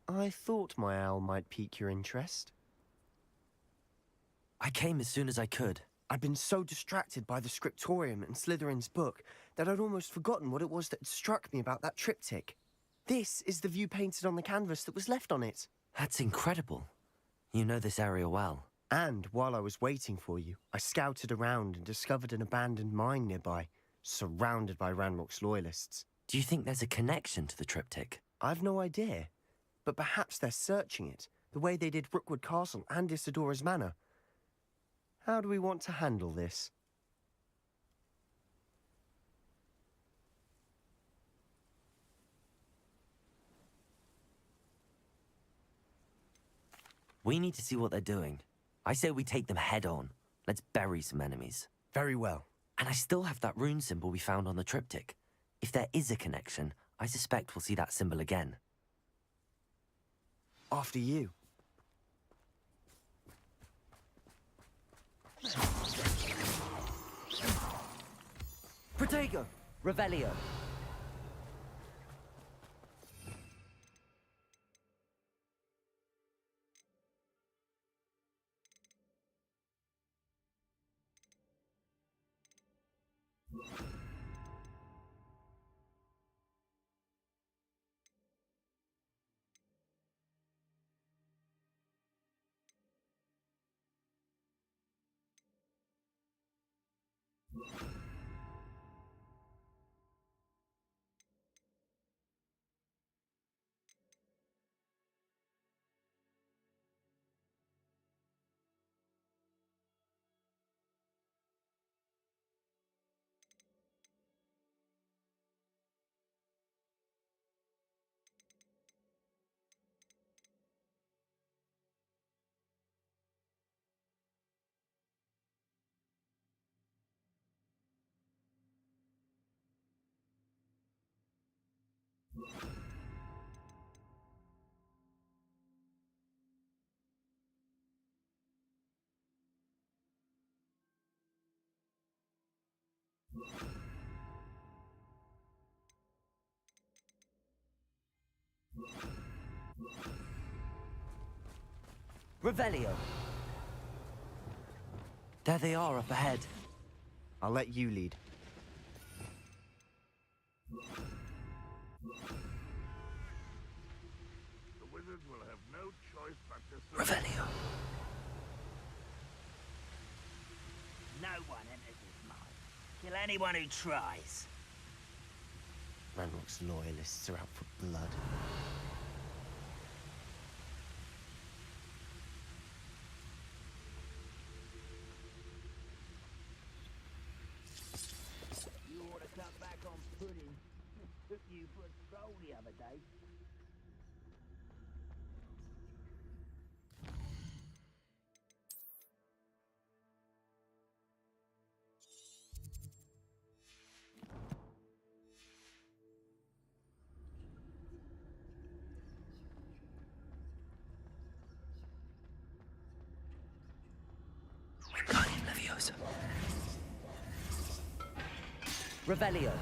I thought my owl might pique your interest. I came as soon as I could. I'd been so distracted by the scriptorium and Slytherin's book that I'd almost forgotten what it was that had struck me about that triptych. This is the view painted on the canvas that was left on it. That's incredible. You know this area well. And while I was waiting for you, I scouted around and discovered an abandoned mine nearby, surrounded by Ranrock's loyalists. Do you think there's a connection to the triptych? I've no idea, but perhaps they're searching it, the way they did Rookwood Castle and Isidora's Manor. How do we want to handle this? We need to see what they're doing. I say we take them head on. Let's bury some enemies. Very well. And I still have that rune symbol we found on the triptych. If there is a connection, I suspect we'll see that symbol again. After you. Protego! Revelio! Revelio! There they are up ahead. I'll let you lead. The wizards will have no choice but to... Revelio! No one enters his mind. Kill anyone who tries. Ranrock's loyalists are out for blood. You ought to cut back on pudding. Took you for a stroll the other day. Wingardium Leviosa. Revelio.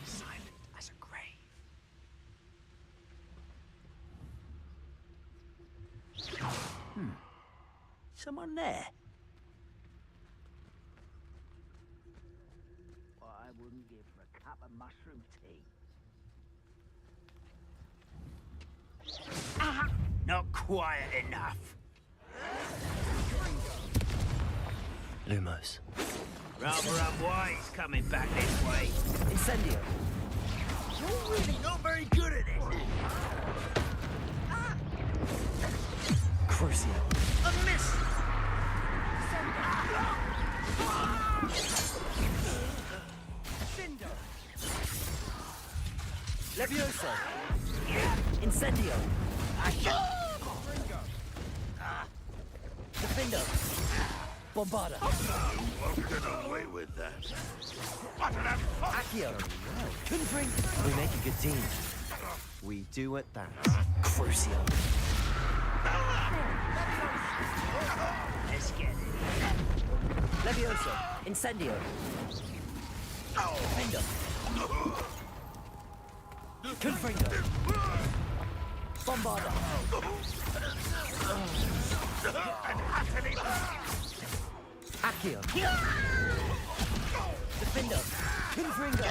Silent as a grave. Someone there? What I wouldn't give for a cup of mushroom tea. Not quiet enough. Lumos. Rather unwise coming back this way. Incendio. You're really not very good at it. Crucio. A miss! Cinder. Leviosa. Incendio. Defendo. Bombarda. Won't get away with that. What an Accio. Couldn't drink. We make a good team. We do at that. Crucio. Let's get it. Levioso. Incendio. Fender. Confringo. Bombarda. Accio. Defender. Confringo.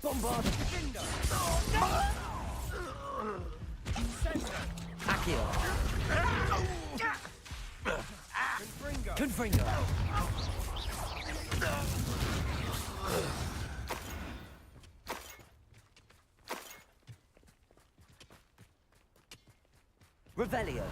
Bombarda. Accio. Confringo. Revelio.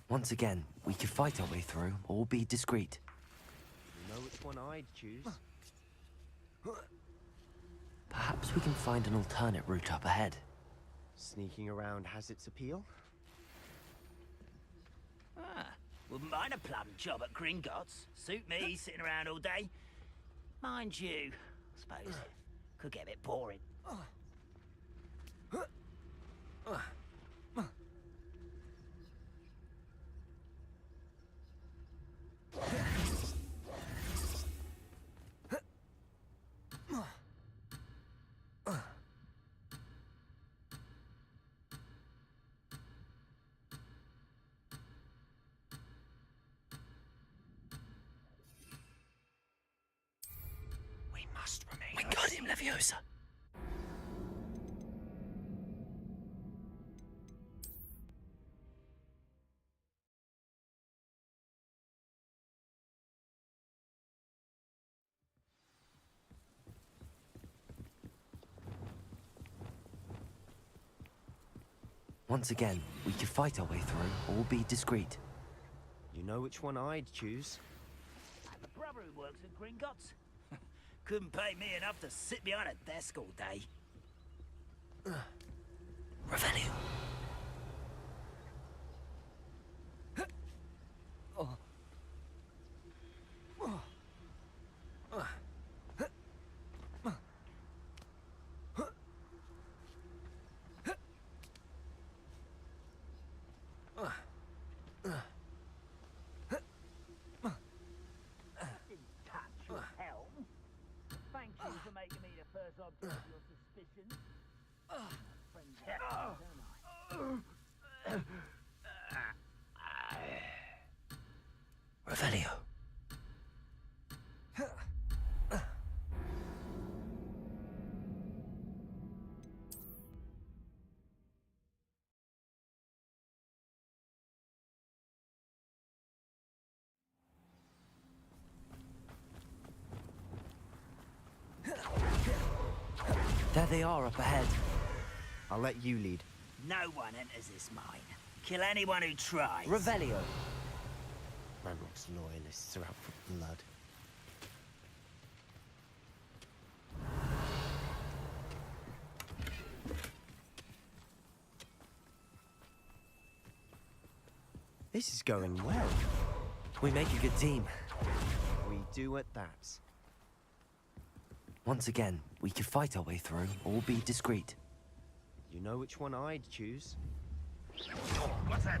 Once again, we could fight our way through or be discreet. You know which one I'd choose? Perhaps we can find an alternate route up ahead. Sneaking around has its appeal. Wouldn't mind a plum job at Gringotts. Suit me, sitting around all day. Mind you, I suppose could get a bit boring. We must remain. We got him, Leviosa. Once again, we could fight our way through or be discreet. You know which one I'd choose? I have a brother who works at Gringotts. Couldn't pay me enough to sit behind a desk all day. Revelio. Thank you for making me the first object of your suspicion. Friend, Revelio. There they are up ahead. I'll let you lead. no one enters this mine. Kill anyone who tries. Revelio. Ranrock's loyalists are out for blood. This is going well. We make a good team. We do at that. Once again, we could fight our way through or be discreet. You know which one I'd choose? What's that?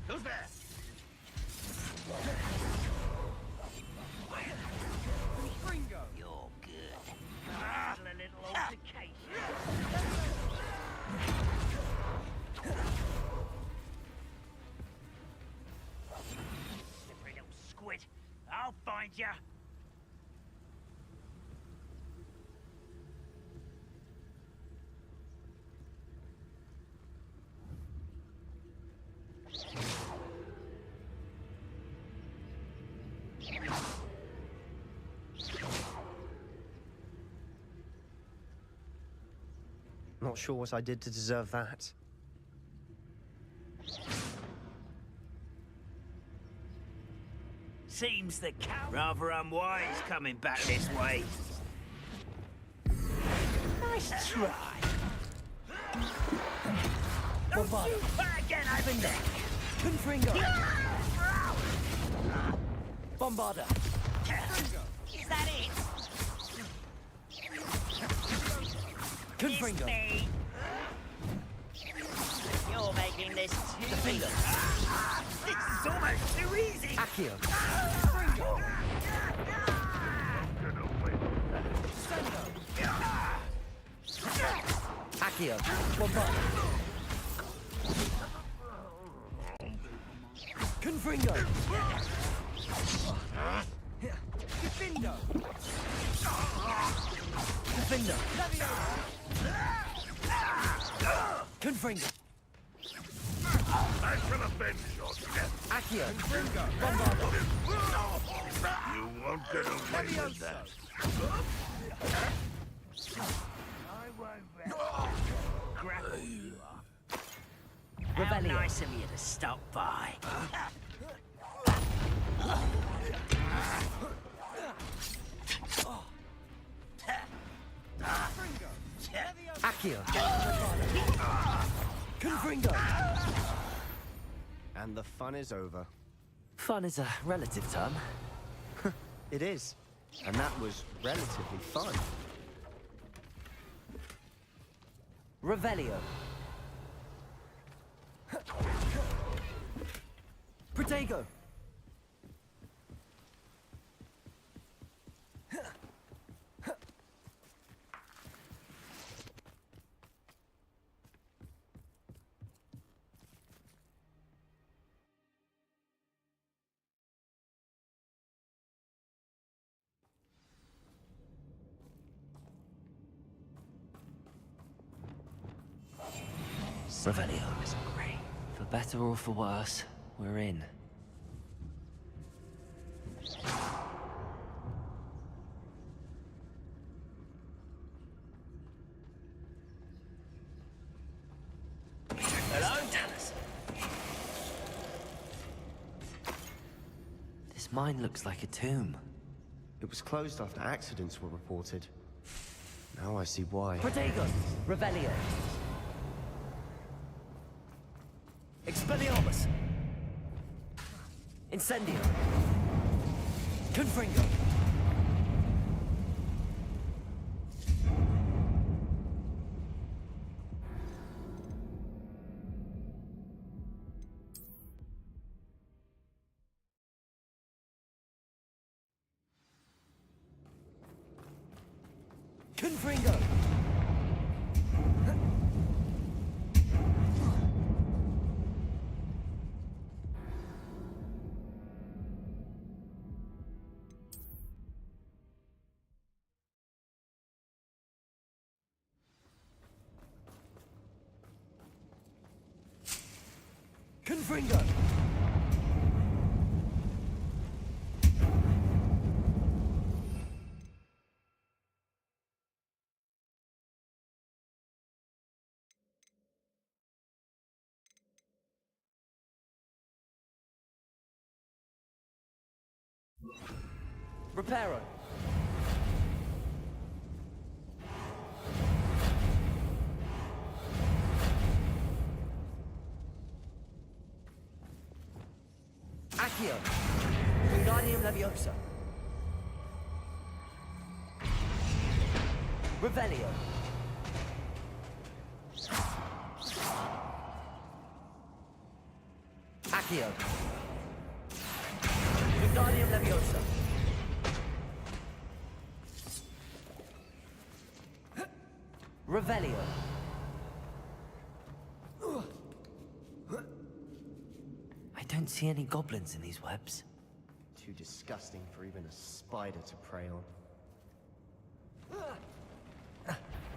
Who's there? You're good. A little altercation. Slippery little squid. I'll find ya. Not sure what I did to deserve that. Seems the cow rather unwise coming back this way. Nice try. Don't shoot back again, Ennek. Confringo. Bombarda. Is that it? Confringo. It's me. You're making this too Defender. This is almost too easy. Accio. Accio. Bombarda. Confringo. Defender. Defender. Confringo. I shall avenge your death. Accio. Bombarda. You won't get away with that. I won't grapple you are. How Revelio. nice of you to stop by. Accio. Confringo. And the fun is over. Fun is a relative term. It is. And that was relatively fun. Revelio. Protego. Revelio. For better or for worse, we're in. Hello? This mine looks like a tomb. It was closed after accidents were reported. Now I see why. Protego. Revelio. Expelliarmus. Incendio. Confringo. Confringo. Confringo. Reparo. Accio. Wingardium Leviosa. Revelio. Accio. Wingardium Leviosa. Revelio. I don't see any goblins in these webs. Too disgusting for even a spider to prey on.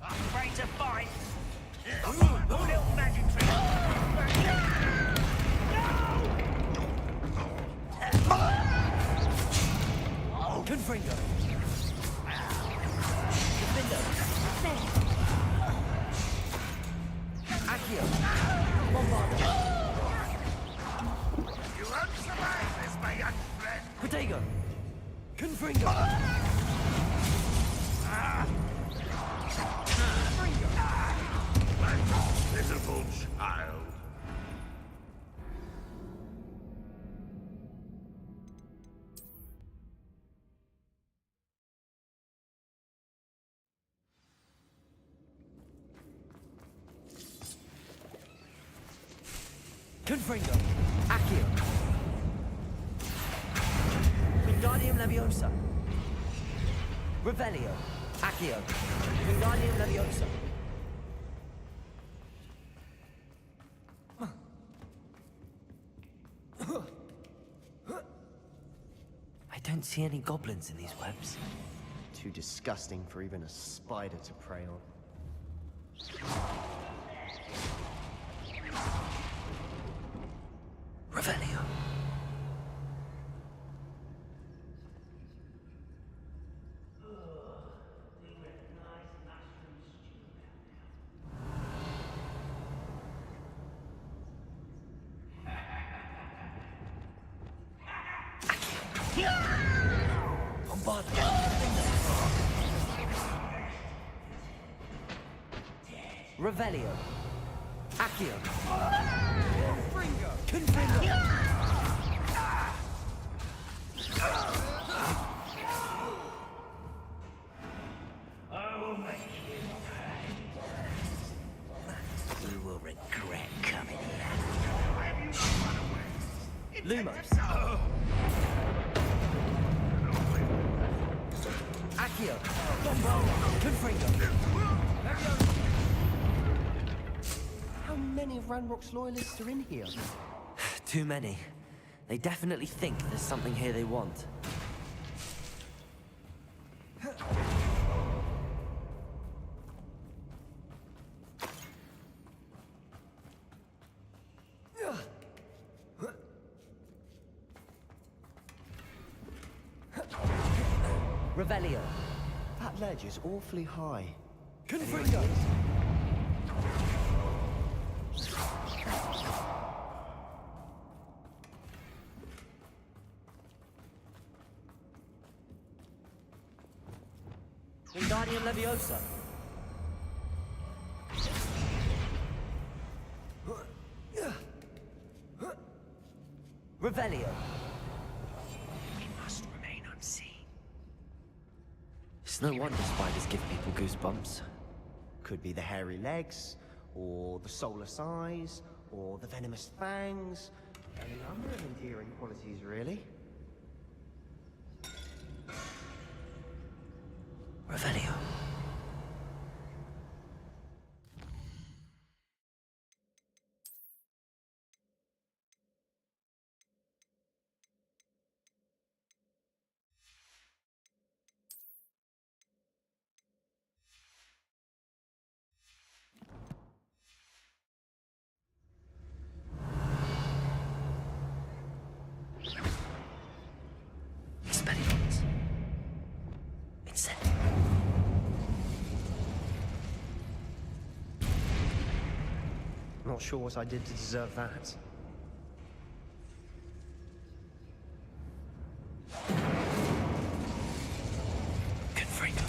Afraid to fight? All little magic tricks. Confringo. Defendo. Accio. Bombardo. You won't survive this, my young friend. Protego. Confringo. Pitiful child. Confringo. Accio. Wingardium Leviosa. Revelio. Accio. Wingardium Leviosa. I don't see any goblins in these webs. Too disgusting for even a spider to prey on. Revelio. Revelio. Accio. Confringo. Confringo. You will regret coming here. Lumos. Accio. Confringo. How many of Ranrock's loyalists are in here? Too many. They definitely think there's something here they want. Revelio. That ledge is awfully high. Confringo. Wingardium Leviosa. Revelio. We must remain unseen. It's no wonder spiders give people goosebumps. Could be the hairy legs, or the soulless eyes, or the venomous fangs. Any number of endearing qualities, really. Revelio. Expelliarmus. Incendio. Not sure what I did to deserve that. Confringo.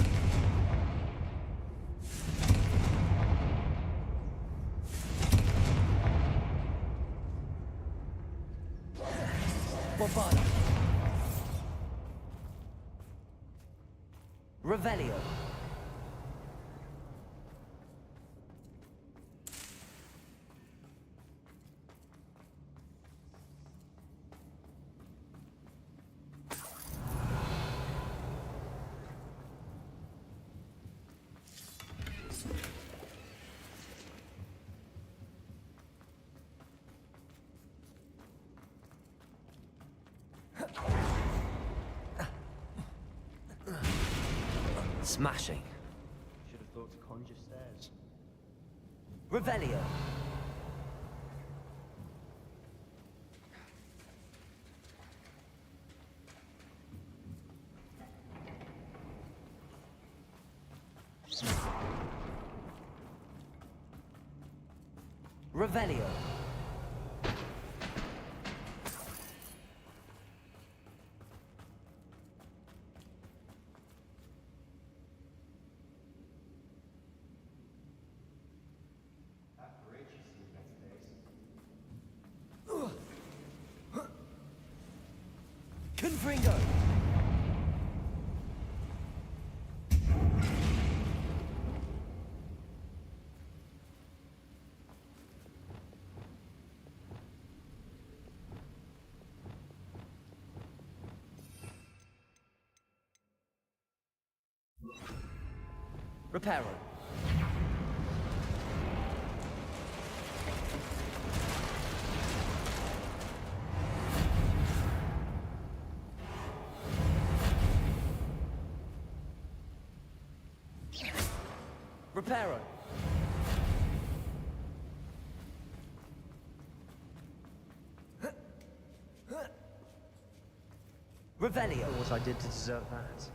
Bombardo. Revelio. Smashing. Should have thought to conjure stairs. Revelio. Revelio. Confringo. Reparo. Reparo. Revelio. What I did to deserve that.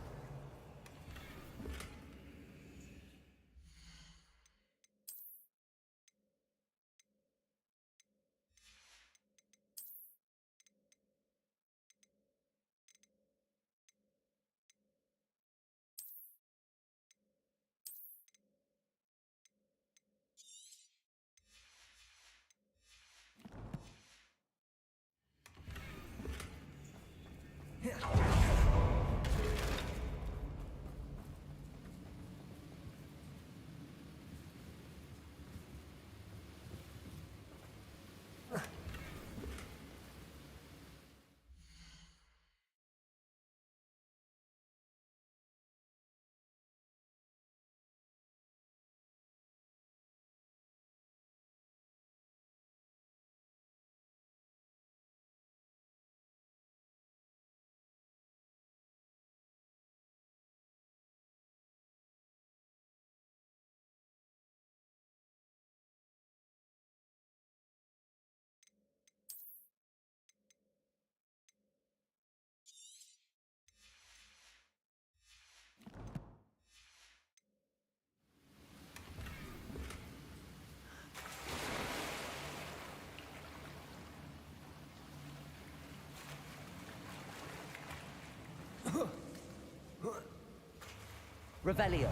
Revelio.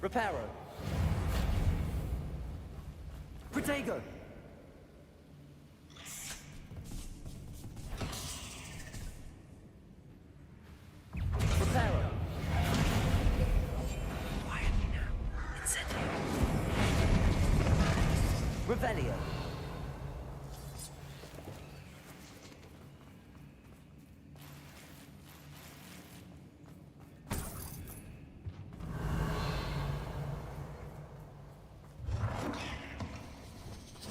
Reparo. Protego. Reparo. Quietly now. Incendio. Revelio.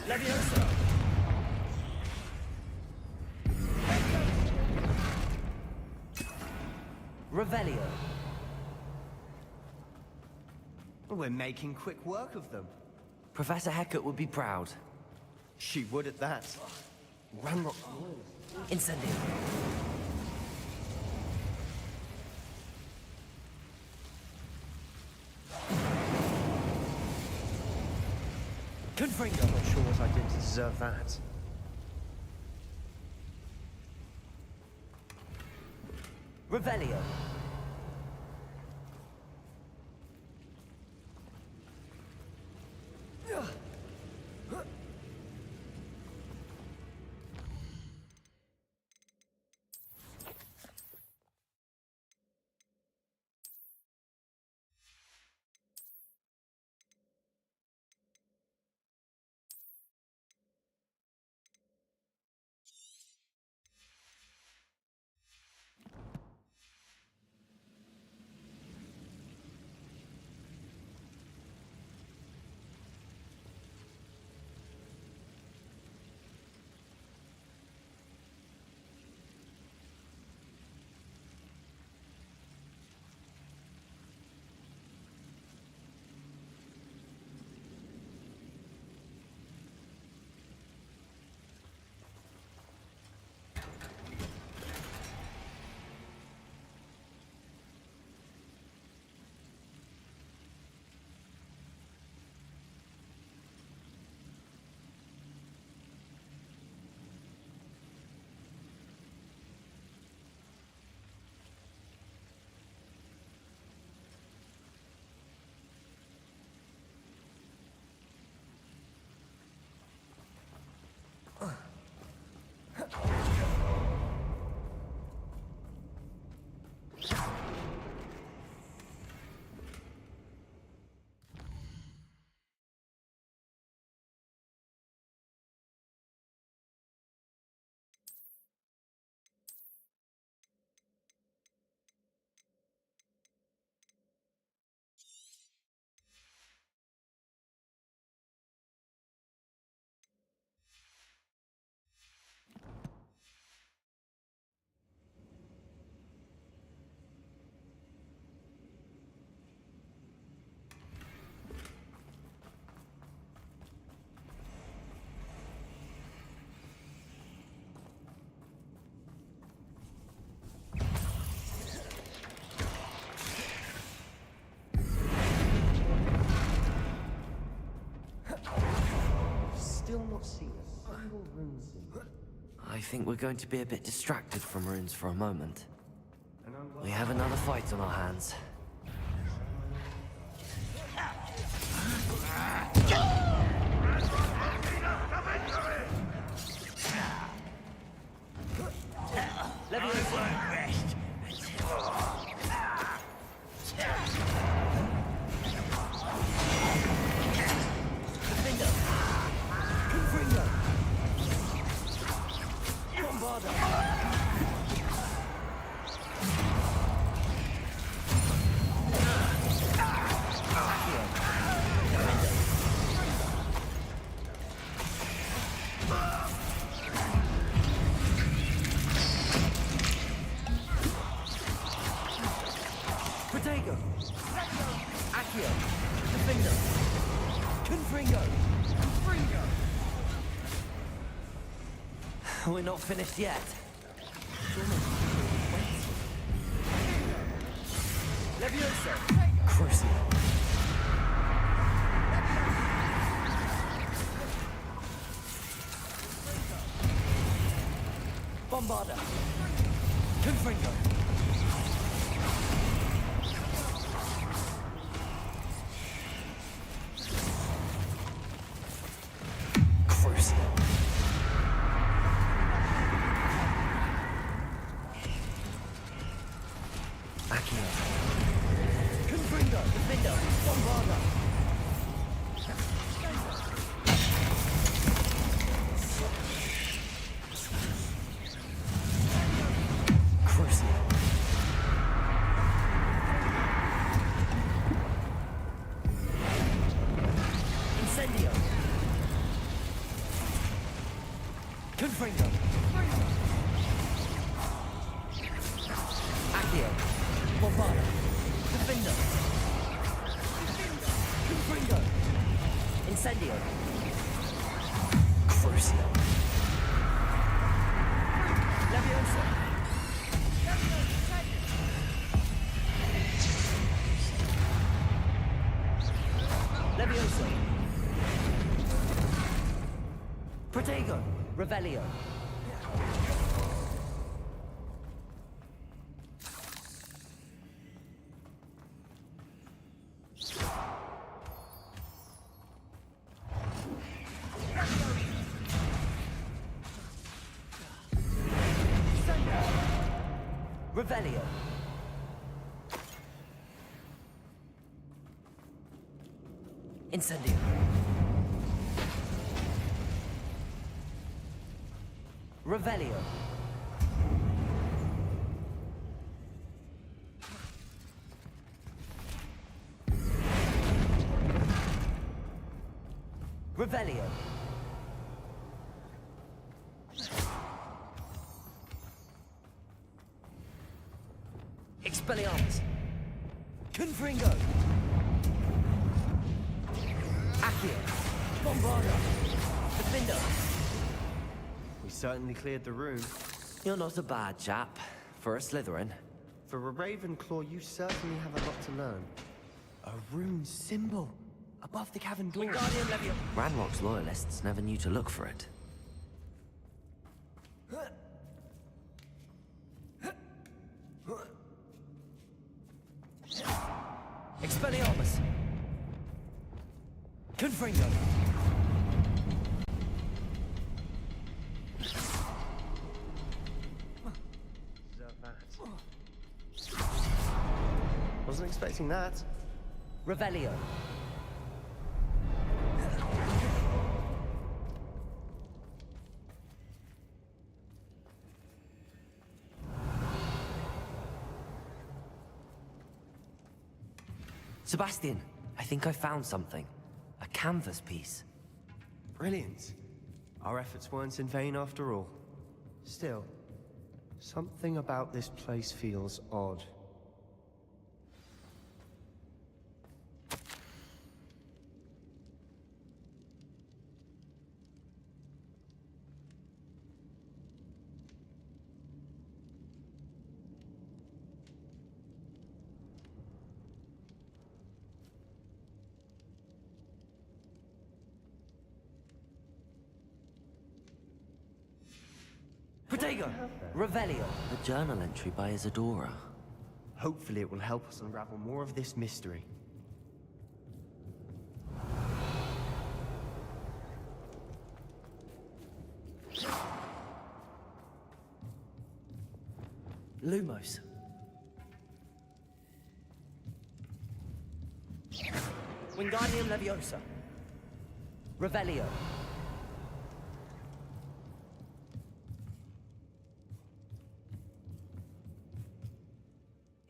Leviosa. Revelio. We're making quick work of them. Professor Hecat would be proud. She would at that. Ramrock. Incendio. Confringo. I'm not sure what I did to deserve that. Revelio. still not seen a single rune symbol. I think we're going to be a bit distracted from runes for a moment. And I'm glad We have another fight on our hands. Won't rest Protego. Accio. Defender. Confringo. We're not finished yet. Levioso. Crucial. Bombarda. Confringo. Crucial. Accio. Confringo. Defender. Bombarda. Crucial. Incendio. Confringo. Accio. Bombarda. Defender. Confringo. Incendio. Crucial. Levioso. Levioso. Protego. Revelio. Revelio. Incendio. Revelio. Revelio. Expelliarmus. Confringo. Accio. Bombarda. Defender. We certainly cleared the room. You're not a bad chap. For a Slytherin. For a Ravenclaw, you certainly have a lot to learn. A rune symbol above the cavern door. Wingardium Levio. Ranrock's loyalists never knew to look for it. Expelliarmus. Confringo. Deserve that. Wasn't expecting that. Revelio. Sebastian, I think I found something. A canvas piece. Brilliant. Our efforts weren't in vain after all. Still, something about this place feels odd. Protego! Revelio. A journal entry by Isadora. Hopefully it will help us unravel more of this mystery. Lumos. Wingardium Leviosa. Revelio.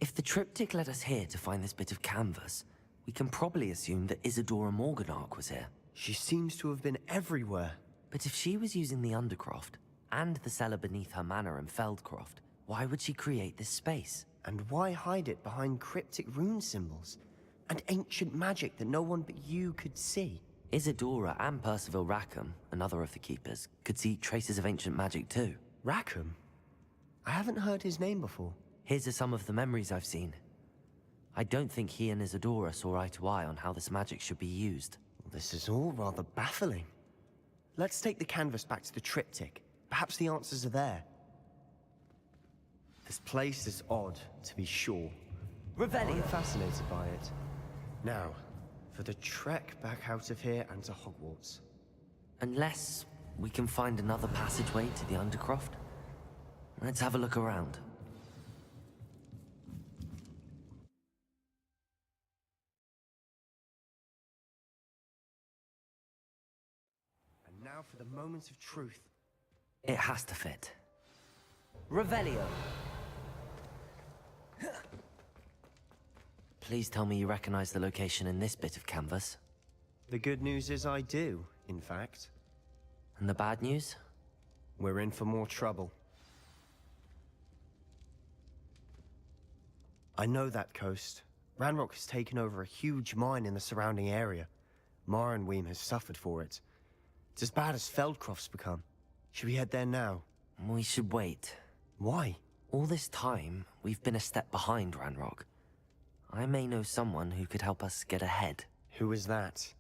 If the triptych led us here to find this bit of canvas, we can probably assume that Isadora Morganark was here. She seems to have been everywhere. But if she was using the Undercroft, and the cellar beneath her manor in Feldcroft, why would she create this space? And why hide it behind cryptic rune symbols? And ancient magic that no one but you could see? Isadora and Percival Rackham, another of the keepers, could see traces of ancient magic too. Rackham? I haven't heard his name before. His are some of the memories I've seen. I don't think he and Isadora saw eye to eye on how this magic should be used. This is all rather baffling. Let's take the canvas back to the triptych. Perhaps the answers are there. This place is odd, to be sure. Revelio. I'm fascinated by it. Now, for the trek back out of here and to Hogwarts. Unless we can find another passageway to the Undercroft. Let's have a look around. And now for the moment of truth. It has to fit. Revelio. Please tell me you recognize the location in this bit of canvas. The good news is I do, in fact. And the bad news? We're in for more trouble. I know that coast. Ranrock has taken over a huge mine in the surrounding area. Marenweem has suffered for it. It's as bad as Feldcroft's become. Should we head there now? We should wait. Why? All this time, we've been a step behind Ranrock. I may know someone who could help us get ahead. Who is that?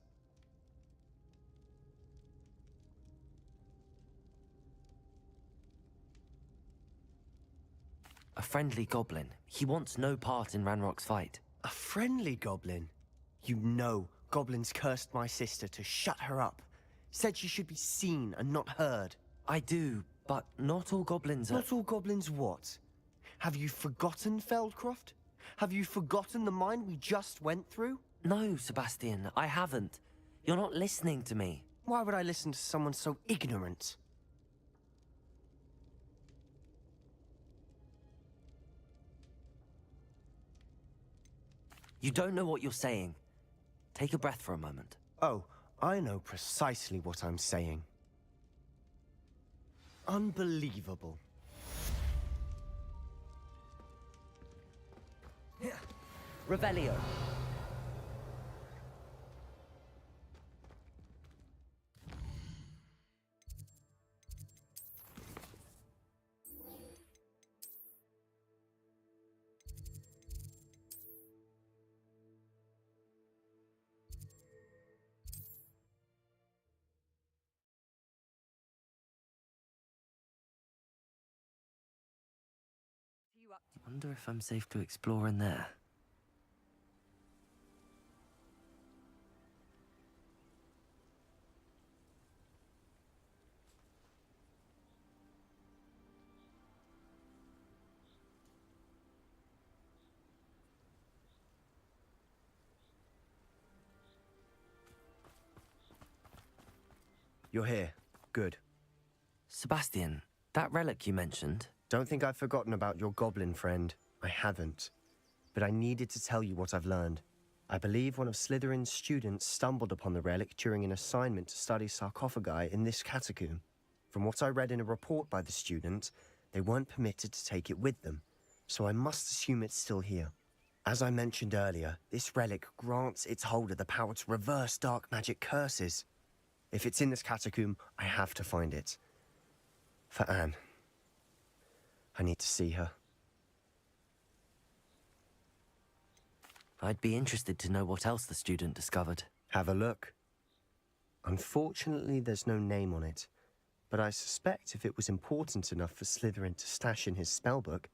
A friendly goblin. He wants no part in Ranrock's fight. A friendly goblin? You know goblins cursed my sister to shut her up. Said she should be seen and not heard. I do, but not all goblins are... Not all goblins what? Have you forgotten Feldcroft? Have you forgotten the mine we just went through? No, Sebastian, I haven't. You're not listening to me. Why would I listen to someone so ignorant? You don't know what you're saying. Take a breath for a moment. Oh, I know precisely what I'm saying. Unbelievable. Revelio. I wonder if I'm safe to explore in there. You're here. Good. Sebastian, that relic you mentioned... Don't think I've forgotten about your goblin friend. I haven't. But I needed to tell you what I've learned. I believe one of Slytherin's students stumbled upon the relic during an assignment to study sarcophagi in this catacomb. From what I read in a report by the student, they weren't permitted to take it with them, so I must assume it's still here. As I mentioned earlier, this relic grants its holder the power to reverse dark magic curses. If it's in this catacomb, I have to find it. For Anne. I need to see her. I'd be interested to know what else the student discovered. Have a look. Unfortunately, there's no name on it. but I suspect if it was important enough for Slytherin to stash in his spellbook,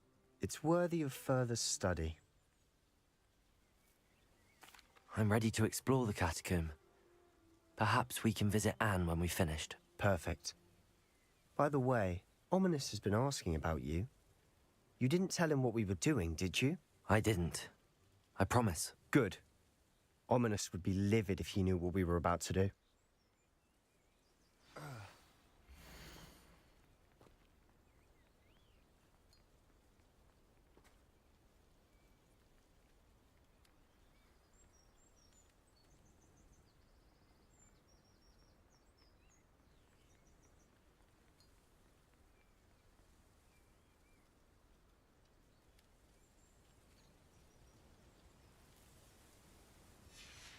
it's worthy of further study. I'm ready to explore the catacomb. Perhaps we can visit Anne when we've finished. Perfect. By the way, Ominous has been asking about you. You didn't tell him what we were doing, did you? I didn't. I promise. Good. Ominous would be livid if he knew what we were about to do.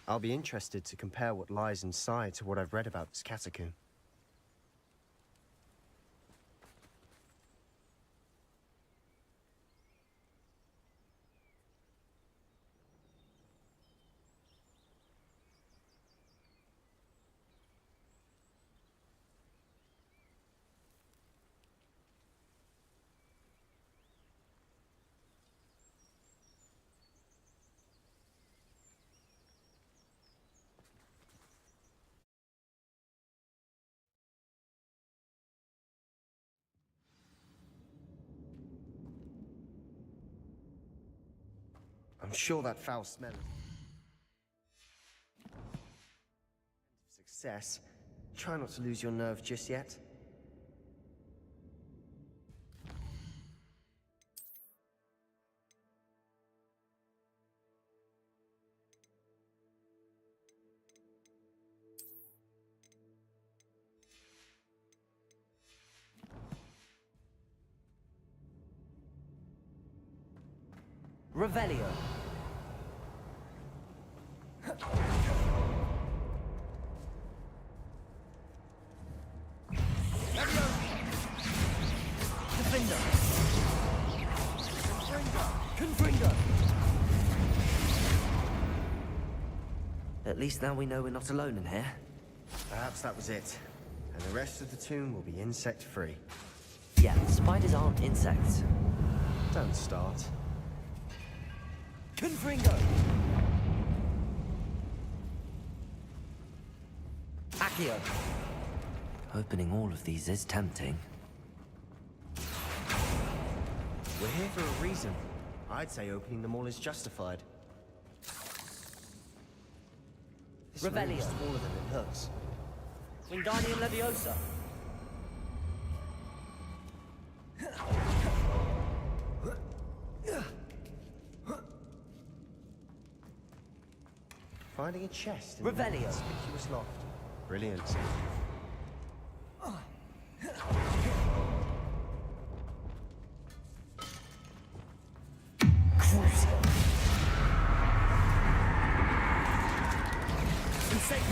I'll be interested to compare what lies inside to what I've read about this catacomb. I'm sure that foul smell of success. Try not to lose your nerve just yet. Revelio. Defender. Confringo. At least now we know we're not alone in here. Perhaps that was it. And the rest of the tomb will be insect-free. Yeah, spiders aren't insects. Don't start. Confringo. Accio. Opening all of these is tempting. We're here for a reason. I'd say opening them all is justified. This room Revelio. is smaller than it looks. Wingardium Leviosa. Finding a chest in Revelio. the conspicuous loft. Brilliant. Crucio. Insane.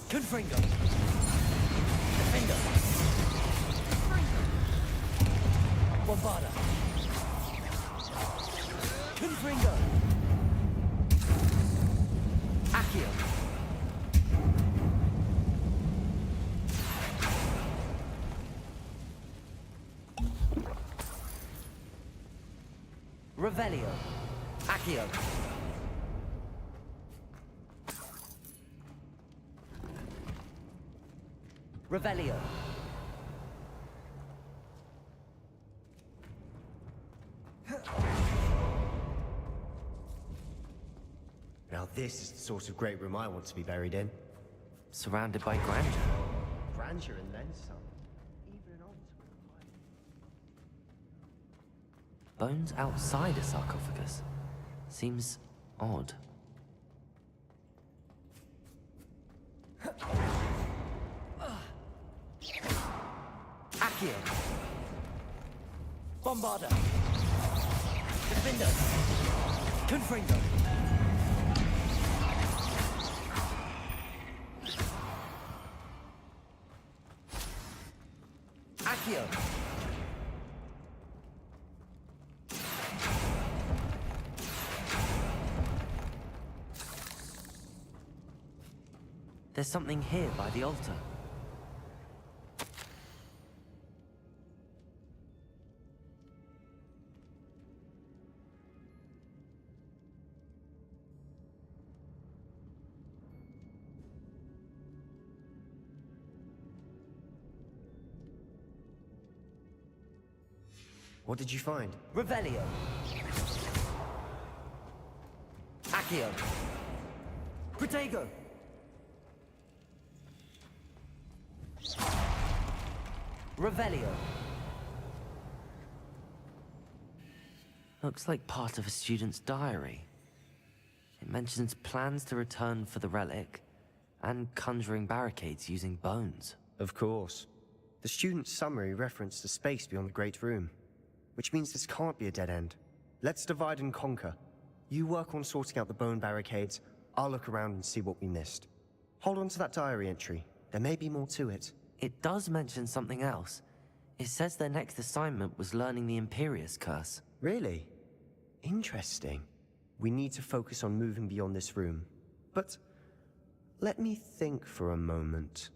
Confringo. Defender. Bombarda. Confringo. Accio. Revelio. Accio. Revelio. Now this is the sort of great room I want to be buried in. Surrounded by grandeur. Grandeur and then some. Even an altar. Bones outside a sarcophagus. Seems odd. Accio. Bombarda. Defender. Confringo. Accio. There's something here by the altar. What did you find? Revelio. Accio. Protego. Revelio. Looks like part of a student's diary. It mentions plans to return for the relic and conjuring barricades using bones. Of course. The student's summary referenced a space beyond the Great Room, which means this can't be a dead end. Let's divide and conquer. You work on sorting out the bone barricades, I'll look around and see what we missed. Hold on to that diary entry. There may be more to it. It does mention something else. It says their next assignment was learning the Imperius Curse. Really? Interesting. We need to focus on moving beyond this room. But let me think for a moment.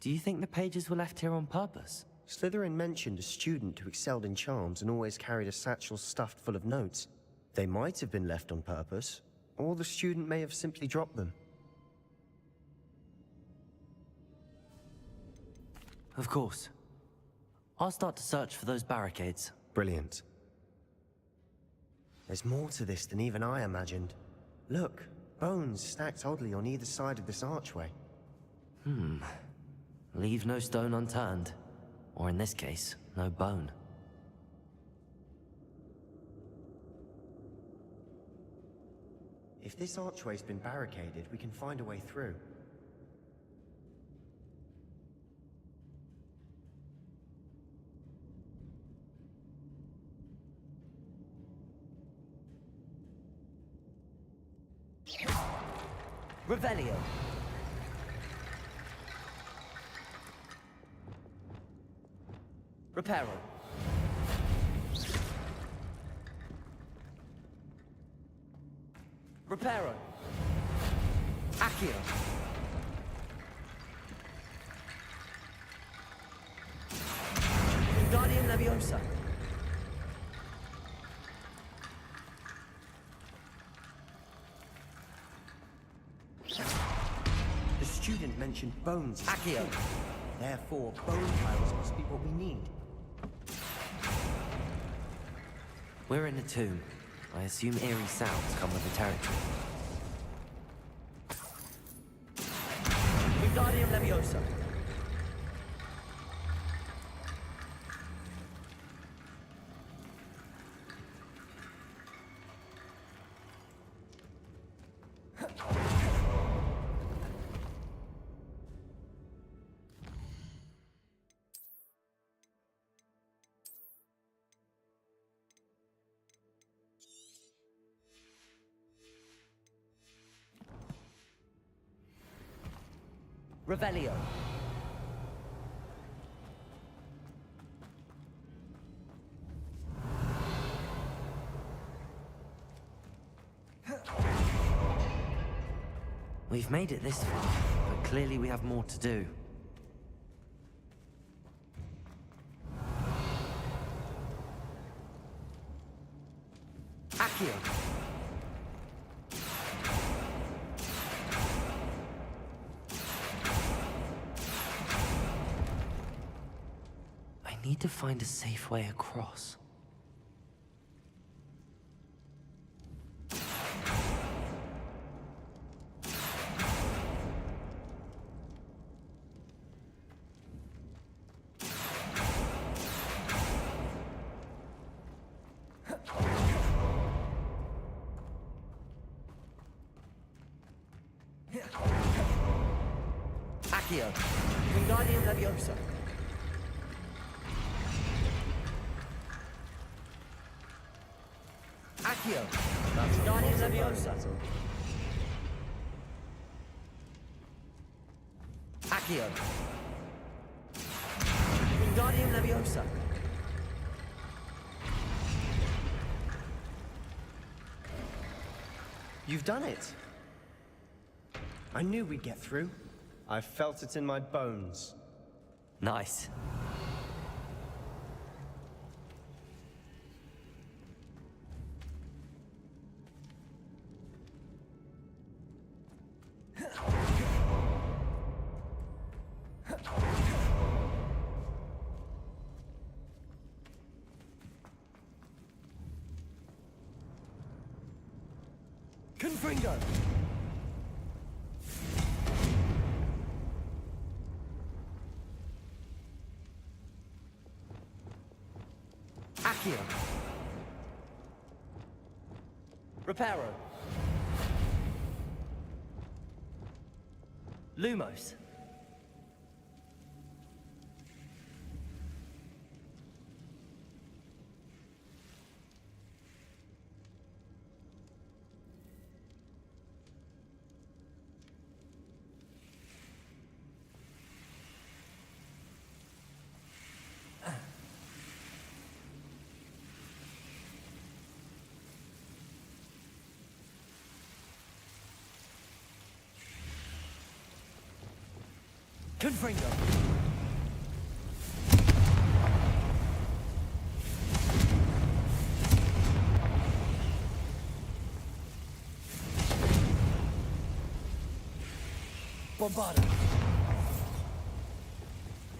Do you think the pages were left here on purpose? Slytherin mentioned a student who excelled in charms and always carried a satchel stuffed full of notes. They might have been left on purpose, or the student may have simply dropped them. Of course. I'll start to search for those barricades. Brilliant. There's more to this than even I imagined. Look, bones stacked oddly on either side of this archway. Leave no stone unturned. Or in this case, no bone. If this archway's been barricaded, we can find a way through. Revelio. Reparo. Reparo. Accio. Wingardium Leviosa. The student mentioned bones. Accio. Therefore, bone piles must be what we need. We're in a tomb. I assume eerie sounds come with the territory. Wingardium Leviosa. Revelio. We've made it this far, but clearly we have more to do. Accio. I need to find a safe way across. Accio. Wingardium Leviosa. Accio. Wingardium Leviosa. Accio. Wingardium Leviosa. You've done it. I knew we'd get through. I felt it in my bones. Nice. Confringo! Accio! Reparo! Lumos! Confringo! Bombarda!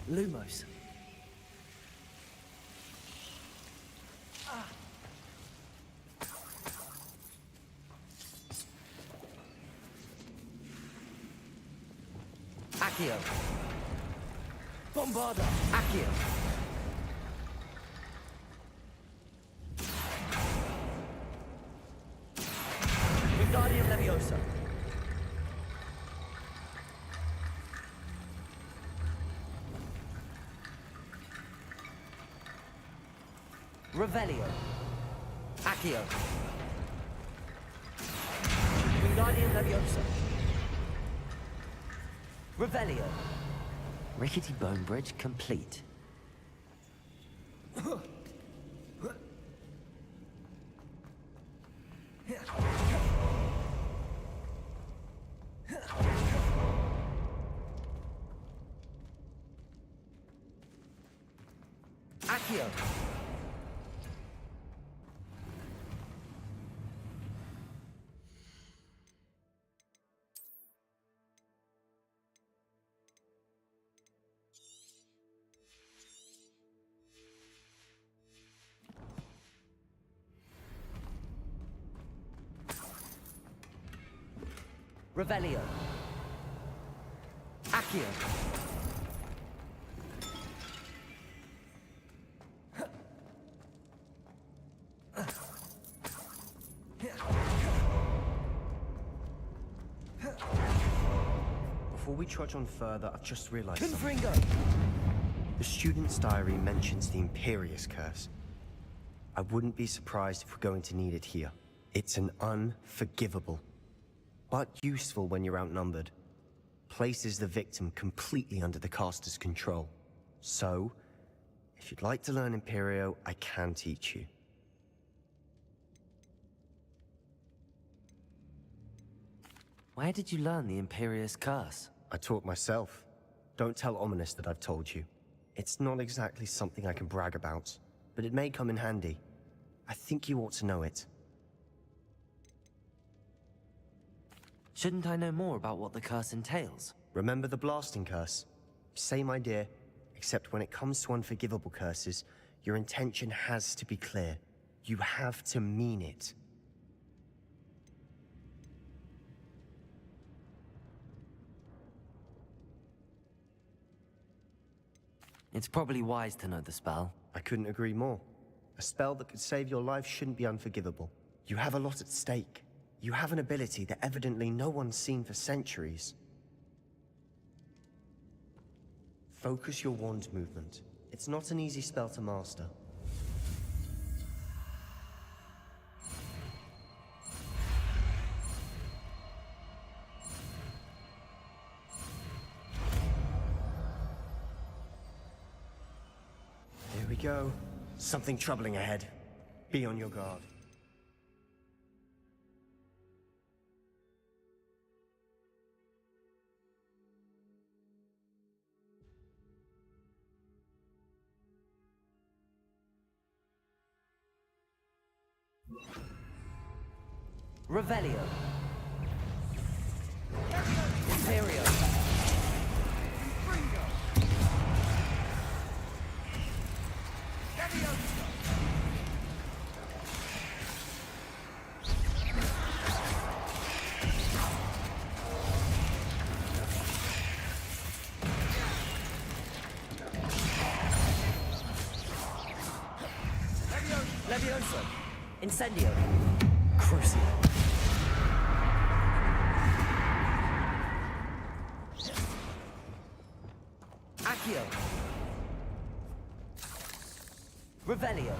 Lumos! Accio! Bombarda! Accio! Wingardium Leviosa! Revelio! Accio! Wingardium Leviosa! Revelio! Rickety bone bridge complete. Accio! Revelio. Accio. Before we trudge on further, I've just realized something. Confringo. The student's diary mentions the Imperious Curse. I wouldn't be surprised if we're going to need it here. It's an unforgivable, but useful when you're outnumbered. Places the victim completely under the caster's control. So, if you'd like to learn Imperio, I can teach you. Where did you learn the Imperious Curse? I taught myself. Don't tell Ominous that I've told you. It's not exactly something I can brag about, but it may come in handy. I think you ought to know it. Shouldn't I know more about what the curse entails? Remember the blasting curse? Same idea, except when it comes to unforgivable curses, your intention has to be clear. You have to mean it. It's probably wise to know the spell. I couldn't agree more. A spell that could save your life shouldn't be unforgivable. You have a lot at stake. You have an ability that evidently no one's seen for centuries. Focus your wand movement. It's not an easy spell to master. Here we go. Something troubling ahead. Be on your guard. Revelio. Imperio. Levioso. Incendio. Crucio. Accio. Revelio.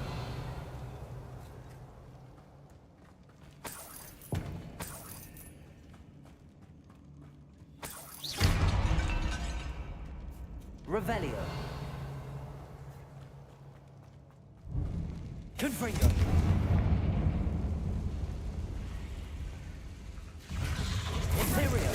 Revelio. Confringo. Imperio.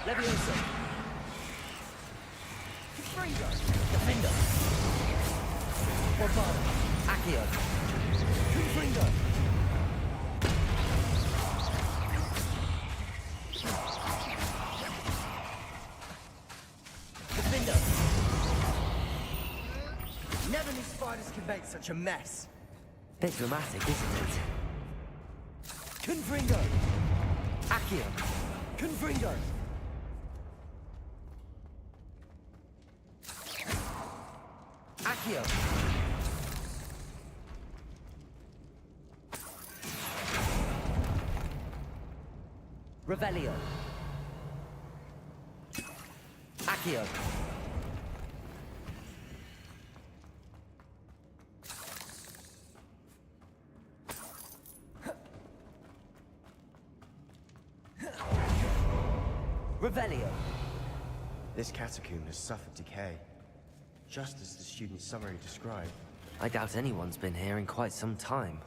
Levioso. Defender. Borbado. Accio. Confringo. Defender. Never knew spiders could make such a mess. Bit dramatic, isn't it? Confringo. Accio. Confringo. Accio. Revelio. Accio. Revelio. This catacomb has suffered decay, just as the student's summary described. I doubt anyone's been here in quite some time.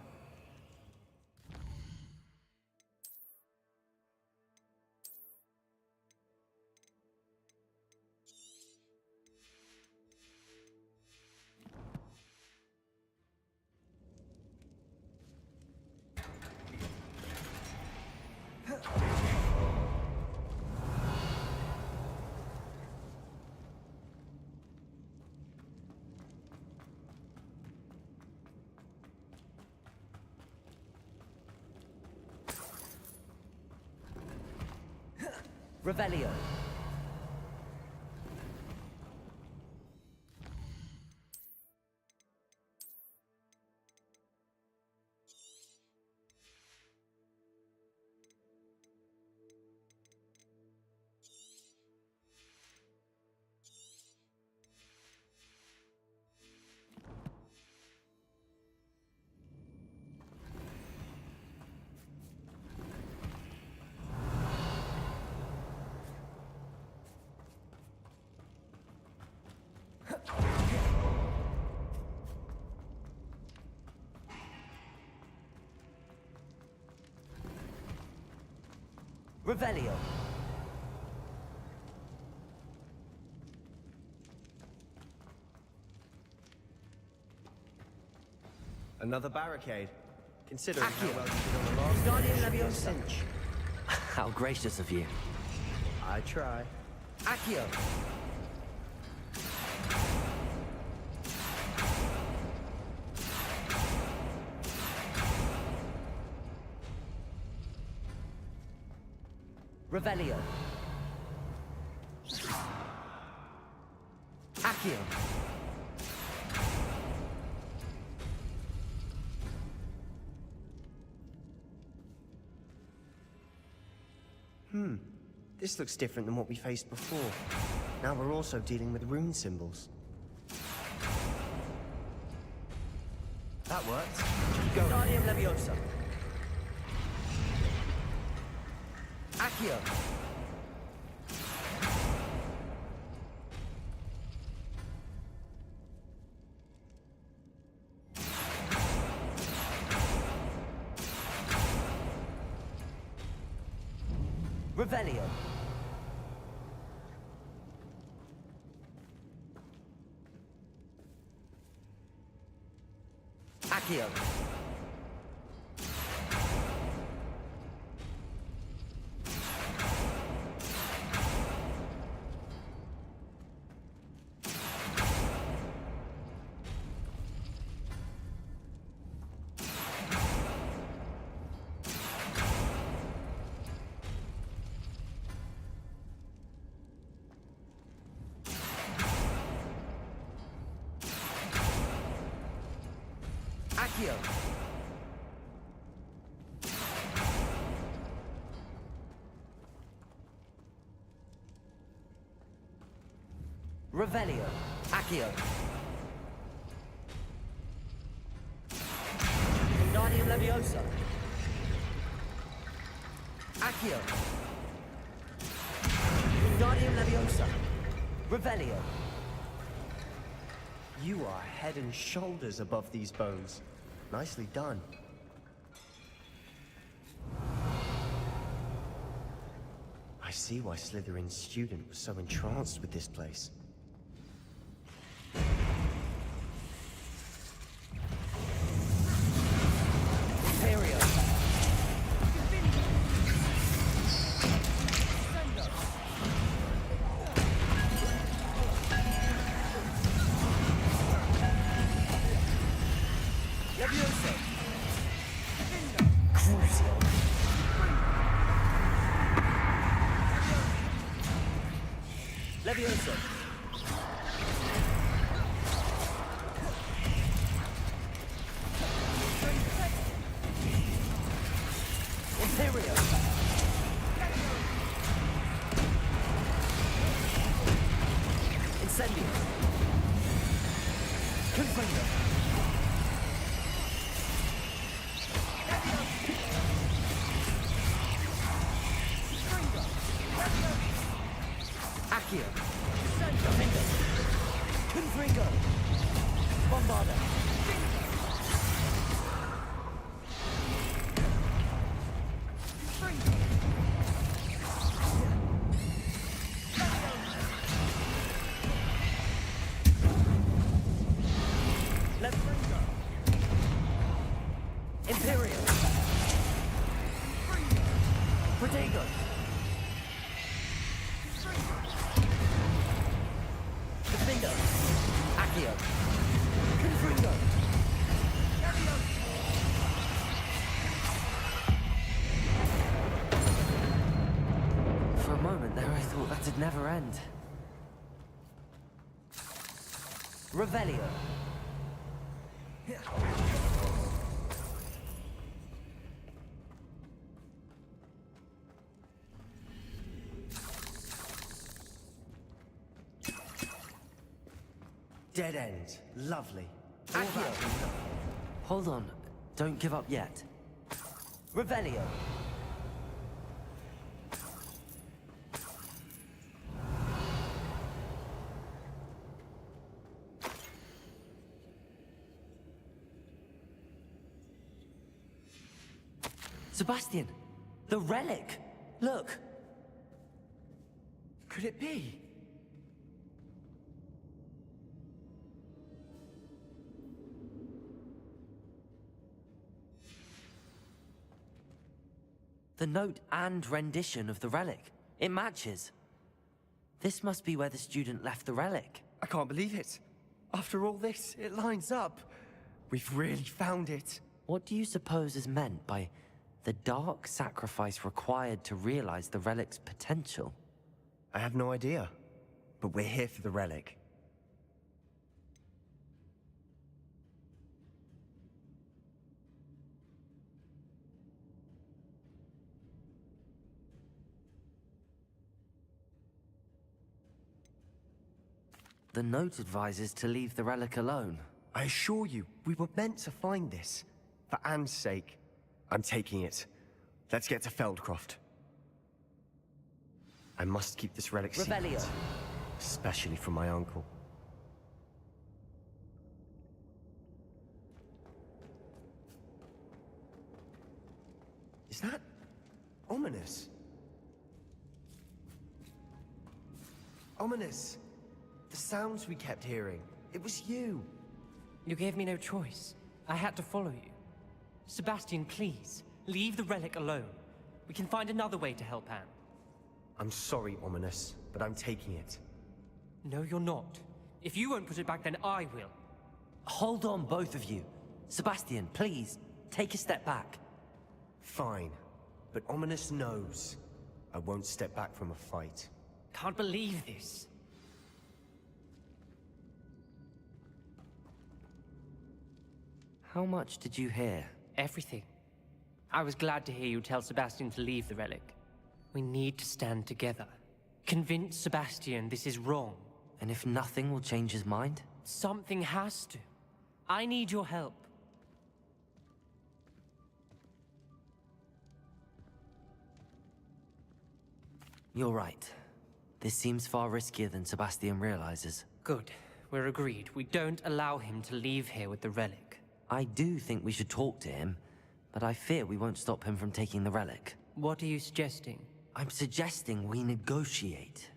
Revelio. Revelio. Another barricade. Considering how Accio. well you did on the last Guardian one, it should be a Leviosa. cinch. How gracious of you. I try. Accio. Revelio. Accio. This looks different than what we faced before. Now we're also dealing with rune symbols. That worked. Wingardium Leviosa. Accio. Revelio. Accio. Accio. Revelio. Accio. Wingardium Leviosa. Accio. Wingardium Leviosa. Revelio. You are head and shoulders above these bones. Nicely done. I see why Slytherin's student was so entranced with this place. Imperio. Leviosa. Crucio. Leviosa. Imperio. Incendio. Confringo. Accio. Domingo. Confringo. Bombarda. Lefringo. Imperio. Protego. Defendo. Accio. Confringo. For a moment there, I thought that'd never end. Revelio. Dead end. Lovely. Accio. Hold on, don't give up yet. Revelio. Sebastian, the relic! Look! Could it be? The note and rendition of the relic. It matches. This must be where the student left the relic. I can't believe it. After all this, it lines up. We've really found it. What do you suppose is meant by the dark sacrifice required to realize the relic's potential? I have no idea, but we're here for the relic. The note advises to leave the relic alone. I assure you, we were meant to find this. For Anne's sake, I'm taking it. Let's get to Feldcroft. I must keep this relic secret. Revelio. Especially from my uncle. Is that ominous? Ominous! The sounds we kept hearing. It was you. You gave me no choice. I had to follow you. Sebastian, please, leave the relic alone. We can find another way to help Anne. I'm sorry, Ominous, but I'm taking it. No, you're not. If you won't put it back, then I will. Hold on, both of you. Sebastian, please, take a step back. Fine, but Ominous knows I won't step back from a fight. Can't believe this. How much did you hear? Everything. I was glad to hear you tell Sebastian to leave the relic. We need to stand together. Convince Sebastian this is wrong. And if nothing will change his mind? Something has to. I need your help. You're right. This seems far riskier than Sebastian realizes. Good. We're agreed. We don't allow him to leave here with the relic. I do think we should talk to him, but I fear we won't stop him from taking the relic. What are you suggesting? I'm suggesting we negotiate.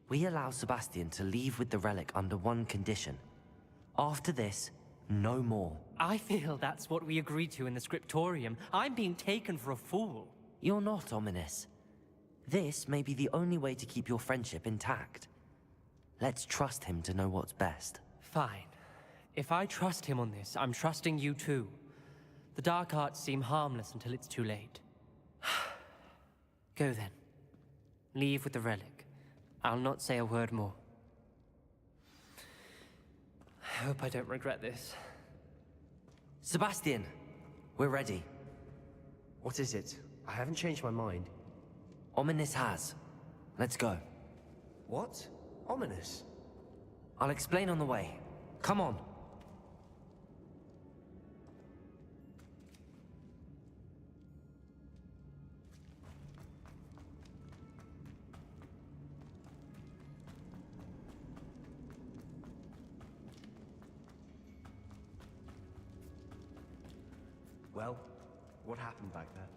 We allow Sebastian to leave with the relic under one condition. After this, no more. I feel that's what we agreed to in the scriptorium. I'm being taken for a fool. You're not, Ominous. This may be the only way to keep your friendship intact. Let's trust him to know what's best. Fine. If I trust him on this, I'm trusting you too. The dark arts seem harmless until it's too late. Go then. Leave with the relic. I'll not say a word more. I hope I don't regret this. Sebastian, we're ready. What is it? I haven't changed my mind. Ominous has. Let's go. What? Ominous? I'll explain on the way. Come on. Well, what happened back there?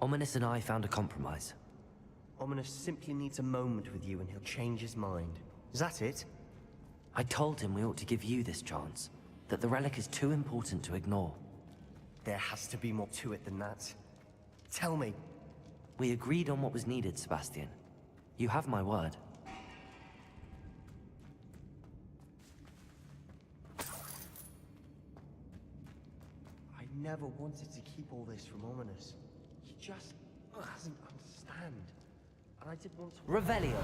Ominous and I found a compromise. Ominous simply needs a moment with you and he'll change his mind. Is that it? I told him we ought to give you this chance, that the relic is too important to ignore. There has to be more to it than that. Tell me. We agreed on what was needed, Sebastian. You have my word. I never wanted to keep all this from Ominous. He just doesn't understand. And I did want to... Revelio.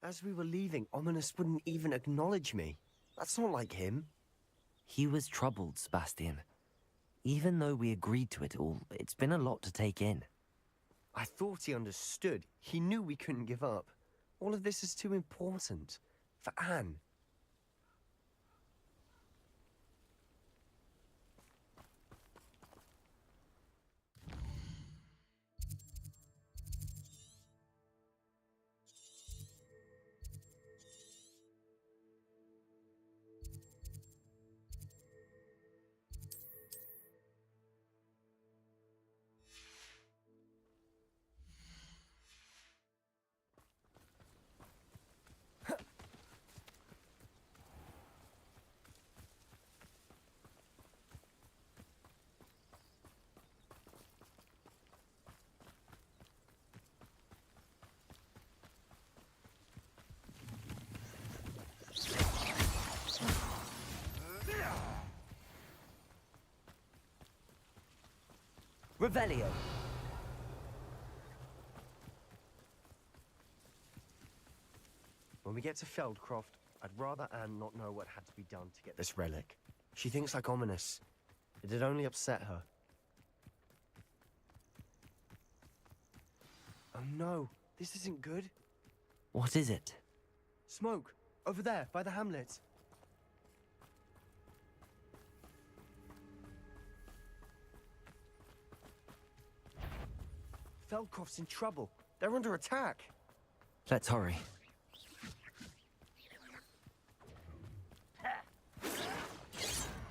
As we were leaving, Ominous wouldn't even acknowledge me. That's not like him. He was troubled, Sebastian. Even though we agreed to it all, it's been a lot to take in. I thought he understood. He knew we couldn't give up. All of this is too important. For Anne. Revelio. When we get to Feldcroft, I'd rather Anne not know what had to be done to get this relic. She thinks like ominous. It'd only upset her. Oh no, this isn't good. What is it? Smoke, over there, by the hamlet. Feldcroft's in trouble. They're under attack. Let's hurry.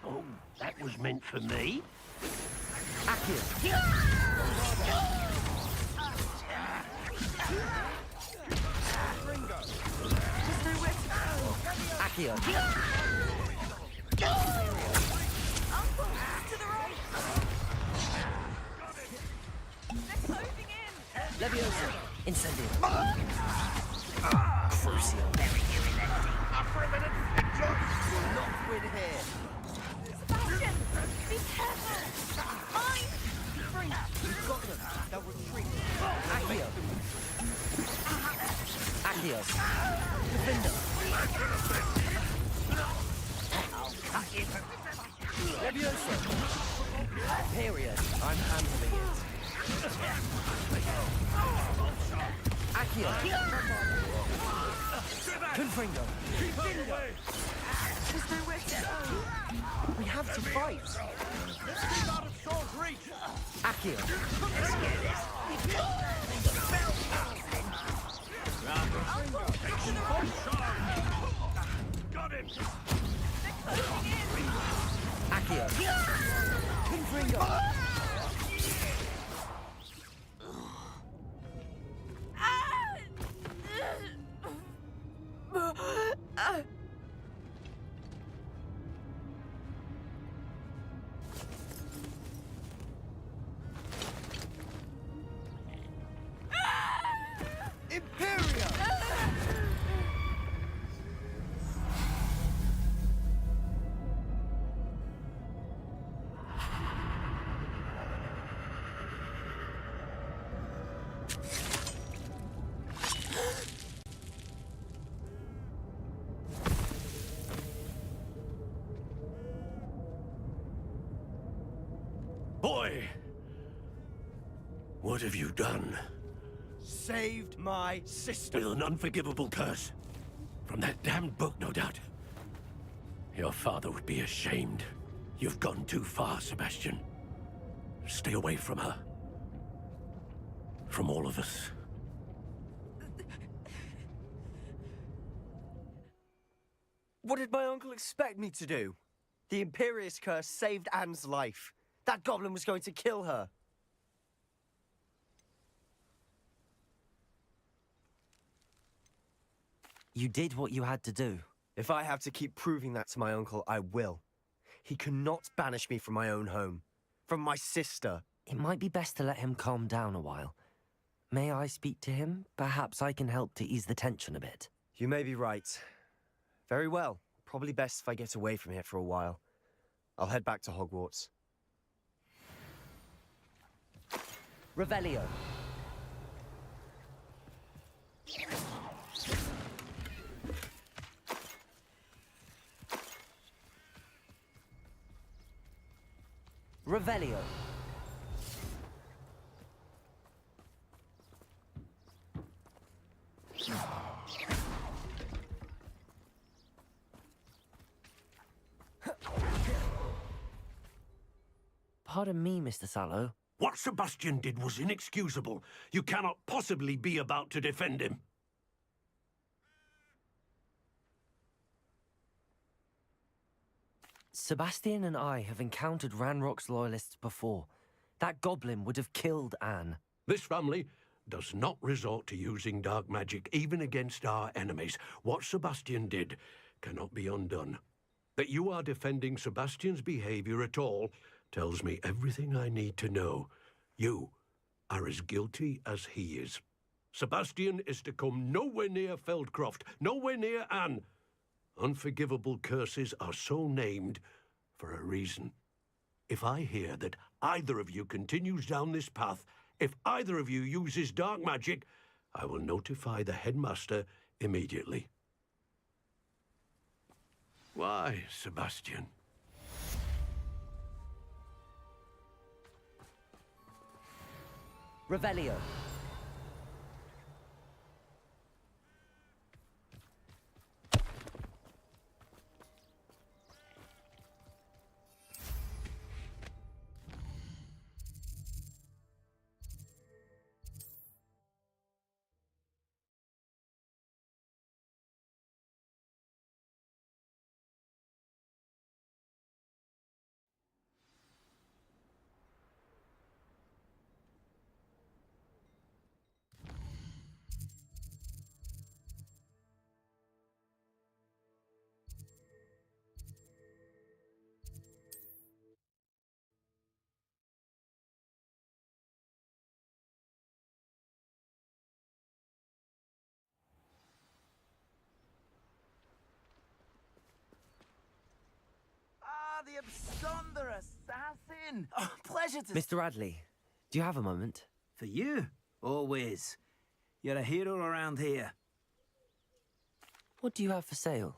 Oh, that was meant for me. Accio. Accio. Uncle, to the right. They're closing in. Leviosa. Incendio. Crucio. Up for a minute. Will not win here. Sebastian, be careful. Mine. Bring up. You've got them. They'll retreat. Accio. Accio. Defender. Leviosa. Period. I'm handling it. Accio. Confringo. There's nowhere to go. We have to fight. Let's keep out of sword's reach. Accio. Uncle, to the right. Got him. They're closing in. Accio. Confringo. Boy! What have you done? Saved my sister. With an unforgivable curse. From that damned book, no doubt. Your father would be ashamed. You've gone too far, Sebastian. Stay away from her. From all of us. What did my uncle expect me to do? The Imperious curse saved Anne's life. That goblin was going to kill her. You did what you had to do. If I have to keep proving that to my uncle, I will. He cannot banish me from my own home. From my sister. It might be best to let him calm down a while. May I speak to him? Perhaps I can help to ease the tension a bit. You may be right. Very well. Probably best if I get away from here for a while. I'll head back to Hogwarts. Revelio. Revelio. Pardon me, Mr. Sallow. What Sebastian did was inexcusable. You cannot possibly be about to defend him. Sebastian and I have encountered Ranrock's loyalists before. That goblin would have killed Anne. This family does not resort to using dark magic even against our enemies. What Sebastian did cannot be undone. That you are defending Sebastian's behavior at all tells me everything I need to know. You are as guilty as he is. Sebastian is to come nowhere near Feldcroft, nowhere near Anne. Unforgivable curses are so named for a reason. If I hear that either of you continues down this path, if either of you uses dark magic, I will notify the headmaster immediately. Why, Sebastian? Revelio. The absconder assassin! Oh, pleasure to... Mr. Radley, do you have a moment? For you? Always. You're a hero around here. What do you have for sale?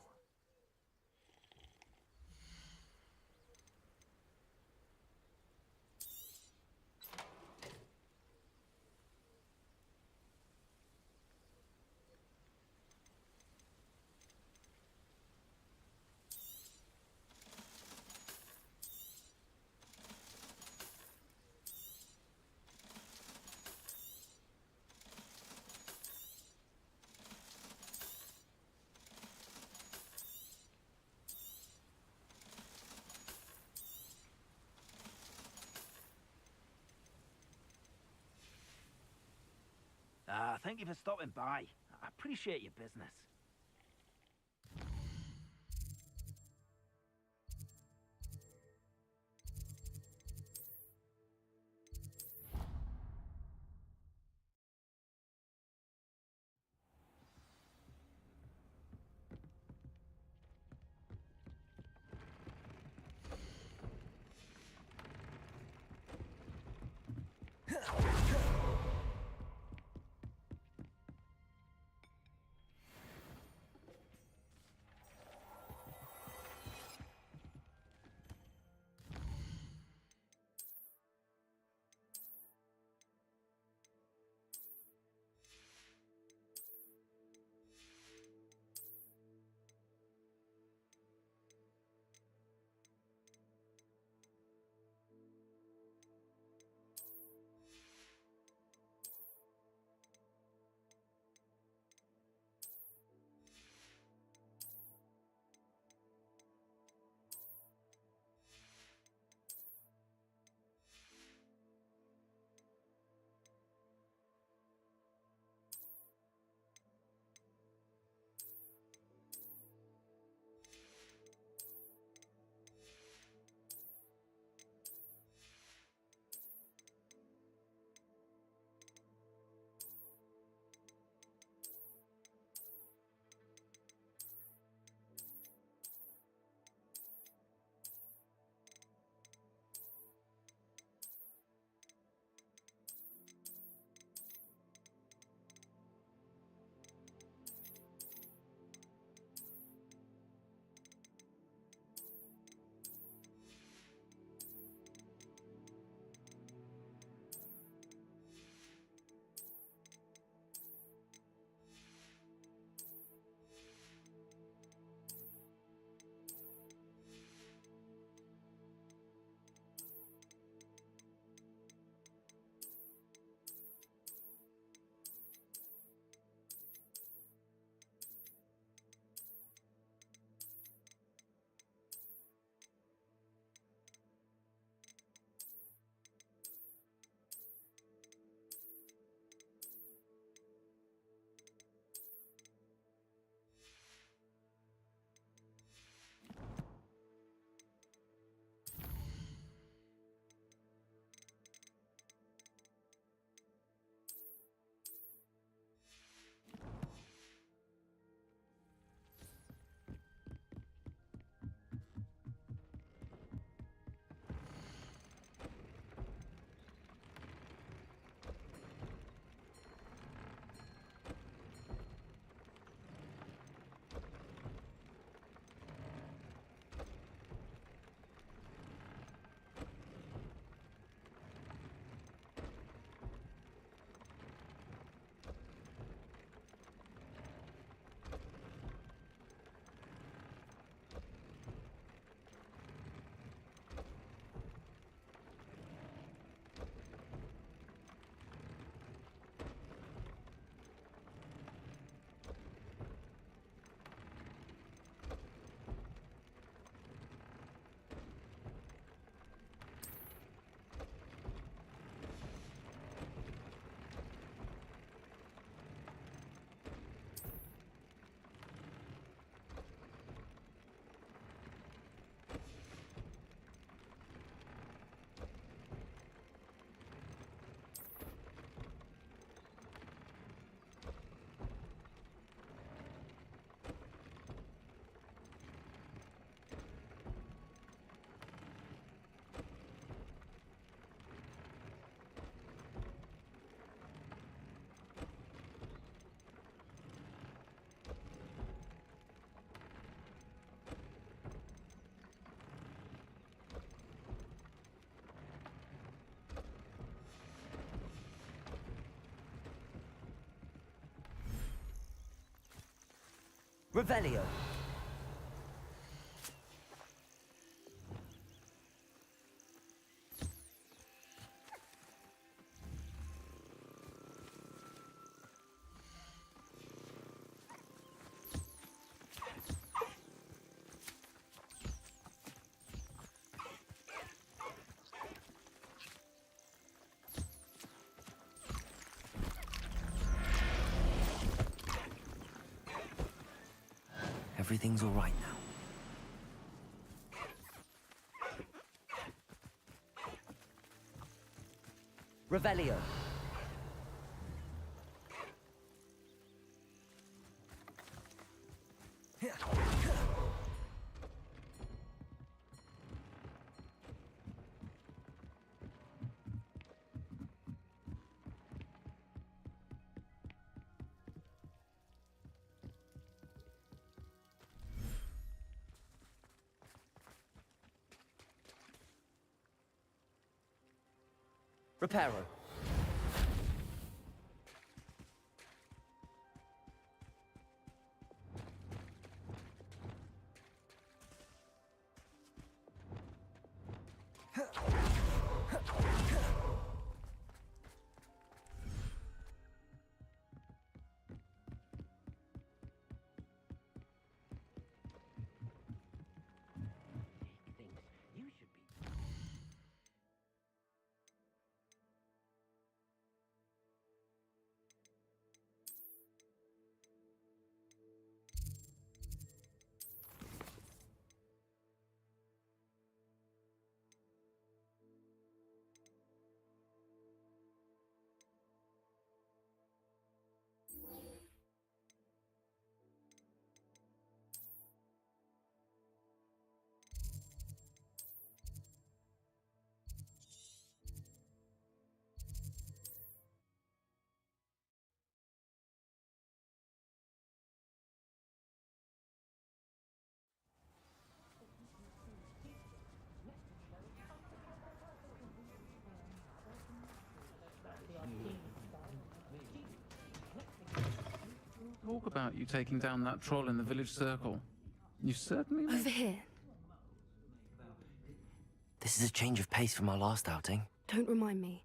Thank you for stopping by. I appreciate your business. Revelio. Everything's all right now. Revelio. Reparo. Talk about you taking down that troll in the village circle. You certainly... Over here. This is a change of pace from our last outing. Don't remind me.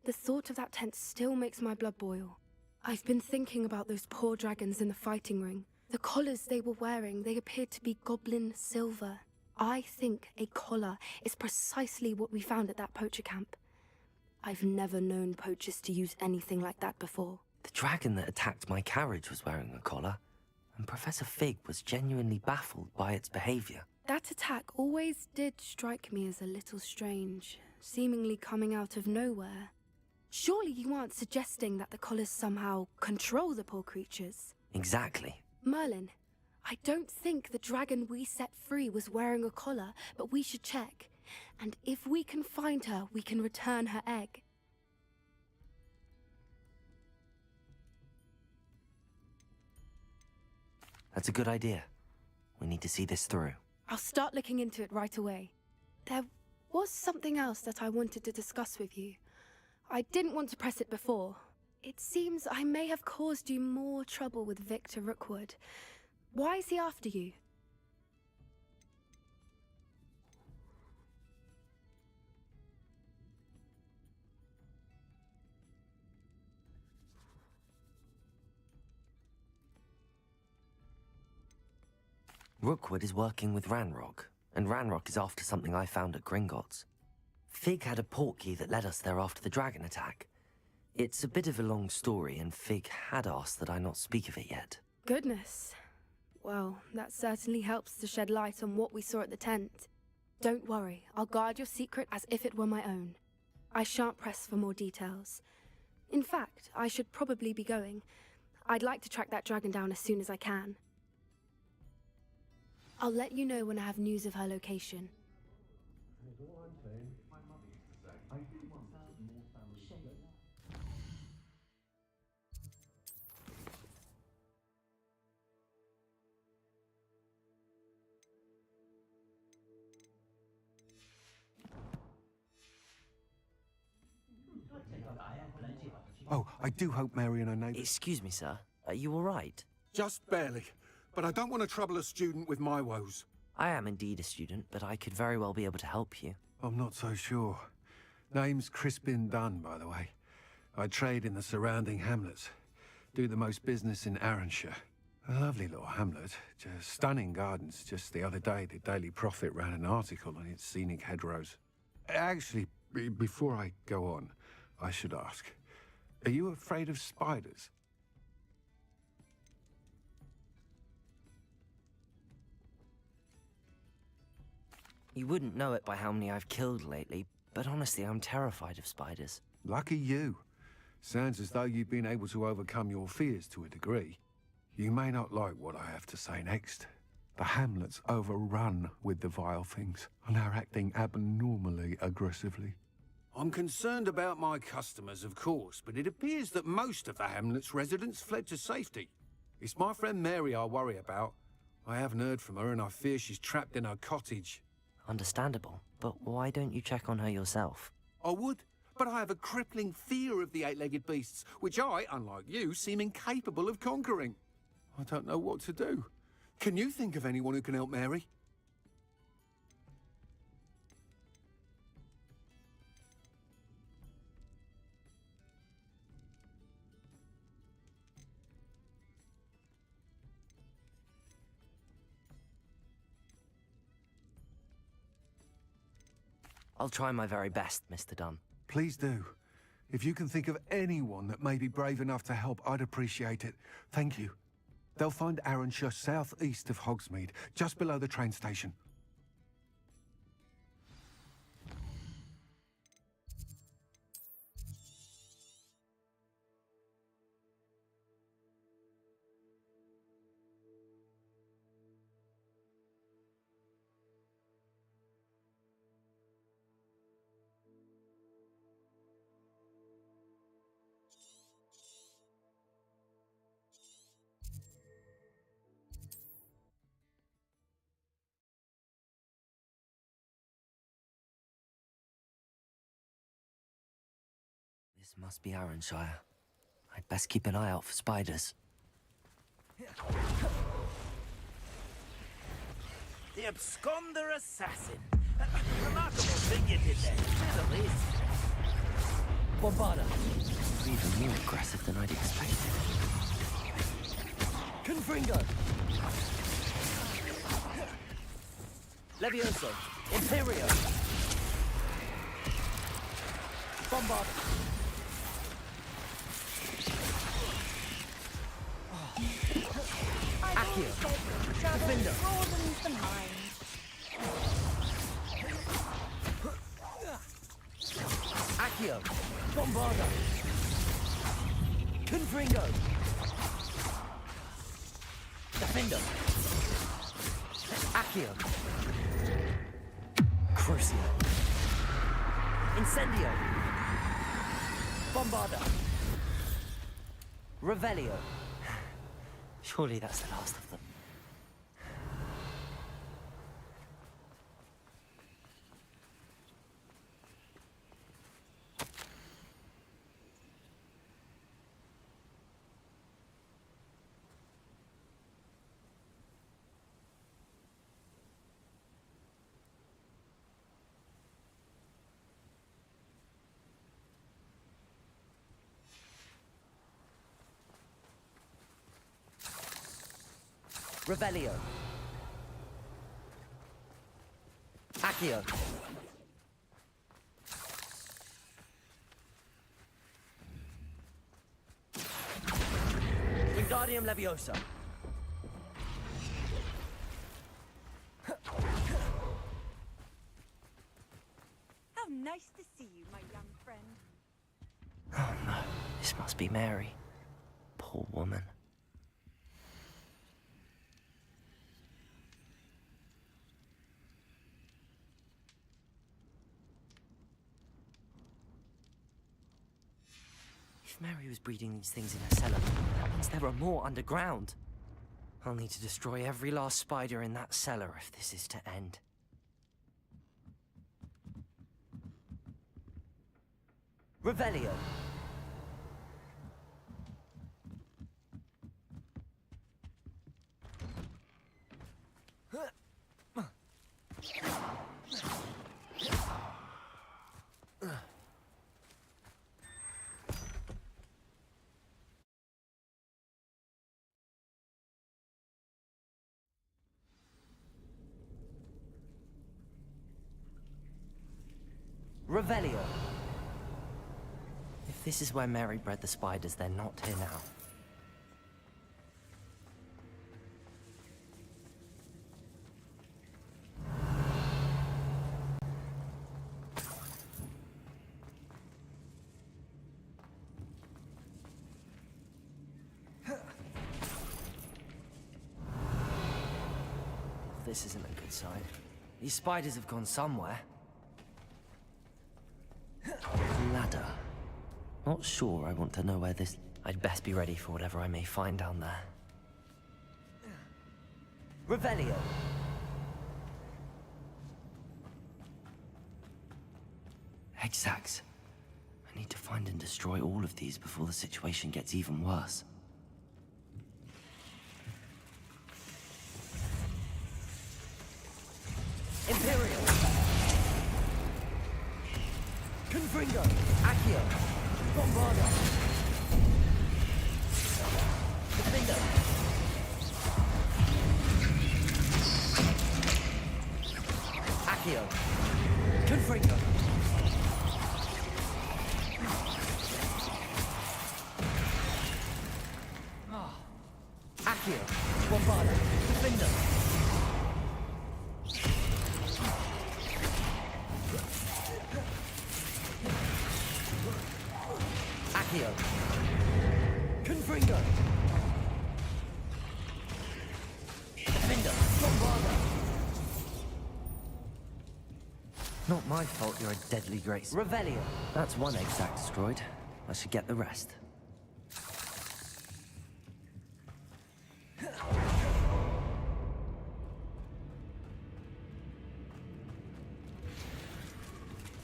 The thought of that tent still makes my blood boil. I've been thinking about those poor dragons in the fighting ring. The collars they were wearing, they appeared to be goblin silver. I think a collar is precisely what we found at that poacher camp. I've never known poachers to use anything like that before. The dragon that attacked my carriage was wearing a collar, and Professor Fig was genuinely baffled by its behavior. That attack always did strike me as a little strange, seemingly coming out of nowhere. Surely you aren't suggesting that the collars somehow control the poor creatures? Exactly. Merlin, I don't think the dragon we set free was wearing a collar, but we should check. And if we can find her, we can return her egg. That's a good idea. We need to see this through. I'll start looking into it right away. There was something else that I wanted to discuss with you. I didn't want to press it before. It seems I may have caused you more trouble with Victor Rookwood. Why is he after you? Rookwood is working with Ranrock, and Ranrock is after something I found at Gringotts. Fig had a portkey that led us there after the dragon attack. It's a bit of a long story, and Fig had asked that I not speak of it yet. Goodness. Well, that certainly helps to shed light on what we saw at the tent. Don't worry, I'll guard your secret as if it were my own. I shan't press for more details. In fact, I should probably be going. I'd like to track that dragon down as soon as I can. I'll let you know when I have news of her location. Oh, I do hope Mary and her neighbours... Excuse me, sir. Are you all right? Just barely. but I don't want to trouble a student with my woes. I am indeed a student, but I could very well be able to help you. I'm not so sure. Name's Crispin Dunn, by the way. I trade in the surrounding hamlets. Do the most business in Arranshire. A lovely little hamlet. Just stunning gardens. Just the other day, the Daily Prophet ran an article on its scenic hedgerows. Actually, before I go on, I should ask, are you afraid of spiders? You wouldn't know it by how many I've killed lately, but honestly, I'm terrified of spiders. Lucky you. Sounds as though you've been able to overcome your fears to a degree. You may not like what I have to say next. The hamlet's overrun with the vile things, and are acting abnormally aggressively. I'm concerned about my customers, of course, but it appears that most of the hamlet's residents fled to safety. It's my friend Mary I worry about. I haven't heard from her, and I fear she's trapped in her cottage. Understandable, but why don't you check on her yourself? I would, but I have a crippling fear of the eight-legged beasts, which I, unlike you, seem incapable of conquering. I don't know what to do. Can you think of anyone who can help Mary? I'll try my very best, Mr. Dunn. Please do. If you can think of anyone that may be brave enough to help, I'd appreciate it. Thank you. They'll find Arranshire southeast of Hogsmeade, just below the train station. This must be Arranshire. I'd best keep an eye out for spiders. The absconder assassin. Remarkable thing you did there, to the least. Bombarda. Even more aggressive than I'd expected. Confringo. Levioso. Imperio. Bombarda. Accio. Defender. Broadens the mind. Accio. Bombarda. Confringo. Defender. Accio. Crucio. Incendio. Bombarda. Revelio. Surely that's the last of them. Revelio. Accio. Wingardium Leviosa. How nice to see you, my young friend. Oh no, this must be Mary. Poor woman. If Mary was breeding these things in her cellar, that means there are more underground. I'll need to destroy every last spider in that cellar if this is to end. Revelio. Revelio. If this is where Mary bred the spiders, they're not here now. This isn't a good sign. These spiders have gone somewhere. Ladder. Not sure I want to know where this... I'd best be ready for whatever I may find down there. Revelio. Egg sacs. I need to find and destroy all of these before the situation gets even worse. Imperial. Confringo. Accio. Bombarda. Defender. Accio. Confringo. Accio. Bombarda. Defender. Accio. Confringo. Defender. Bombarda. Not my fault you're a deadly grace. Revelio. That's one egg sac destroyed. I should get the rest.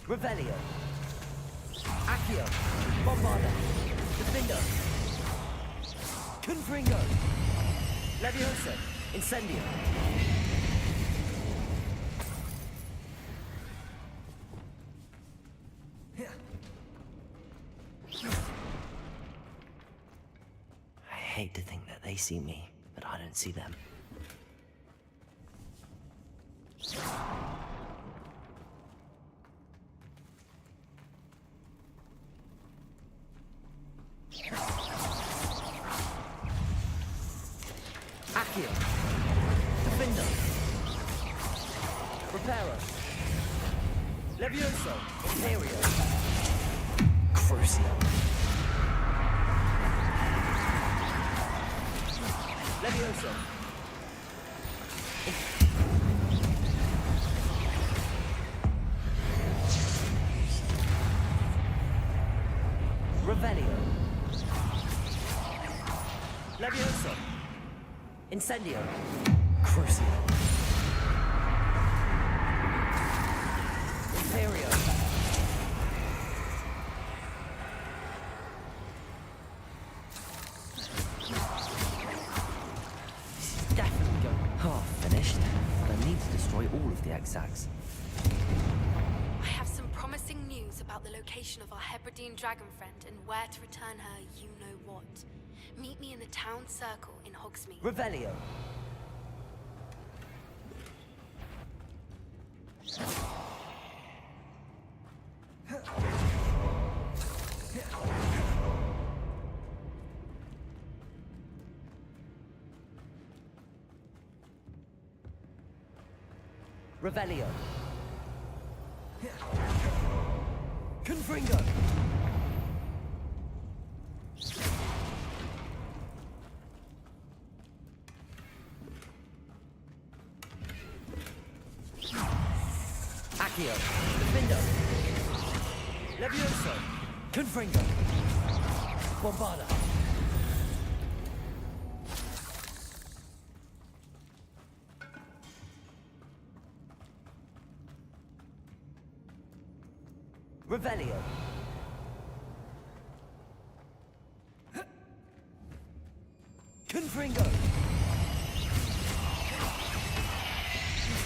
Revelio. Accio. Bombarda. Defender. Confringo. Leviosa. Incendio. I hate to think that they see me, but I don't see them. Accio. Defender. Reparo. Levioso. Imperio. Crucio. Levioso. Revelio. Levioso. Incendio. Crucio. Imperio. This is definitely going half finished, but I need to destroy all of the egg sacs. I have some promising news about the location of our Hebridean dragon friend and where to return her you-know-what. Meet me in the town circle in Hogsmeade. Revelio. Revelio. Confringo. Accio. Defender. Levioso. Confringo. Bombarda. Revelio. Confringo.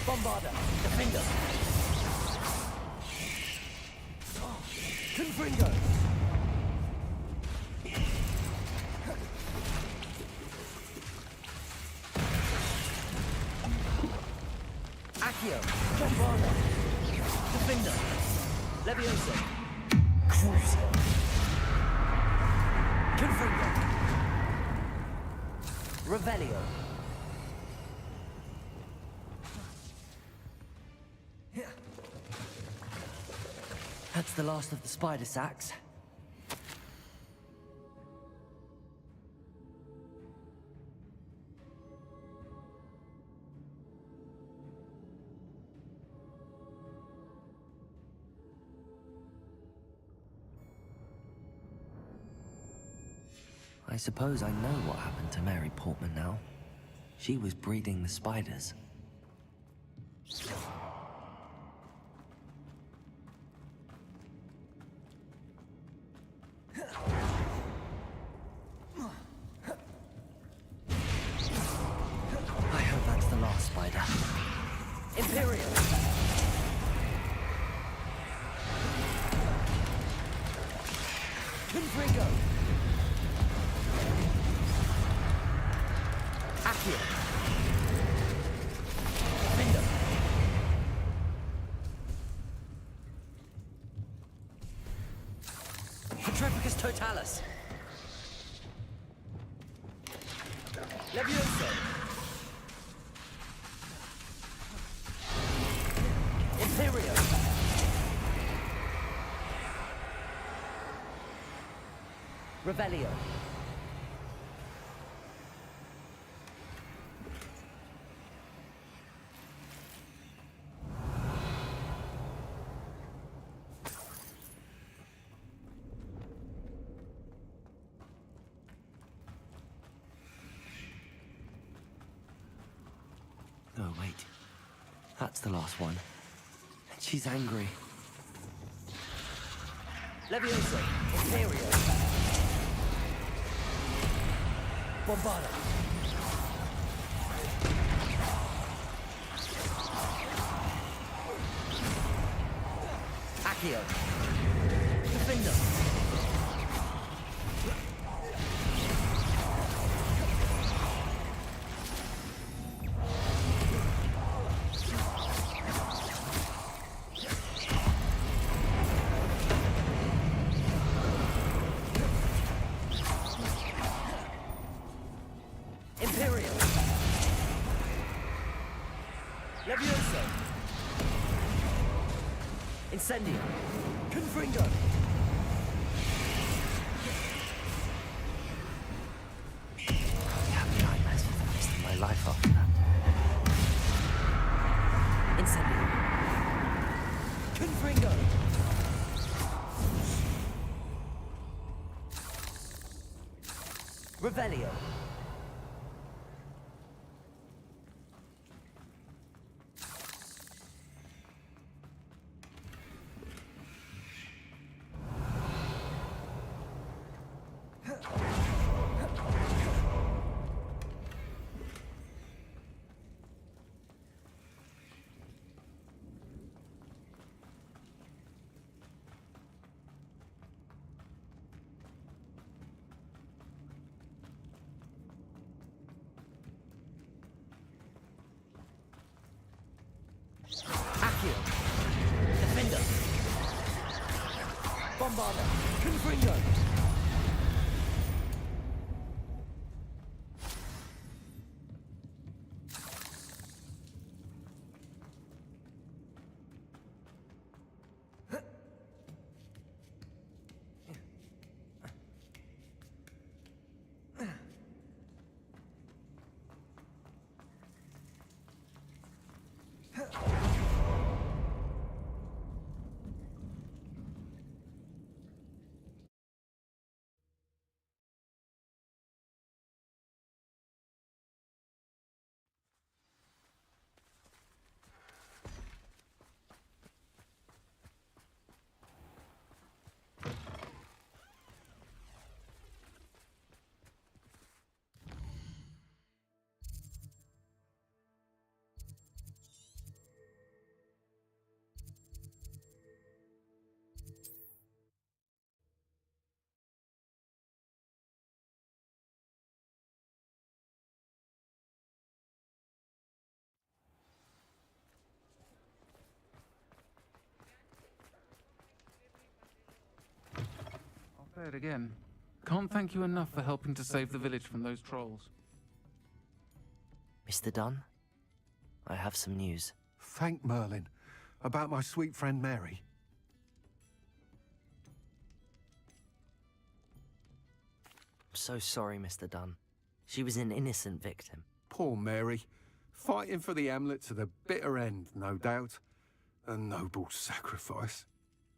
Bombarda. Defender. Confringo. Accio. Bombarda. Defender. Levioso. Crucio. Confringo. Revelio. That's the last of the spider sacks. I suppose I know what happened to Mary Portman now. She was breeding the spiders. I hope that's the last spider. Imperial. Confringo. Accio. Findo. Petrificus totalis. Levioso. Imperio. Revelio. Oh, wait. That's the last one. And she's angry. Levioso. Imperio. Bombarda. Accio. Defender. Imperial. Levioso. Incendio. Confringo. I have nightmares for the rest of my life after that. Incendio. Confringo. Revelio. Accio. Defender. Bombarda. Confringo. Say it again. Can't thank you enough for helping to save the village from those trolls. Mr. Dunn, I have some news. Thank Merlin. About my sweet friend Mary. I'm so sorry, Mr. Dunn. She was an innocent victim. Poor Mary. Fighting for the hamlet to the bitter end, no doubt. A noble sacrifice.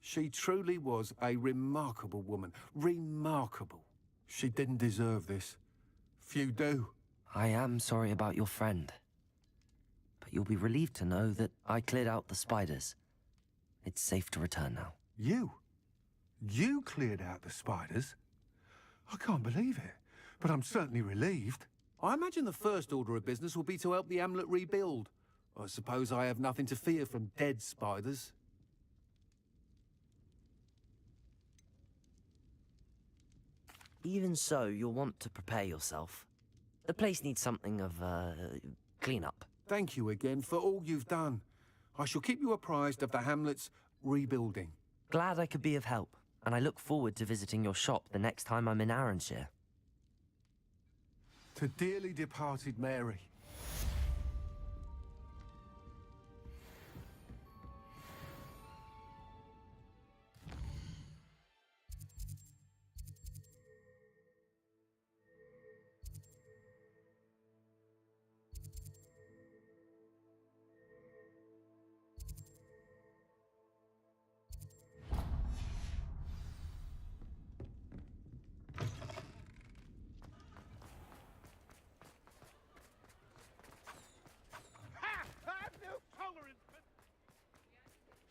She truly was a remarkable woman. Remarkable. She didn't deserve this. Few do. I am sorry about your friend. But you'll be relieved to know that I cleared out the spiders. It's safe to return now. You? You cleared out the spiders? I can't believe it, but I'm certainly relieved. I imagine the first order of business will be to help the hamlet rebuild. I suppose I have nothing to fear from dead spiders. Even so, you'll want to prepare yourself. The place needs something of, clean-up. Thank you again for all you've done. I shall keep you apprised of the hamlet's rebuilding. Glad I could be of help, and I look forward to visiting your shop the next time I'm in Arranshire. To dearly departed Mary.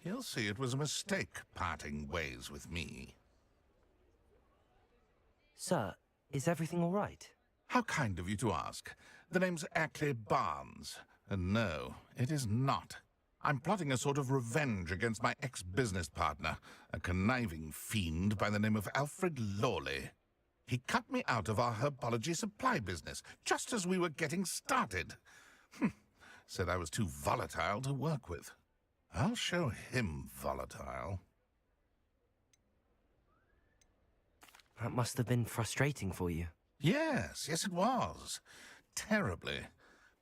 He'll see it was a mistake parting ways with me. Sir, is everything all right? How kind of you to ask. The name's Ackley Barnes. And no, it is not. I'm plotting a sort of revenge against my ex-business partner, a conniving fiend by the name of Alfred Lawley. He cut me out of our herbology supply business, just as we were getting started. Said I was too volatile to work with. I'll show him volatile. That must have been frustrating for you. Yes, it was. Terribly.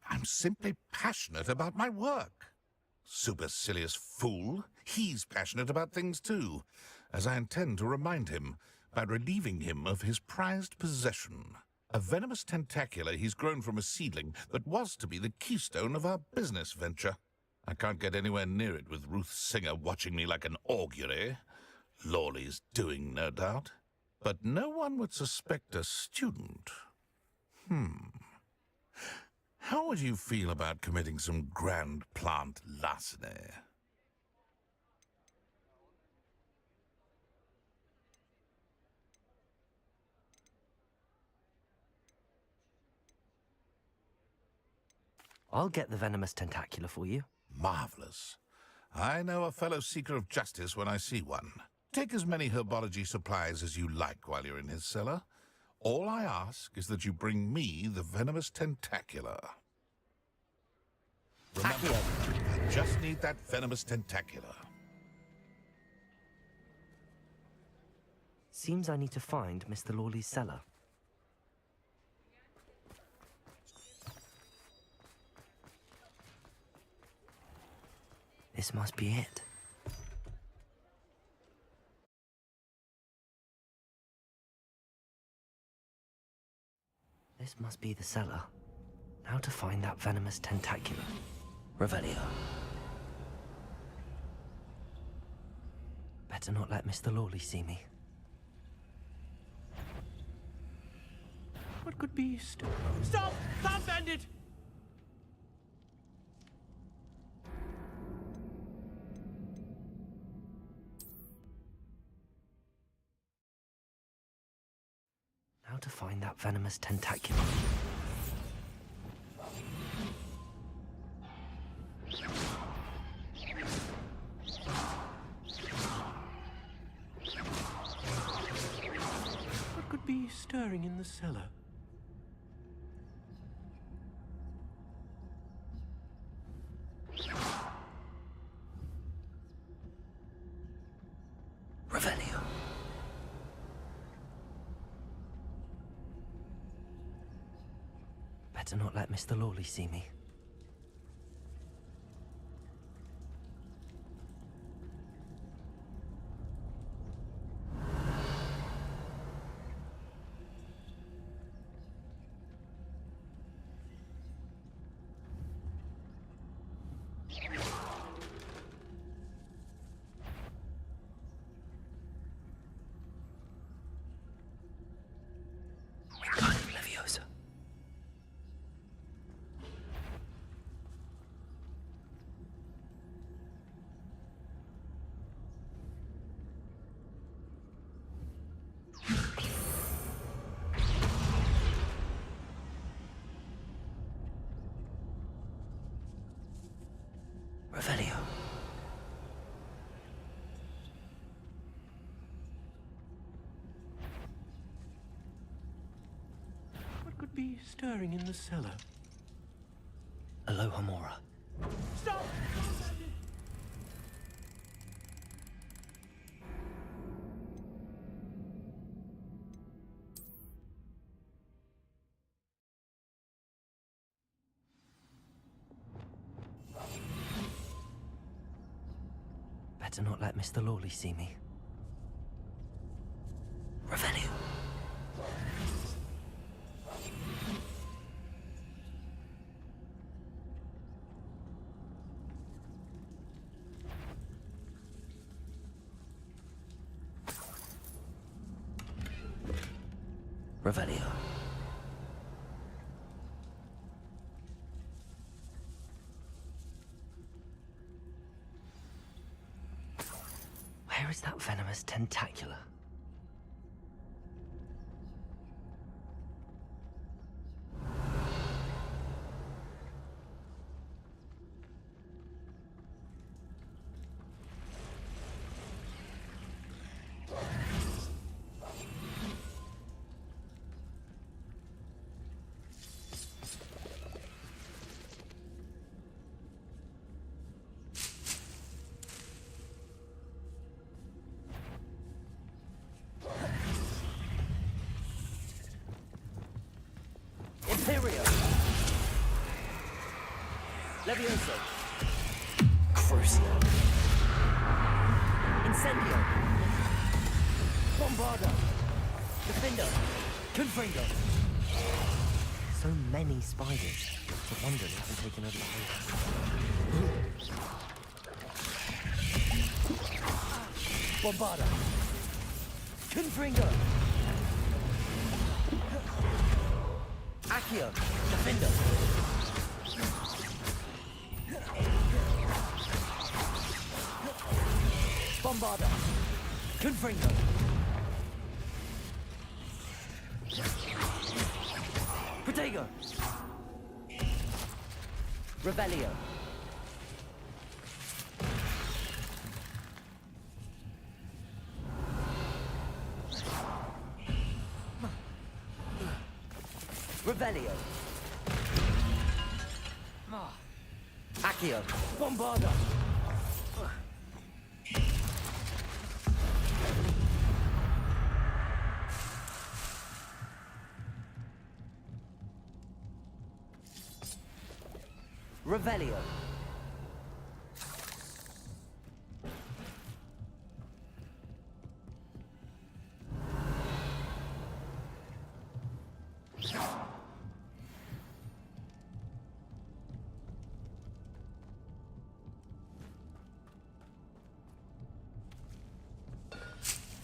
I'm simply passionate about my work. Supercilious fool. He's passionate about things too, as I intend to remind him by relieving him of his prized possession. A venomous tentacula he's grown from a seedling that was to be the keystone of our business venture. I can't get anywhere near it with Ruth Singer watching me like an augury. Lawley's doing, no doubt. But no one would suspect a student. How would you feel about committing some grand plant larceny? I'll get the venomous tentacula for you. Marvelous. I know a fellow seeker of justice when I see one. Take as many herbology supplies as you like while you're in his cellar. All I ask is that you bring me the venomous tentacula. Remember, I just need that venomous tentacula. Seems I need to find Mr. Lawley's cellar. This must be it. This must be the cellar. Now to find that venomous tentacula. Revelio. Better not let Mr. Lawley see me. What could be Stop! Stop, bandit! Now to find that venomous tentacula. What could be stirring in the cellar? Revelio. Better not let Mr. Lawley see me. Revelio. What could be stirring in the cellar? Aloha Mora. Stop! Better not let Mr. Lawley see me. Revelio. Revelio. Where is that venomous tentacula? Levioso. Crucio. Incendio. Bombardo. Defendo. Confringo. So many spiders. I wonder they haven't taken over the whole. Bombardo. Confringo. Accio. Defendo. Bombardo. Confringo. Protego. Rebellio. Rebellio. Accio. Bombardo. Revelio.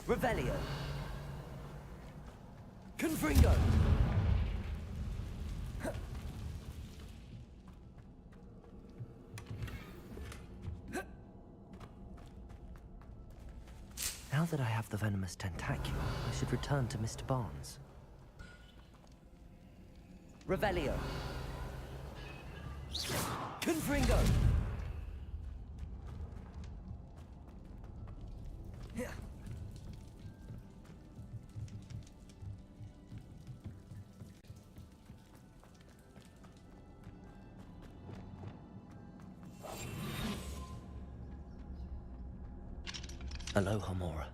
Revelio. Confringo. Now that I have the venomous tentacula, I should return to Mr. Barnes. Revelio. Confringo. Aloha Mora.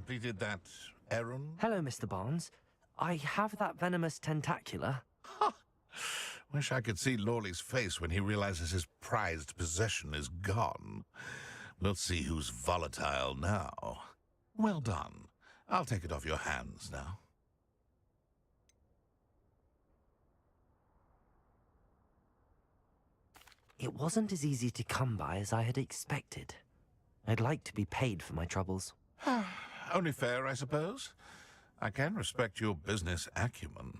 completed that errand? Hello, Mr. Barnes. I have that venomous tentacular. Wish I could see Lawley's face when he realizes his prized possession is gone. We'll see who's volatile now. Well done. I'll take it off your hands now. It wasn't as easy to come by as I had expected. I'd like to be paid for my troubles. Only fair, I suppose. I can respect your business acumen.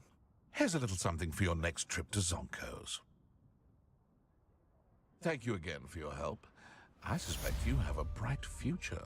Here's a little something for your next trip to Zonko's. Thank you again for your help. I suspect you have a bright future.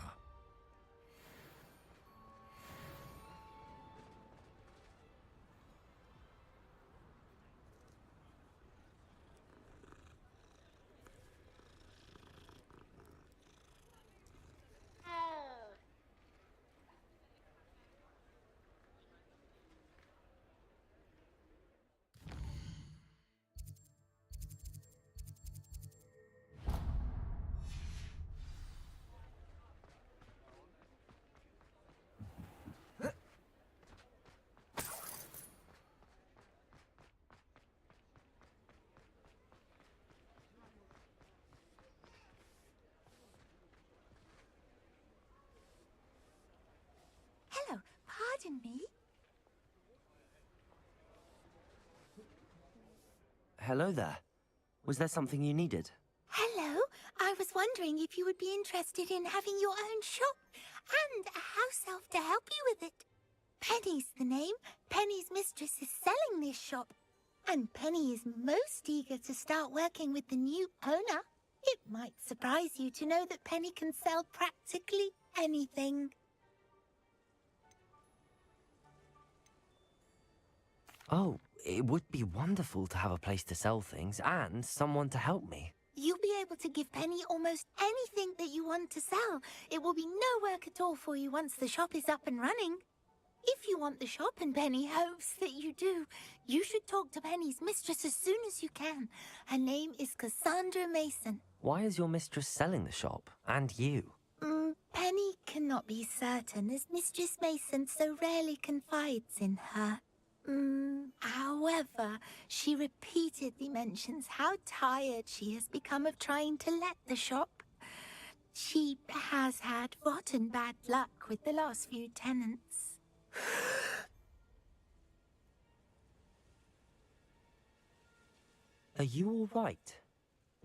Hello, pardon me. Hello there. Was there something you needed? Hello, I was wondering if you would be interested in having your own shop and a house elf to help you with it. Penny's the name. Penny's mistress is selling this shop, and Penny is most eager to start working with the new owner. It might surprise you to know that Penny can sell practically anything. Oh, it would be wonderful to have a place to sell things and someone to help me. You'll be able to give Penny almost anything that you want to sell. It will be no work at all for you once the shop is up and running. If you want the shop and Penny hopes that you do, you should talk to Penny's mistress as soon as you can. Her name is Cassandra Mason. Why is your mistress selling the shop? And you? Penny cannot be certain, as Mistress Mason so rarely confides in her. However, she repeatedly mentions how tired she has become of trying to let the shop. She has had rotten bad luck with the last few tenants. Are you all right?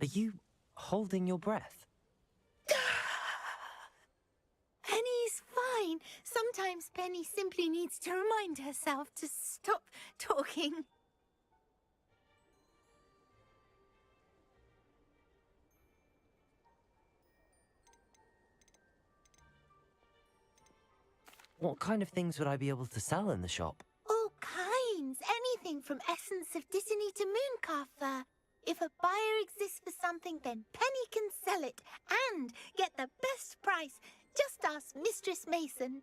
Are you holding your breath? Penny's fine. Sometimes Penny simply needs to remind herself to stop talking. What kind of things would I be able to sell in the shop? All kinds. Anything from essence of Disney to Mooncalf. If a buyer exists for something, then Penny can sell it and get the best price. Just ask Mistress Mason.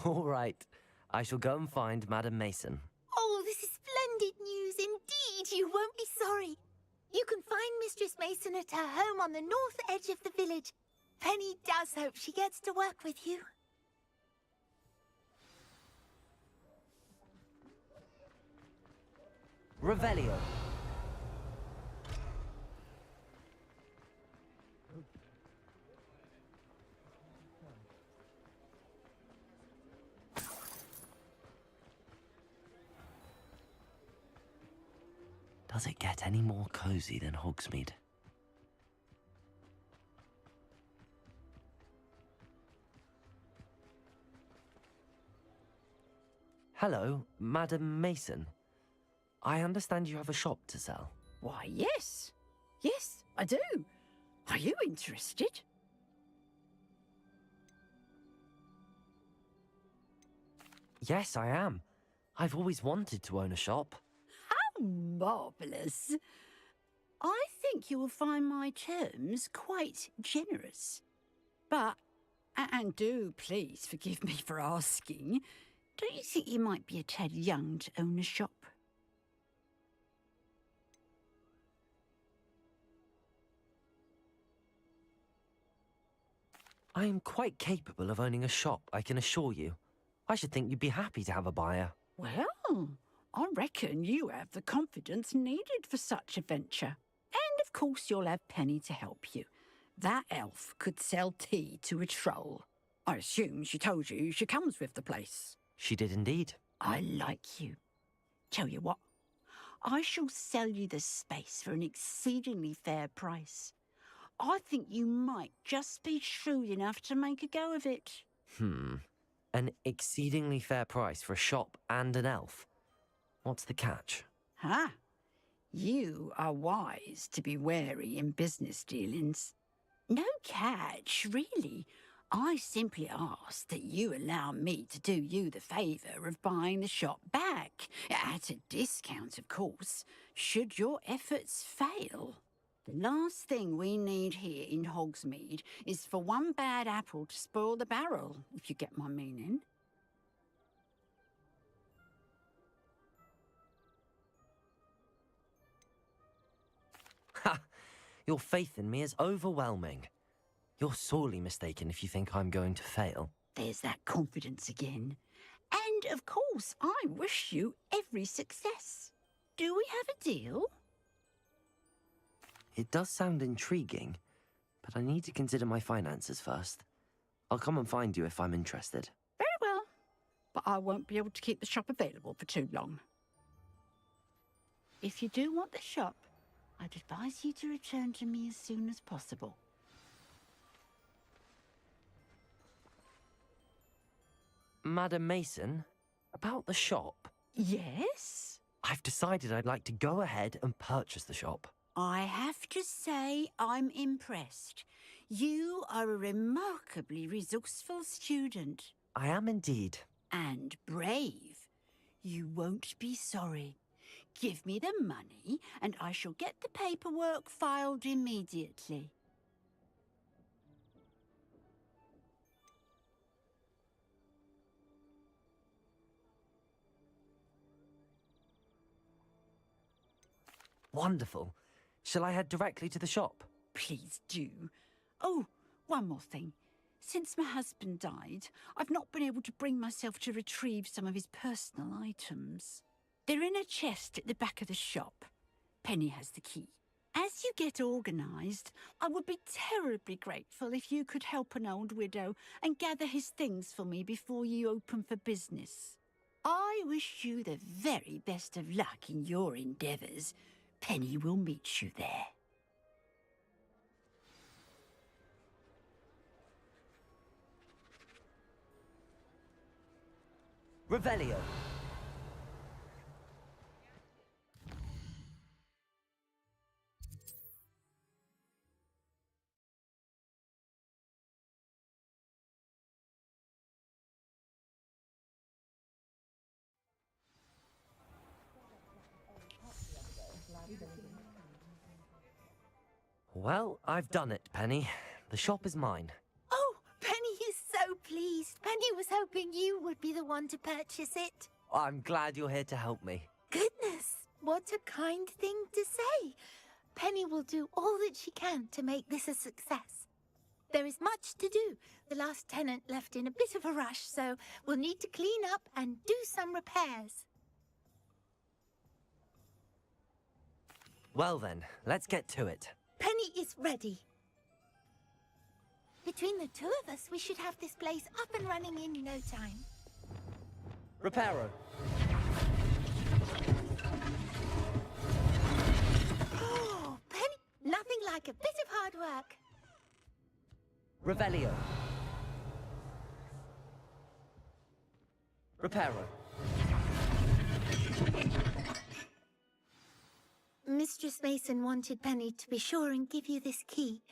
All right. I shall go and find Madam Mason. Oh, this is splendid news indeed. You won't be sorry. You can find Mistress Mason at her home on the north edge of the village. Penny does hope she gets to work with you. Revelio. Does it get any more cozy than Hogsmeade? Hello, Madam Mason. I understand you have a shop to sell. Why, yes. Yes, I do. Are you interested? Yes, I am. I've always wanted to own a shop. How marvellous. I think you will find my terms quite generous. But, and do please forgive me for asking, don't you think you might be a tad young to own a shop? I am quite capable of owning a shop, I can assure you. I should think you'd be happy to have a buyer. Well, I reckon you have the confidence needed for such a venture. And of course you'll have Penny to help you. That elf could sell tea to a troll. I assume she told you she comes with the place. She did indeed. I like you. Tell you what, I shall sell you the space for an exceedingly fair price. I think you might just be shrewd enough to make a go of it. An exceedingly fair price for a shop and an elf. What's the catch? Ha! You are wise to be wary in business dealings. No catch, really. I simply ask that you allow me to do you the favour of buying the shop back, at a discount, of course, should your efforts fail. The last thing we need here in Hogsmeade is for one bad apple to spoil the barrel, if you get my meaning. Ha! Your faith in me is overwhelming. You're sorely mistaken if you think I'm going to fail. There's that confidence again. And, of course, I wish you every success. Do we have a deal? It does sound intriguing, but I need to consider my finances first. I'll come and find you if I'm interested. Very well, but I won't be able to keep the shop available for too long. If you do want the shop, I'd advise you to return to me as soon as possible. Madam Mason, about the shop. Yes? I've decided I'd like to go ahead and purchase the shop. I have to say I'm impressed. You are a remarkably resourceful student. I am indeed. And brave. You won't be sorry. Give me the money, and I shall get the paperwork filed immediately. Wonderful. Shall I head directly to the shop? Please do. Oh, one more thing. Since my husband died, I've not been able to bring myself to retrieve some of his personal items. They're in a chest at the back of the shop. Penny has the key. As you get organised, I would be terribly grateful if you could help an old widow and gather his things for me before you open for business. I wish you the very best of luck in your endeavours. Penny will meet you there. Revelio. Well, I've done it, Penny. The shop is mine. Oh, Penny is so pleased. Penny was hoping you would be the one to purchase it. I'm glad you're here to help me. Goodness, what a kind thing to say. Penny will do all that she can to make this a success. There is much to do. The last tenant left in a bit of a rush, so we'll need to clean up and do some repairs. Well then, let's get to it. Penny is ready. Between the two of us, we should have this place up and running in no time. Reparo. Oh, Penny, nothing like a bit of hard work. Revelio. Reparo. Mistress Mason wanted Penny to be sure and give you this key.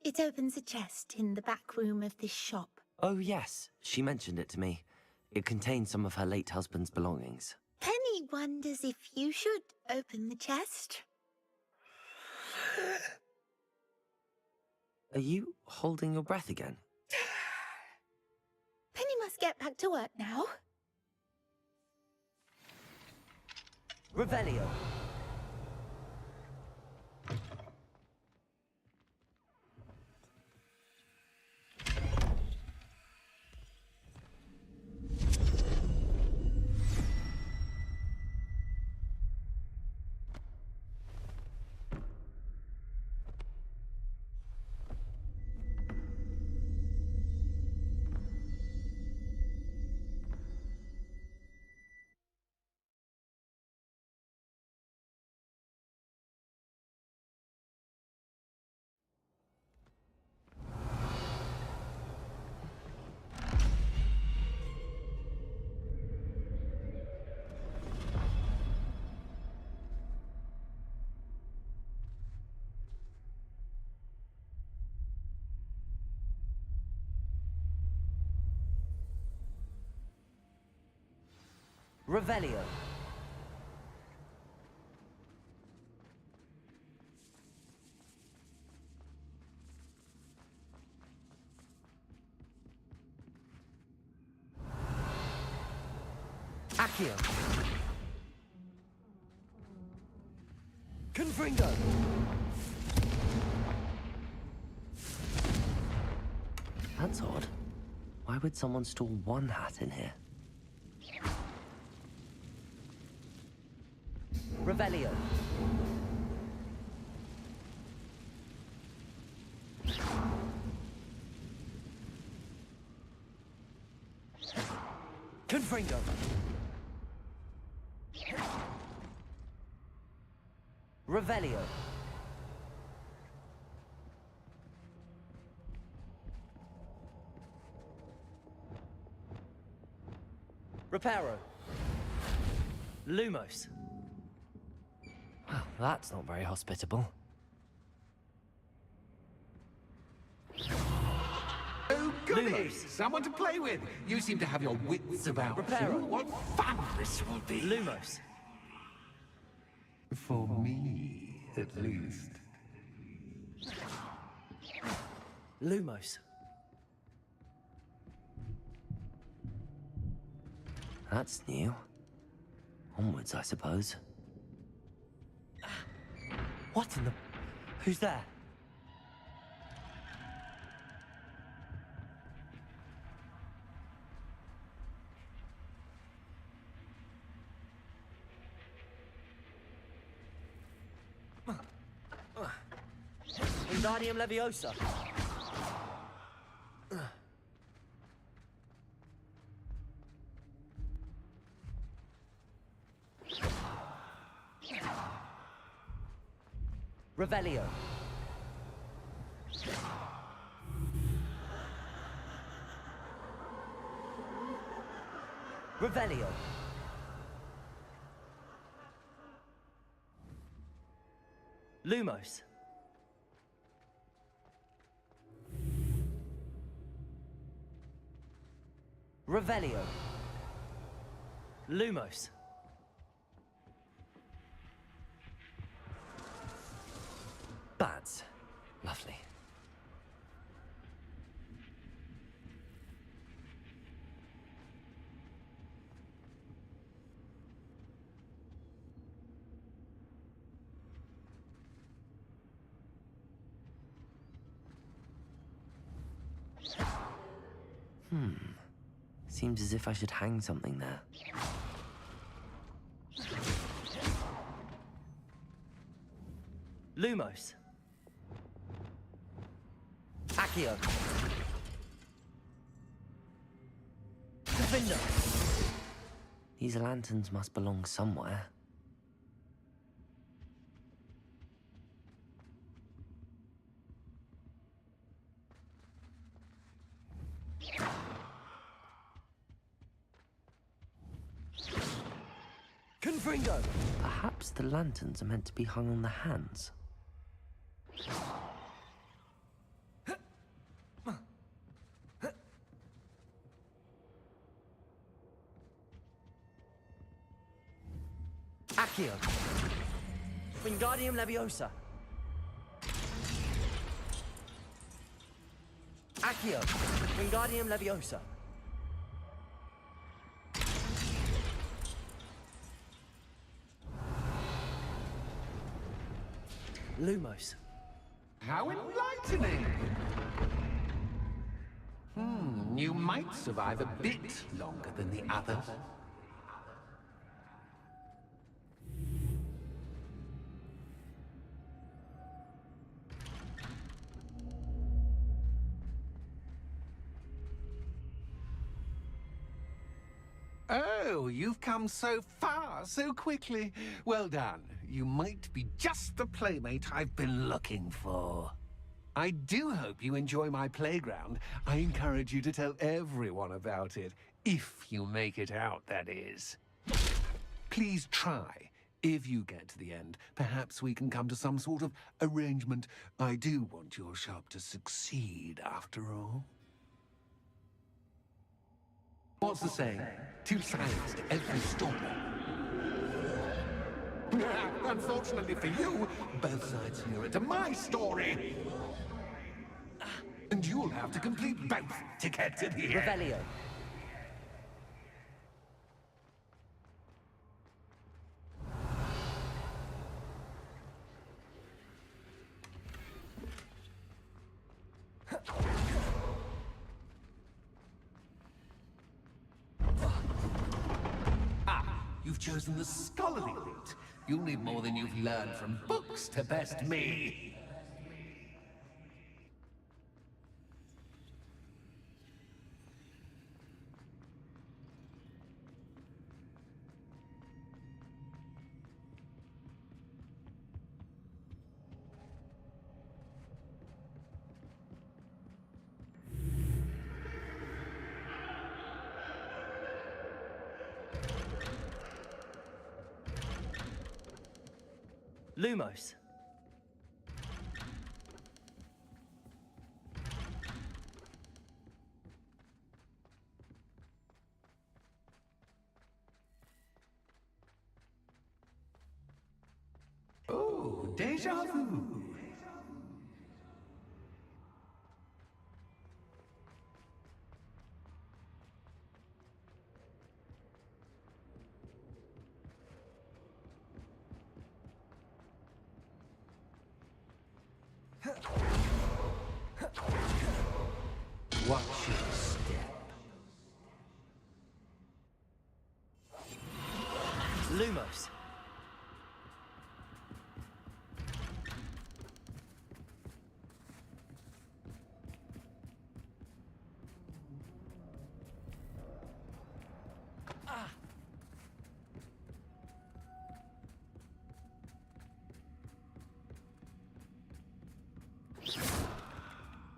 It opens a chest in the back room of this shop. Oh yes, she mentioned it to me. It contains some of her late husband's belongings. Penny wonders if you should open the chest. Are you holding your breath again? Penny must get back to work now. Revelio. Revelio. Accio. Confringo. That's odd. Why would someone store one hat in here? Revelio. Confringo. Revelio. Reparo. Lumos. Well, that's not very hospitable. Oh, goody! Someone to play with! You seem to have your wits about you. What fun this will be! Lumos. For me, at least. Lumos. That's new. Onwards, I suppose. What in the... Who's there? Wingardium Leviosa. Revelio. Revelio. Lumos. Revelio. Lumos. Bats. Lovely. Seems as if I should hang something there. Lumos. Accio. Confringo. These lanterns must belong somewhere. Confringo. Perhaps the lanterns are meant to be hung on the hands. Accio. Wingardium Leviosa. Accio. Wingardium Leviosa. Lumos. How enlightening! You might survive a bit longer than the others. Oh, you've come so far, so quickly. Well done. You might be just the playmate I've been looking for. I do hope you enjoy my playground. I encourage you to tell everyone about it. If you make it out, that is. Please try. If you get to the end, perhaps we can come to some sort of arrangement. I do want your shop to succeed, after all. What's the saying? Till silence to every storm. Unfortunately for you, both sides hear it to my story. And you'll have to complete both to get to the end. Revelio. You've chosen the scholarly route. You'll need more than you've learned from books to best me. Lumos. Oh, déjà vu. Watch your step. Lumos.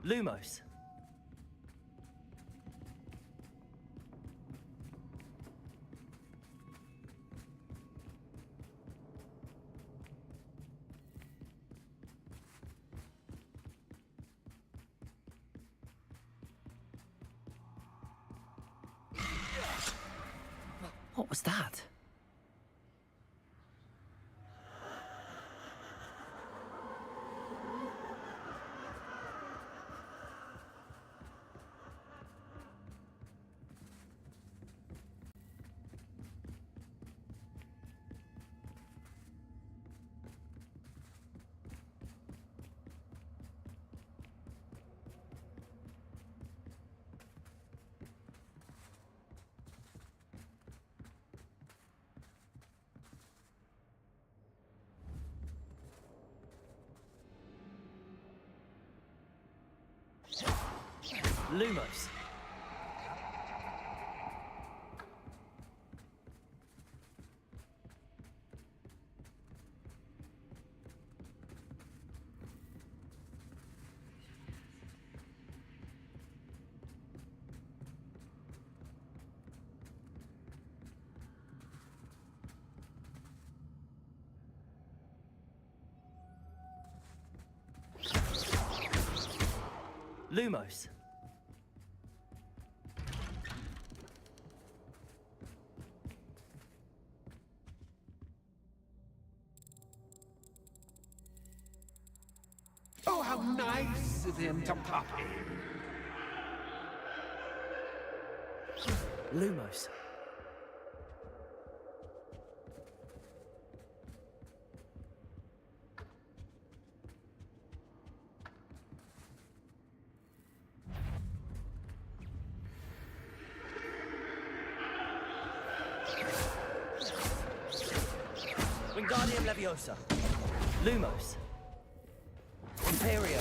Lumos. What was that? Lumos. Lumos. Oh, how nice of him to pop in. Lumos. Wingardium Leviosa. Lumos. Imperio.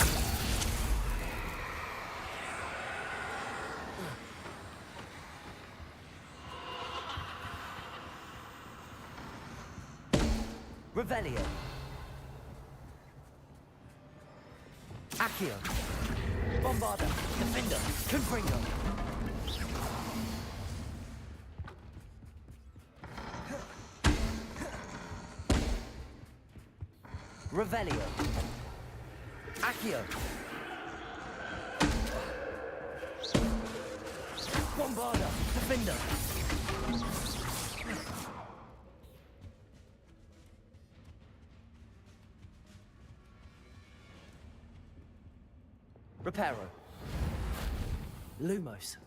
Revelio. Accio. Bombarda. Defender. Confringo. Revelio. Accio. Bombarder, defender. Reparo. Lumos.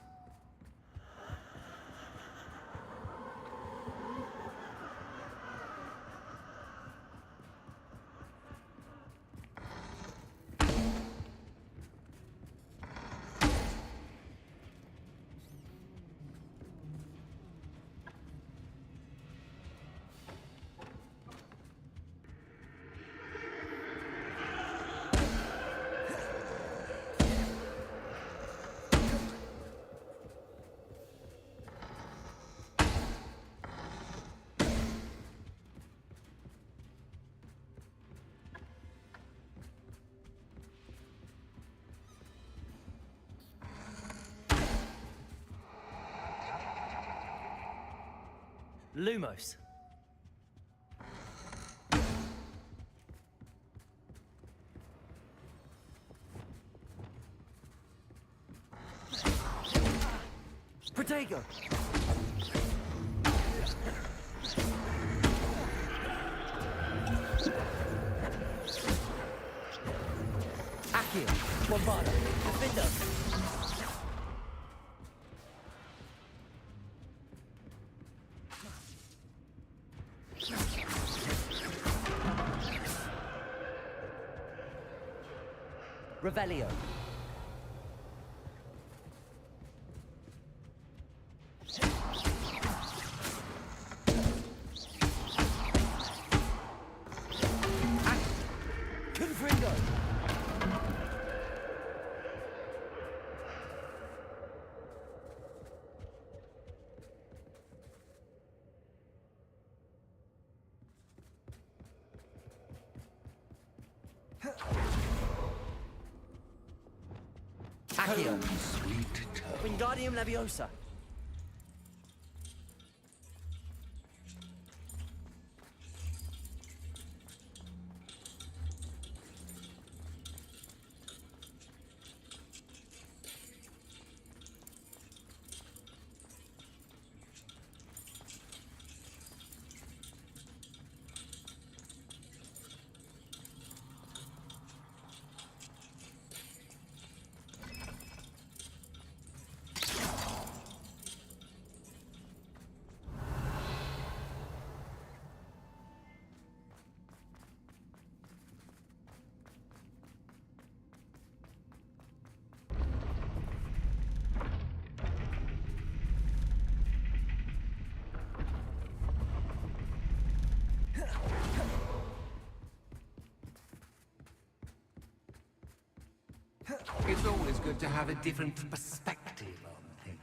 Lumos. Protego. Akio. Bombarda. Defender. Revelio. Confringo. Accio. Wingardium Leviosa. It's always good to have a different perspective on things.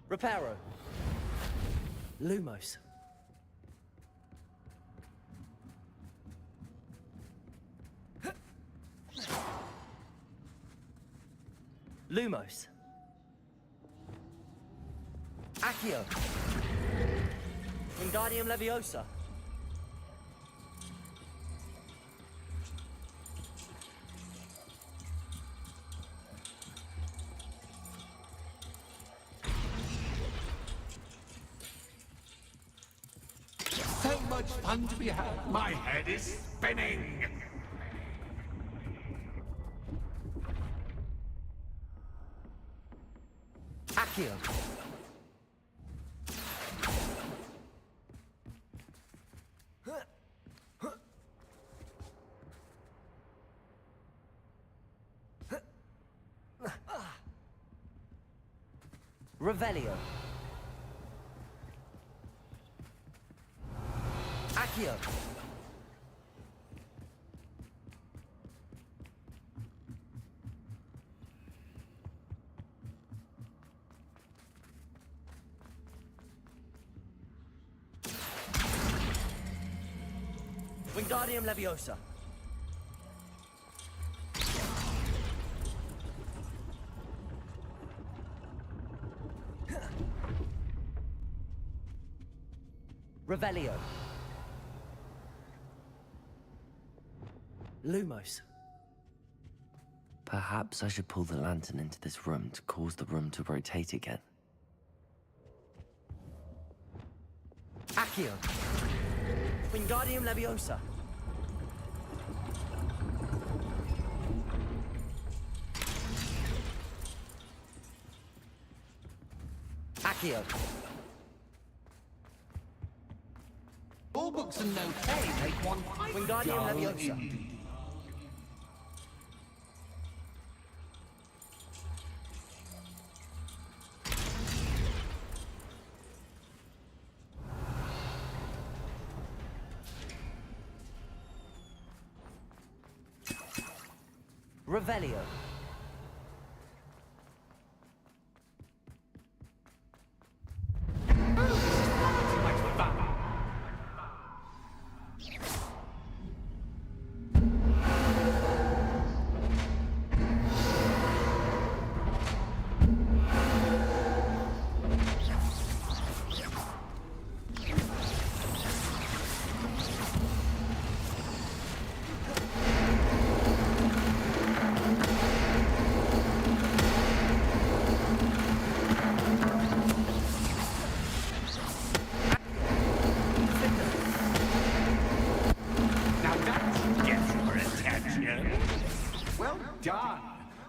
Reparo. Lumos. Lumos. Accio. Wingardium Leviosa. So much fun to be had. My head is spinning. Accio. Revelio. Accio. Wingardium Leviosa. Revelio. Lumos. Perhaps I should pull the lantern into this room to cause the room to rotate again. Accio. Wingardium Leviosa. Accio. All books and no pay make one Wingardium Leviosa. Revelio.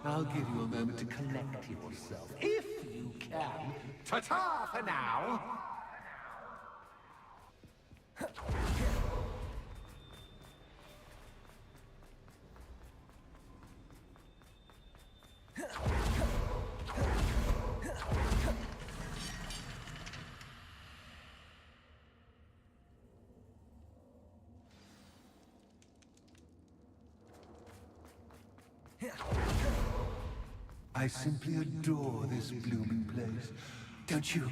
I'll give you a moment to collect yourself, if you can. Ta-ta for now! I simply adore this blooming place. Don't you?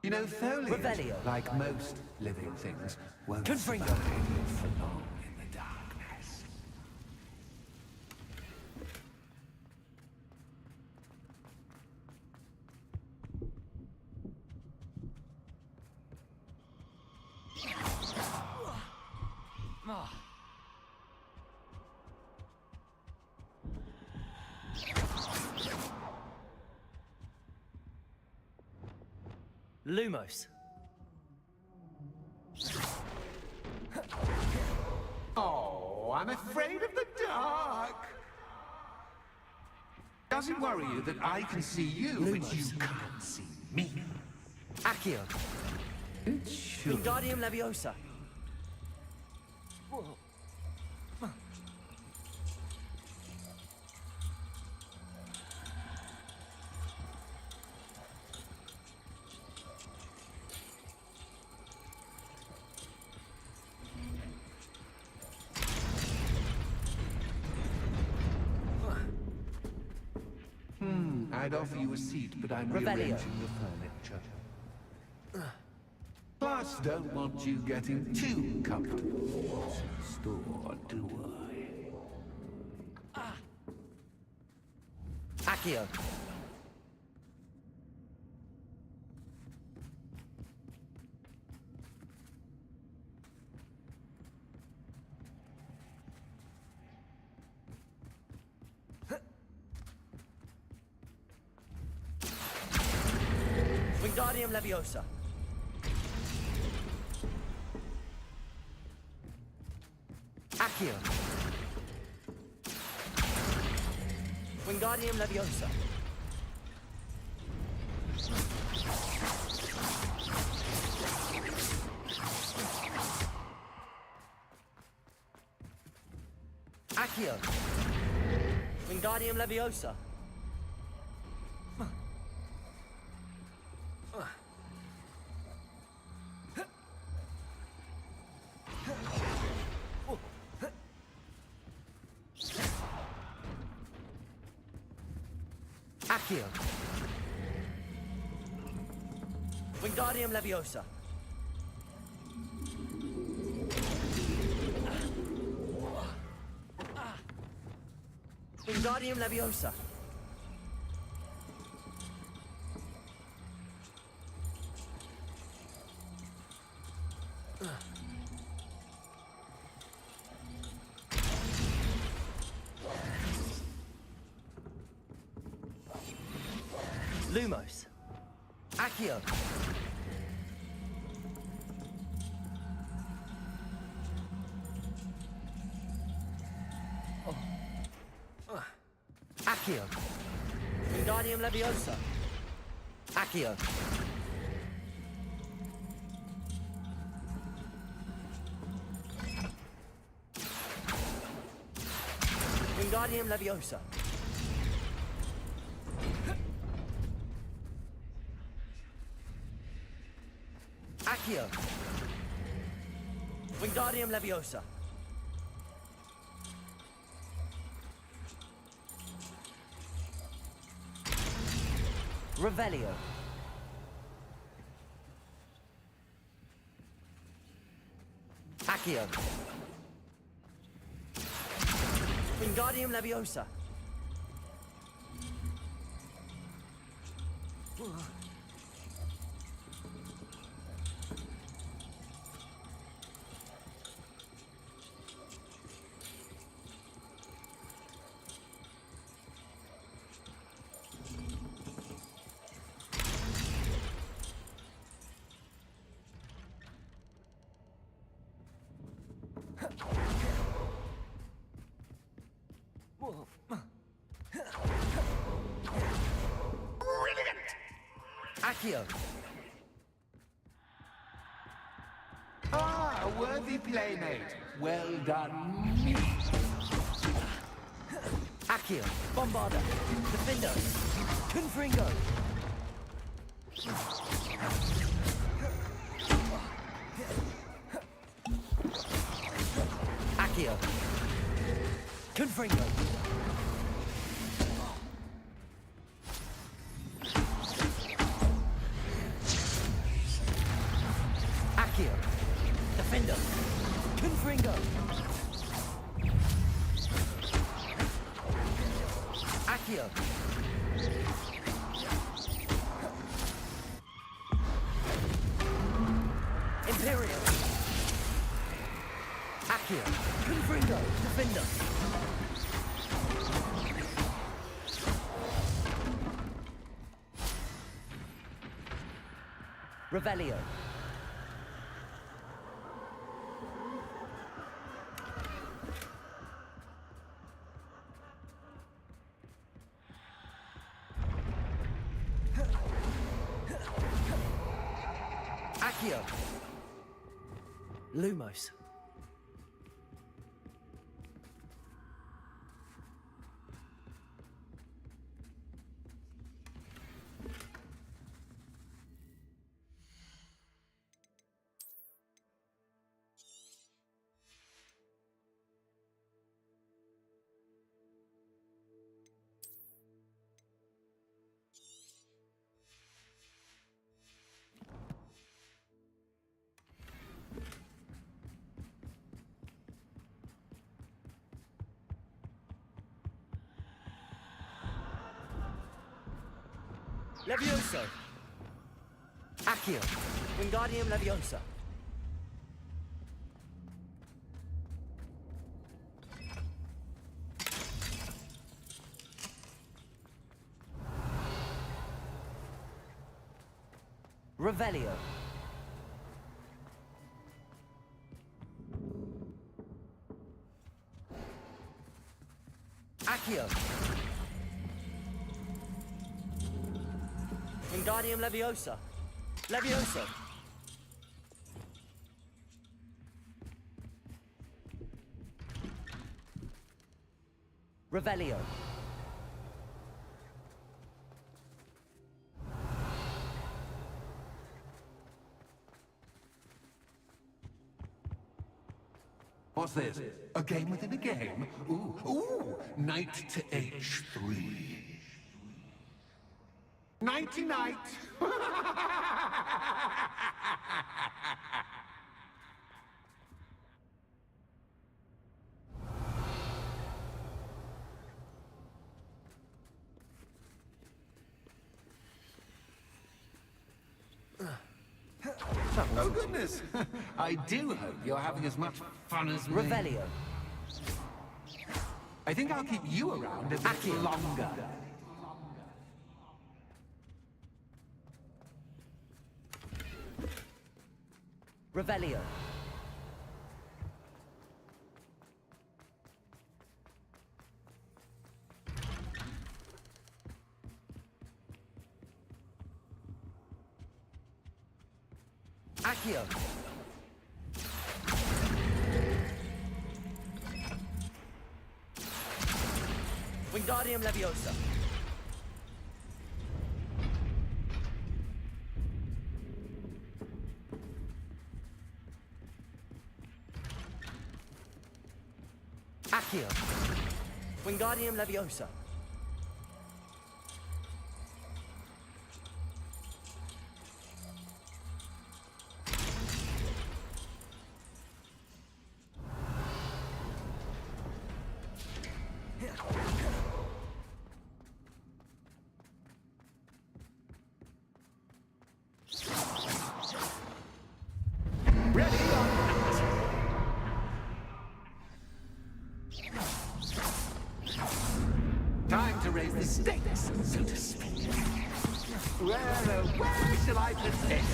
You know, foliage, Revelio. like most living things, won't Confringo. survive for long in the darkness. Lumos. Oh, I'm afraid of the dark. Doesn't worry you that I can see you, but you can't see me. Accio. It should. Wingardium Leviosa. I'd offer you a seat, but I'm Revelio. rearranging the furniture. Plus, don't want you getting too comfortable. What's in store, do I? Accio. Wingardium Leviosa. Accio. Wingardium Leviosa. Accio. Wingardium Leviosa. Accio. Wingardium Leviosa. Wingardium Leviosa. Lumos. Accio. Accio. Wingardium Leviosa. Accio. Wingardium Leviosa. Accio. Wingardium Leviosa. Revelio. Accio. Wingardium Leviosa. Accio. Ah, a worthy playmate. Well done. Accio. Bombarda. Defendo. Confringo. Accio. Confringo. Accio. Defendo. Confringo. Accio. Imperial. Accio. Confringo. Defendo. Revelio. Accio. Lumos. Levioso. Accio. Wingardium Leviosa. Revelio. Accio. Wingardium Leviosa. Levioso. Revelio. What's this? A game within a game? Ooh, knight to H3. Nighty-night! Oh, goodness. I do hope you're having as much fun as me. Revelio. I think I'll keep you around a bit longer. Revelio. Accio. Wingardium Leviosa. Accio. Wingardium Leviosa. Time to raise the stakes, so to speak. Where shall I put this?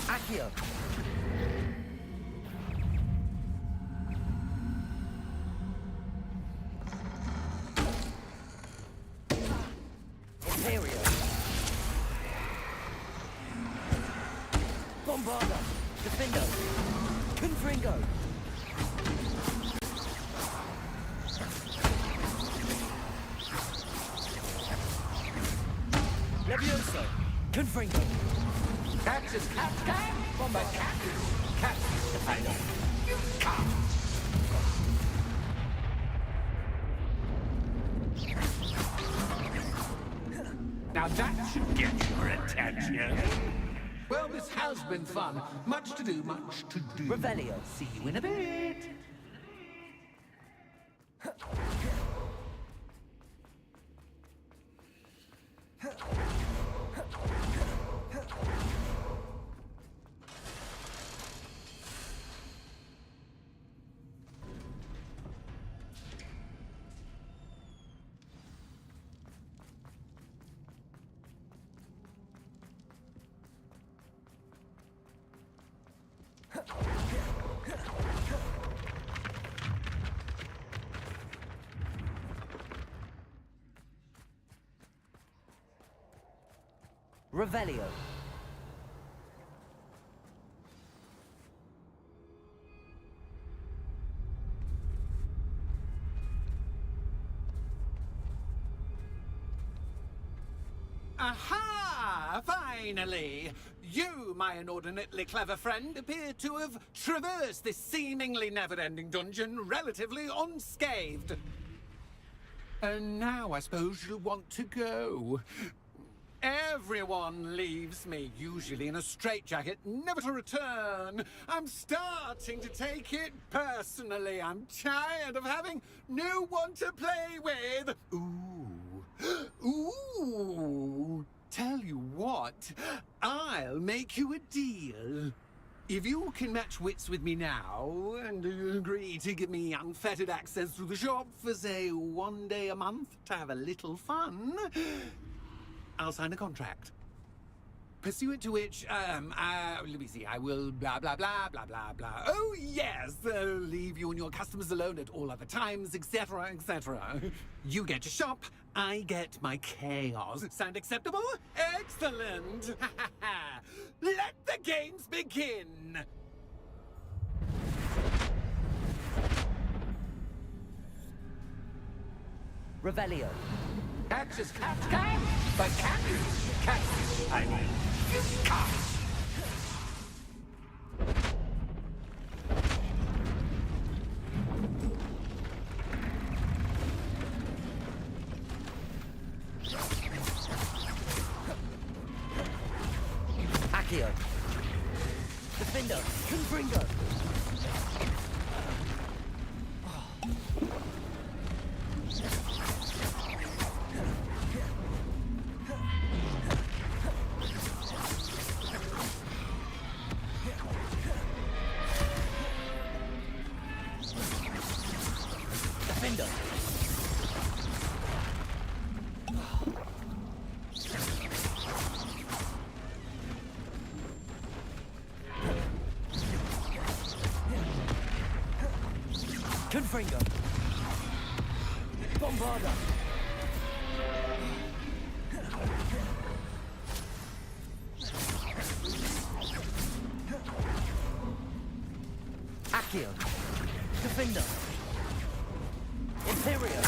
Accio. Imperio. Bombarda. Defendo. Confringo. Levioso. Confringo. Catch is catch can, but catch is catch. I know. You can't. Now that should get your attention. Well, this has been fun. Much to do, much to do. Revelio. See you in a bit. Revelio. Aha! Finally! You, my inordinately clever friend, appear to have traversed this seemingly never-ending dungeon relatively unscathed. And now I suppose you'll want to go. Everyone leaves me, usually in a straitjacket, never to return. I'm starting to take it personally. I'm tired of having no one to play with. Ooh. Ooh. Tell you what, I'll make you a deal. If you can match wits with me now, and agree to give me unfettered access to the shop for, say, 1 day a month to have a little fun, I'll sign a contract. Pursuant to which, let me see, I will blah, blah, blah, blah, blah, blah. Oh, yes, leave you and your customers alone at all other times, etc., etc. You get to shop, I get my chaos. Sound acceptable? Excellent! Let the games begin! Revelio. Catch is catch can, but catch is catch. I mean, you can't. Accio. Defendo. Confringo. Confringo. Bombarda. Accio. Defender. Imperio.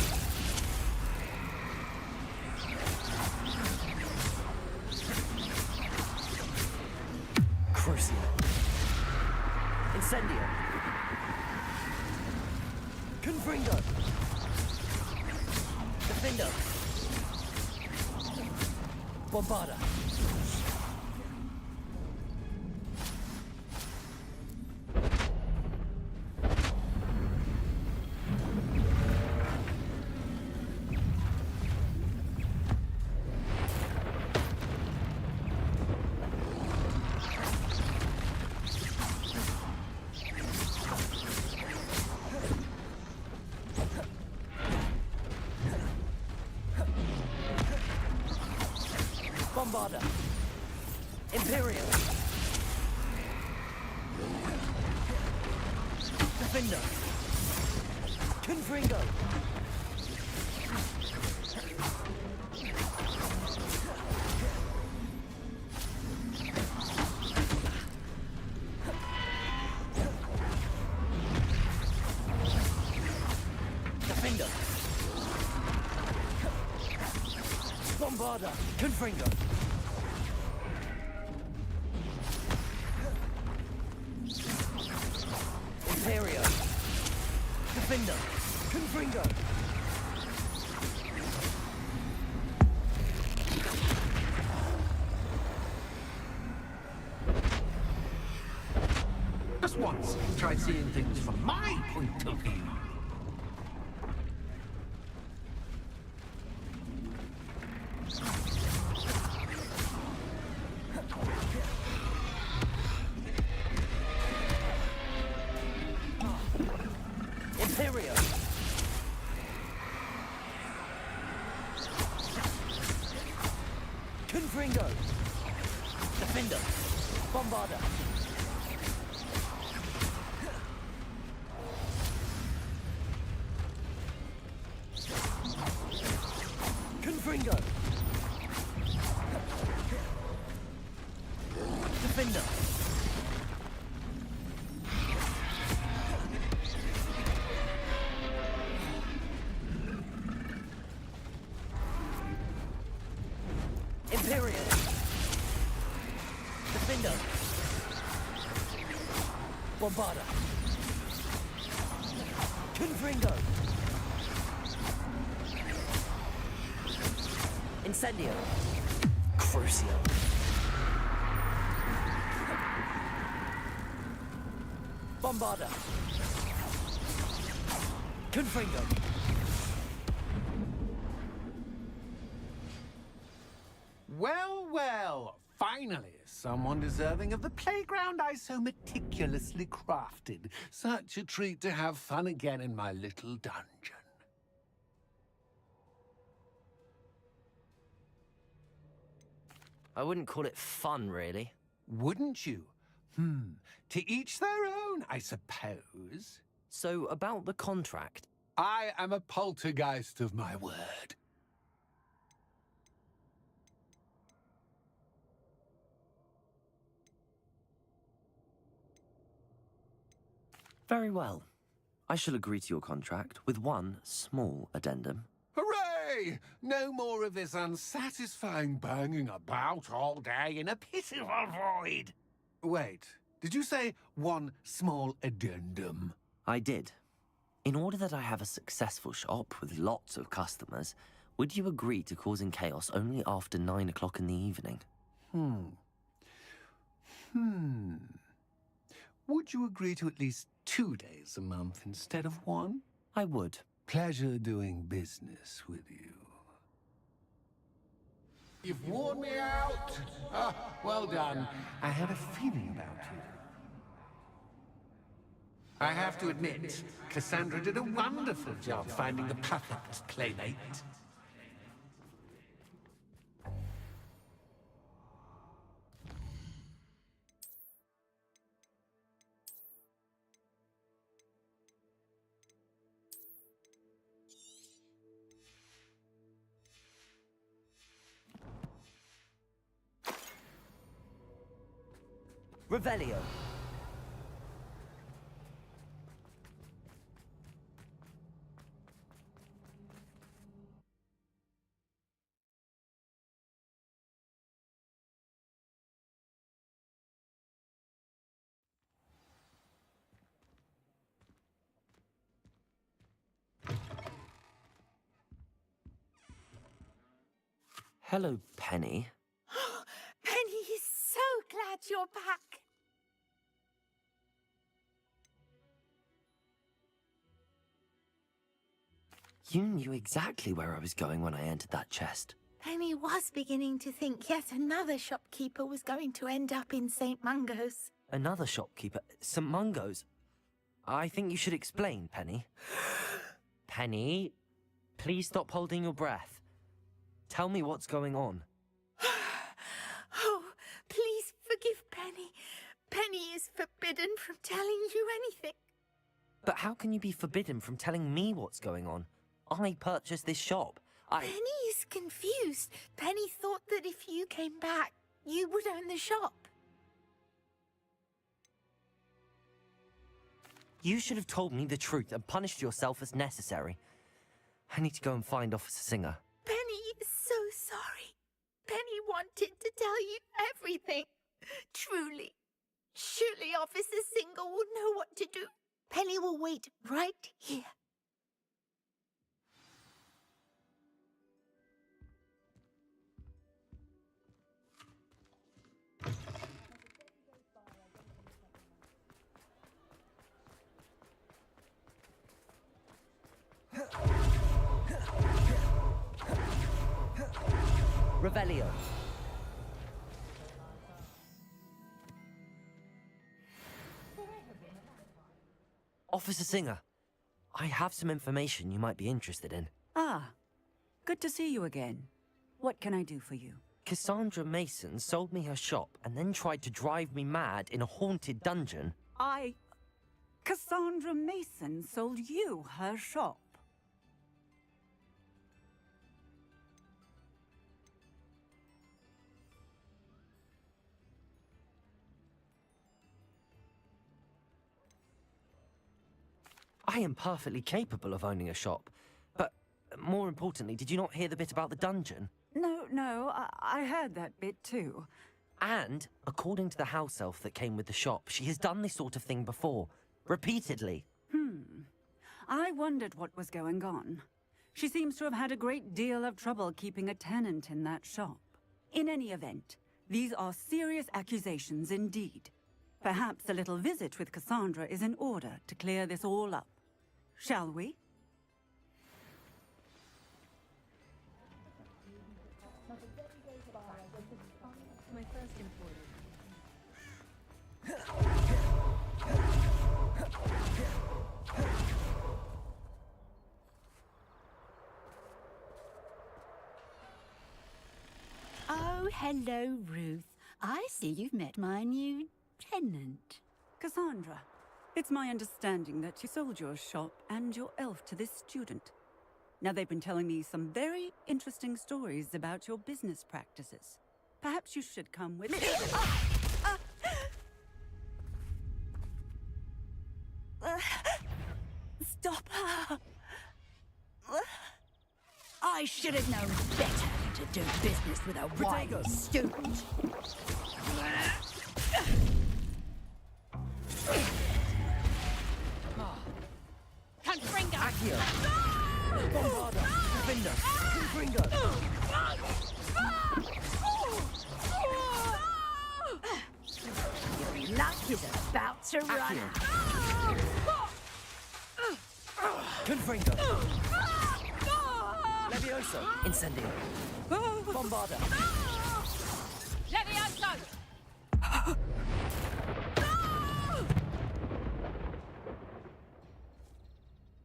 Crucio. Incendio. Confringo. Defender. Bombarda. Bombarda. Imperial. Defender. Confringo. Defender. Bombarda. Confringo. Imperio. Defender. Confringo. Just once, try seeing things from my point of view. Imperio. Confringo. Defender. Bombarda. Confringo. Defender. Imperial. Defender. Bombarda. Confringo. Incendio. Crucio. Bombarda. Confringo. Well, well, finally, someone deserving of the playground I so meticulously crafted. Such a treat to have fun again in my little dungeon. I wouldn't call it fun, really. Wouldn't you? To each their own, I suppose. So, about the contract. I am a poltergeist of my word. Very well. I shall agree to your contract with one small addendum. Hooray! No more of this unsatisfying banging about all day in a pitiful void. Wait, did you say one small addendum? I did. In order that I have a successful shop with lots of customers, would you agree to causing chaos only after 9 o'clock in the evening? Would you agree to at least 2 days a month instead of one? I would. Pleasure doing business with you. You've worn me out. Ah, well done. I had a feeling about you. I have to admit, Cassandra did a wonderful job finding the perfect playmate. Revelio. Hello, Penny. Penny is so glad you're back. You knew exactly where I was going when I entered that chest. Penny was beginning to think yet another shopkeeper was going to end up in St. Mungo's. Another shopkeeper? St. Mungo's? I think you should explain, Penny. Penny, please stop holding your breath. Tell me what's going on. Oh, please forgive Penny. Penny is forbidden from telling you anything. But how can you be forbidden from telling me what's going on? I purchased this shop. Penny is confused. Penny thought that if you came back, you would own the shop. You should have told me the truth and punished yourself as necessary. I need to go and find Officer Singer. Penny is so sorry. Penny wanted to tell you everything. Truly. Surely Officer Singer will know what to do. Penny will wait right here. Revelio. Officer Singer, I have some information you might be interested in. Ah, good to see you again. What can I do for you? Cassandra Mason sold me her shop and then tried to drive me mad in a haunted dungeon. Cassandra Mason sold you her shop? I am perfectly capable of owning a shop. But, more importantly, did you not hear the bit about the dungeon? No, I heard that bit too. And, according to the house elf that came with the shop, she has done this sort of thing before. Repeatedly. I wondered what was going on. She seems to have had a great deal of trouble keeping a tenant in that shop. In any event, these are serious accusations indeed. Perhaps a little visit with Cassandra is in order to clear this all up. Shall we? My first Oh, hello, Ruth. I see you've met my new tenant. Cassandra, it's my understanding that you sold your shop and your elf to this student. Now, they've been telling me some very interesting stories about your business practices. Perhaps you should come with me. Stop her! I should have known better to do business with a white student. Confringo! Accio! Bombarda! Defender! Confringo! Your luck is about to run out. Confringo! Levioso! Incendio! Bombarda! Levioso!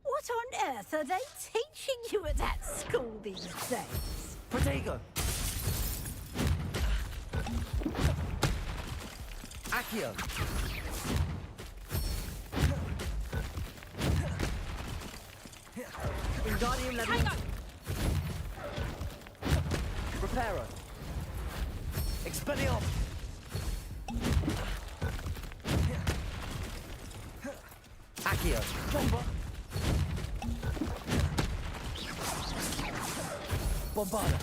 What on earth are they teaching you at that school these days? Protego! Accio! Wingardium Levioso! Reparo! Expelliarmus! Bombarda.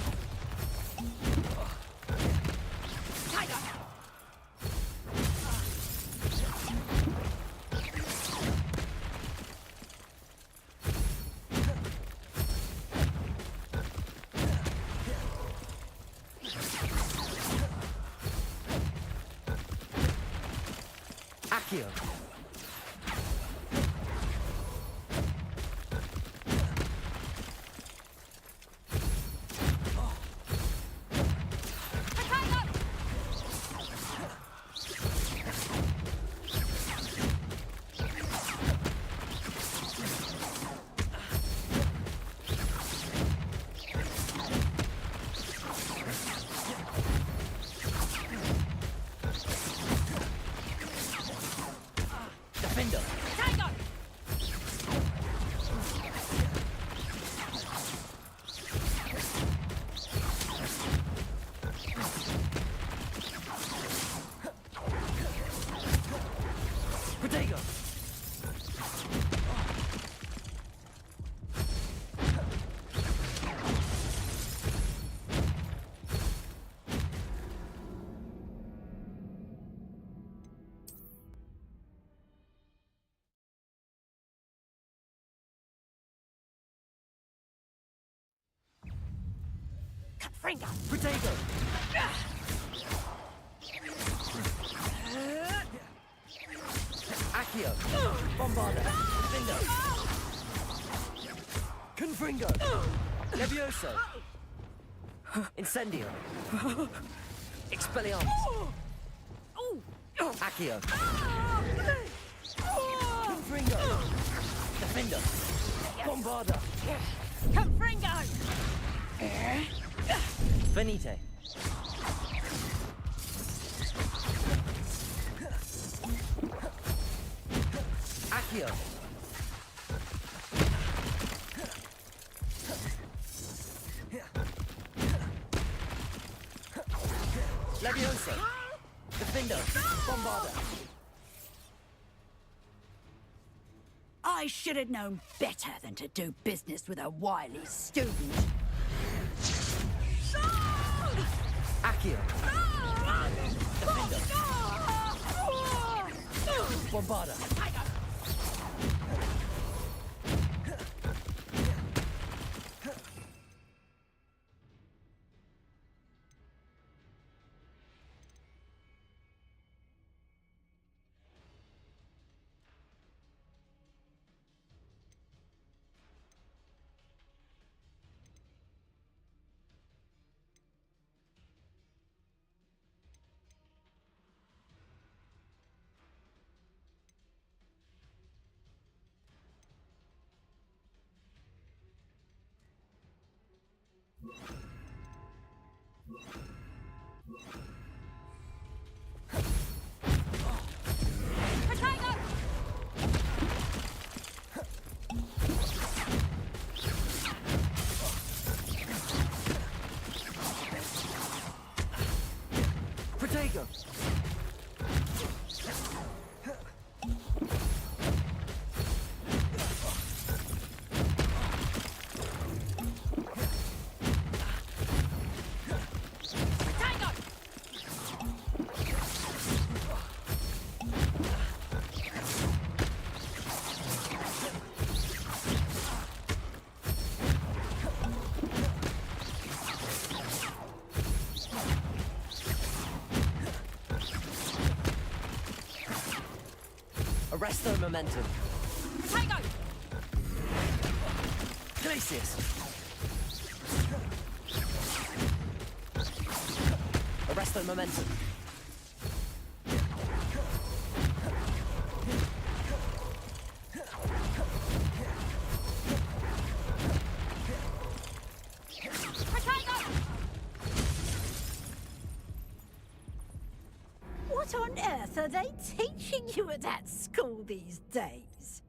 Accio. Defender. Protego. Fringo. Protego. Accio. Bombarda. Defender. Confringo. Levioso. Incendio. Expelliarmus. Accio. Confringo. Defender. Bombarda. Confringo. Venite. Accio. Levioso. Defender. Bombarda. I should have known better than to do business with a wily student. Accio. Defender. Bombarda. Protego. Arresto momentum. Tango. Glacius. Arresto momentum. What on earth are they teaching you at that school these days?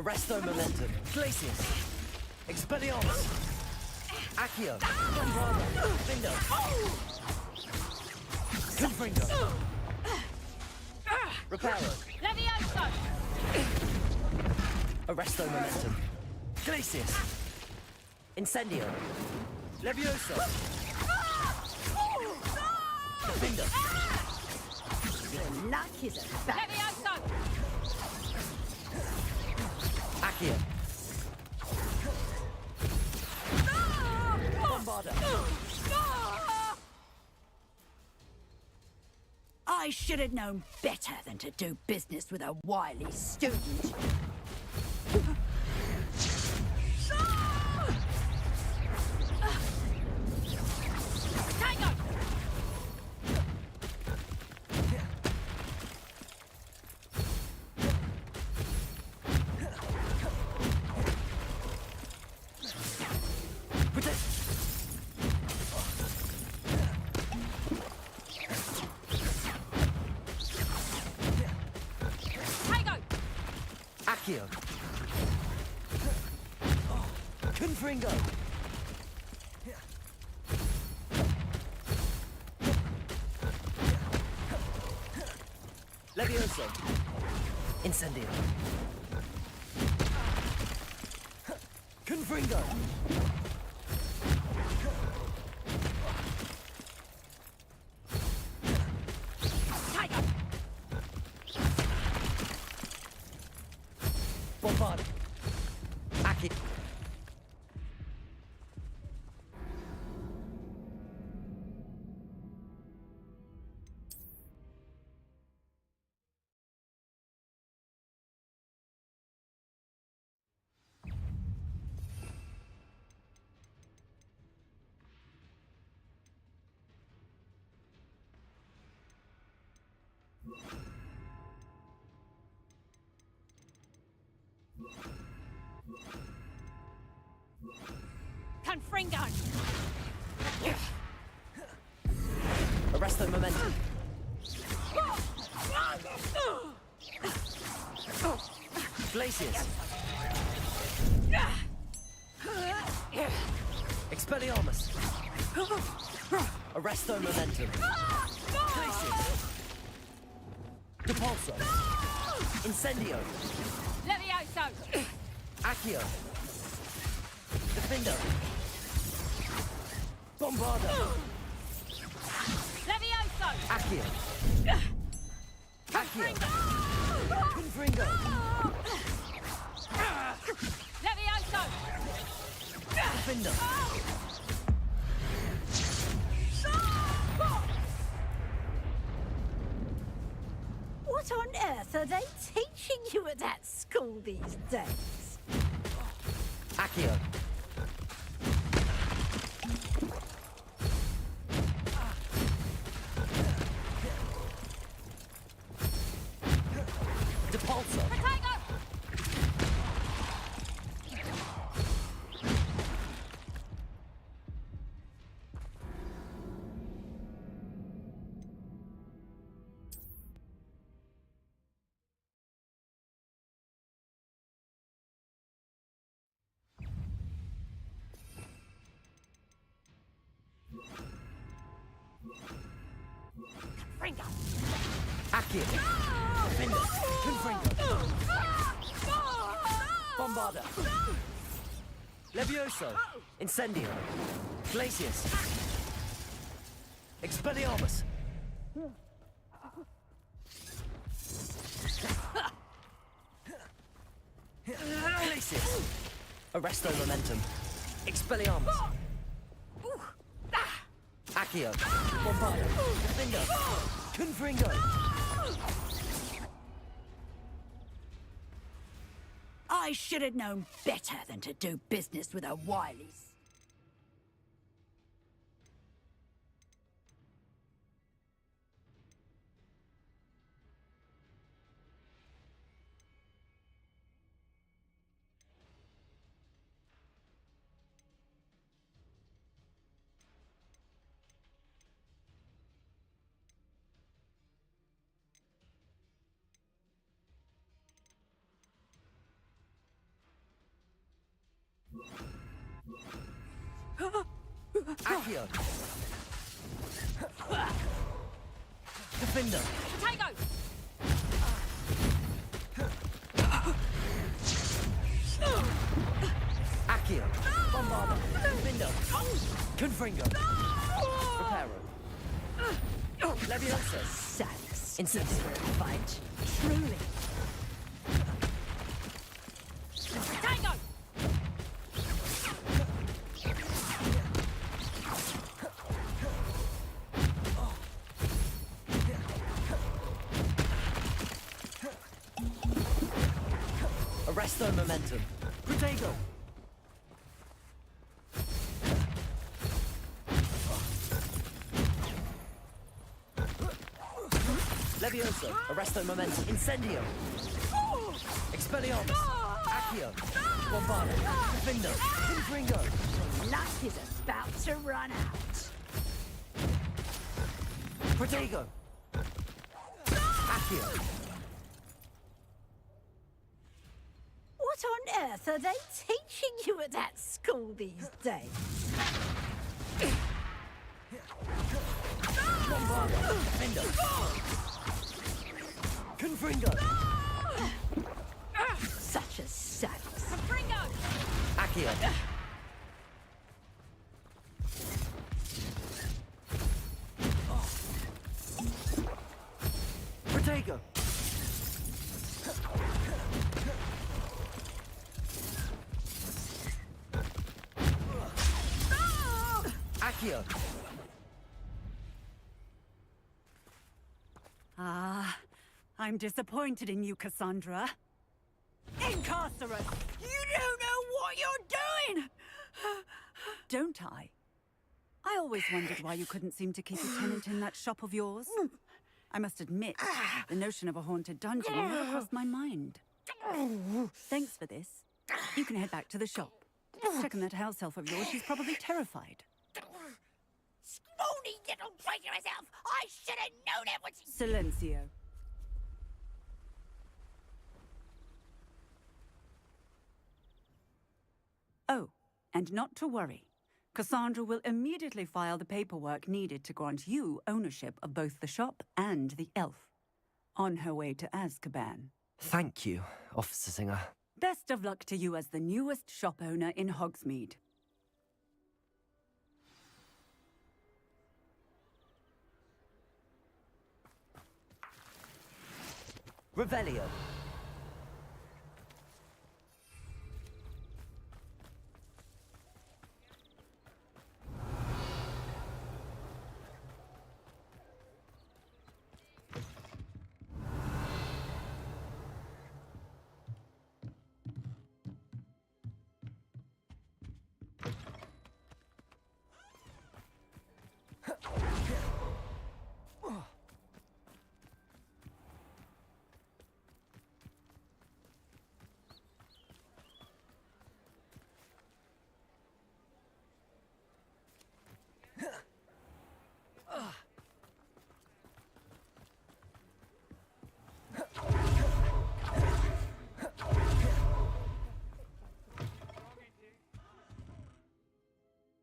Arresto momentum. Glacius. Expelliarmus. Accio. Bombarda. Findo. Confringo. Reparo. Levioso! Arresto momentum. Glacius. Incendio. Levioso. Findo. Your luck is a bad. Levioso! Accio. Bombarda. I should have known better than to do business with a wily student. Accio. Confringo. Levioso. Incendio. Confringo. Bombarda. Accio. Confringo! Arresto momentum. Glacius. Expelliarmus. Arresto momentum. Glacius. Depulso. Incendio. Levioso! Accio. Defendo. Bombarda. Levioso! Accio. Accio. Confringo. Levioso! Defendo. What on earth are they teaching you at that school these days? Accio. Depulso. Confringo! Accio. Defendo. Confringo. Bombarda. Levioso. Incendio. Glacius. Expelliarmus. Glacius. Arresto momentum. Expelliarmus. Accio. Bombarda. Defendo. Confringo. I should have known better than to do business with a wily. Accio. Defender. Potato! Accio. Bombarder. Defender. Confringo. Reparo. Leviosa. Sax. Incendiary. Fight. Truly. Potato! Arresto momentum. Protego. Leviosa. Arresto momentum. Incendio. Expelliarmus. Accio. Bombardo. Defender. Confringo. Luck is about to run out. Protego. Accio. What on earth are they teaching you at that school these days? Bombardo. Defender. Confringo. Such a sax. Confringo! Accio. Protego. Accio. Ah, I'm disappointed in you, Cassandra. Incarcerate! You don't know what you're doing! Don't I? I always wondered why you couldn't seem to keep a tenant in that shop of yours. I must admit, the notion of a haunted dungeon never crossed my mind. Thanks for this. You can head back to the shop. Check on that house elf of yours, she's probably terrified. Scrawny little traitor herself! I should have known it when she... Silencio. Oh, and not to worry. Cassandra will immediately file the paperwork needed to grant you ownership of both the shop and the elf. On her way to Azkaban. Thank you, Officer Singer. Best of luck to you as the newest shop owner in Hogsmeade. Revelio.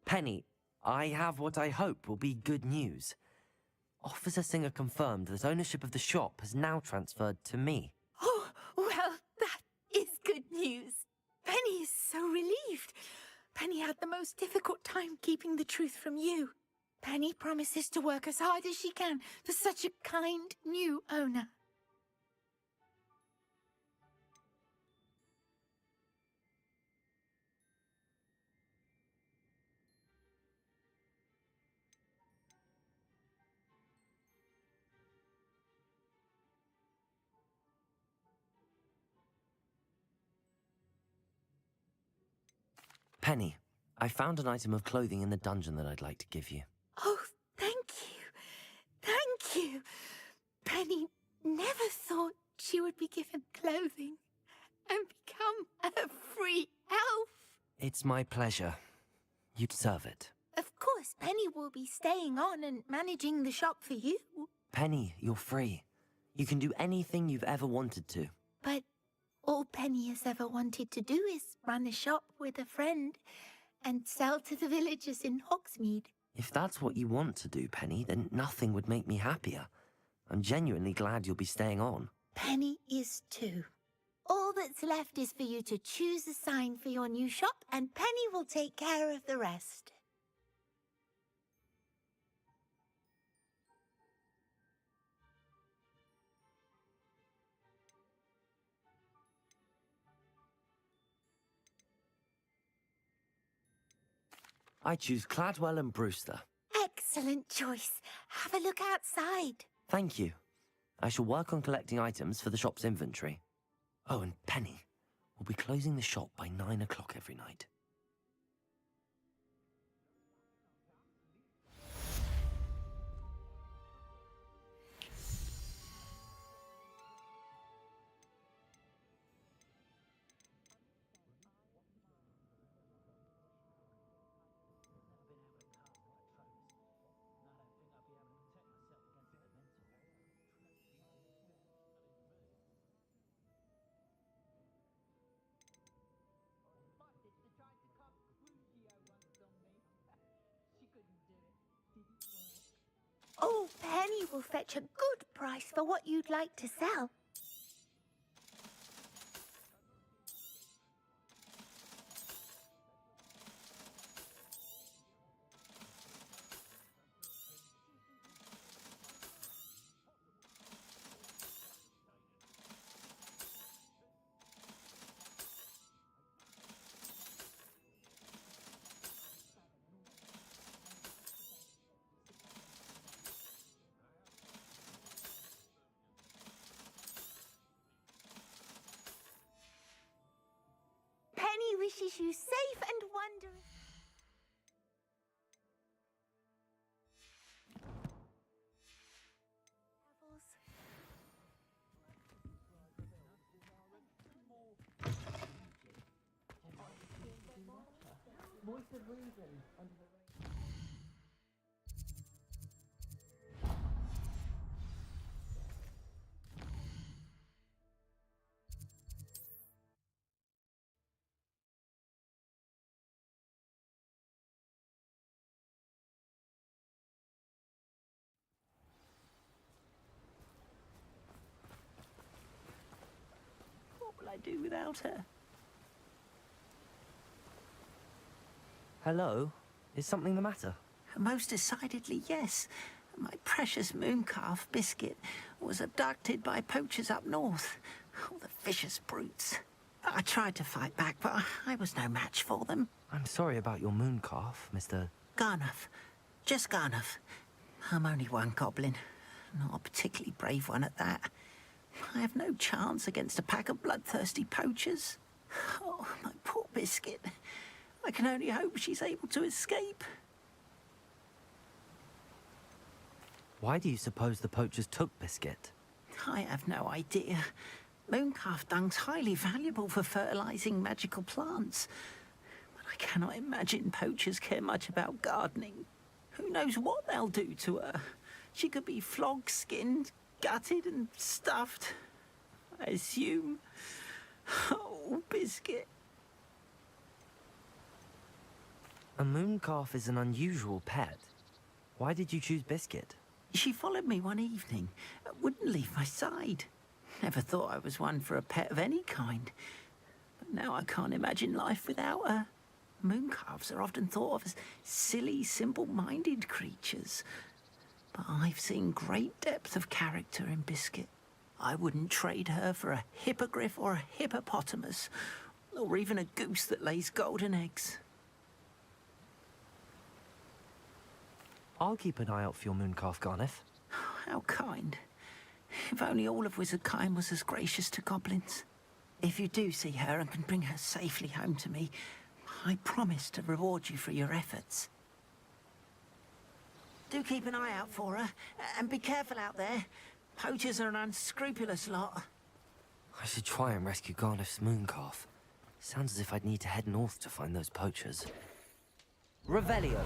Penny, I have what I hope will be good news. Officer Singer confirmed that ownership of the shop has now transferred to me. Oh, well, that is good news. Penny is so relieved. Penny had the most difficult time keeping the truth from you. Penny promises to work as hard as she can for such a kind new owner. Penny, I found an item of clothing in the dungeon that I'd like to give you. Oh, thank you. Thank you. Penny never thought she would be given clothing and become a free elf. It's my pleasure. You deserve it. Of course, Penny will be staying on and managing the shop for you. Penny, you're free. You can do anything you've ever wanted to. But all Penny has ever wanted to do is run a shop with a friend and sell to the villagers in Hogsmeade. If that's what you want to do, Penny, then nothing would make me happier. I'm genuinely glad you'll be staying on. Penny is too. All that's left is for you to choose a sign for your new shop, and Penny will take care of the rest. I choose Cladwell and Brewster. Excellent choice. Have a look outside. Thank you. I shall work on collecting items for the shop's inventory. Oh, and Penny, we'll be closing the shop by 9 o'clock every night. Oh, Penny will fetch a good price for what you'd like to sell. Penny wishes you safe and wondrous. What will I do without her? Hello? Is something the matter? Most decidedly, yes. My precious mooncalf, Biscuit, was abducted by poachers up north. Oh, the vicious brutes. I tried to fight back, but I was no match for them. I'm sorry about your mooncalf, Mr. Garnuff. Just Garnuff. I'm only one goblin. Not a particularly brave one at that. I have no chance against a pack of bloodthirsty poachers. Oh, my poor Biscuit. I can only hope she's able to escape. Why do you suppose the poachers took Biscuit? I have no idea. Mooncalf dung's highly valuable for fertilizing magical plants. But I cannot imagine poachers care much about gardening. Who knows what they'll do to her? She could be flogged, skinned, gutted and stuffed. I assume. Oh, Biscuit. A mooncalf is an unusual pet. Why did you choose Biscuit? She followed me one evening, wouldn't leave my side. Never thought I was one for a pet of any kind. But now I can't imagine life without her. Mooncalves are often thought of as silly, simple-minded creatures. But I've seen great depth of character in Biscuit. I wouldn't trade her for a hippogriff or a hippopotamus, or even a goose that lays golden eggs. I'll keep an eye out for your mooncalf, Garnuff. How kind. If only all of Wizardkind was as gracious to goblins. If you do see her and can bring her safely home to me, I promise to reward you for your efforts. Do keep an eye out for her, and be careful out there. Poachers are an unscrupulous lot. I should try and rescue Garnuff's mooncalf. Sounds as if I'd need to head north to find those poachers. Revelio.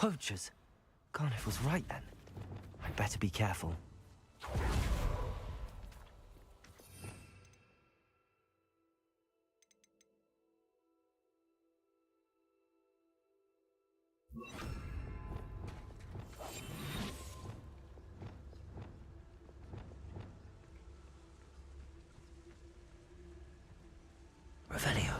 Poachers? Garniff was right then. I'd better be careful. Revelio.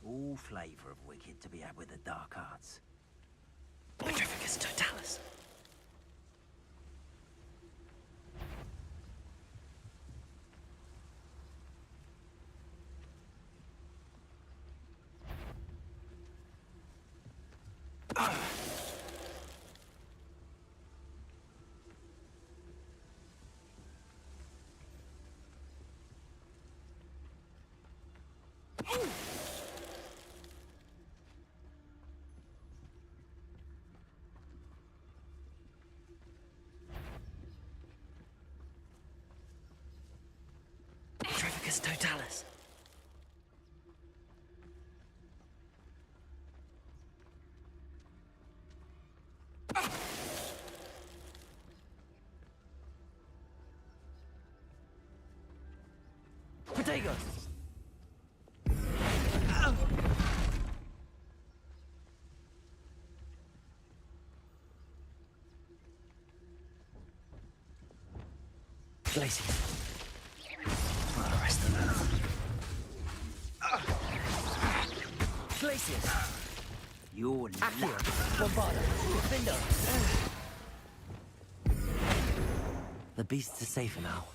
All flavour of wicked to be had with the dark arts. Petrificus totalis. Petrificus totalis. Potatoes! Glacier. Well, the rest of them. Glaciers. You're Accio. Bombarda. Defender. The beasts are safer now.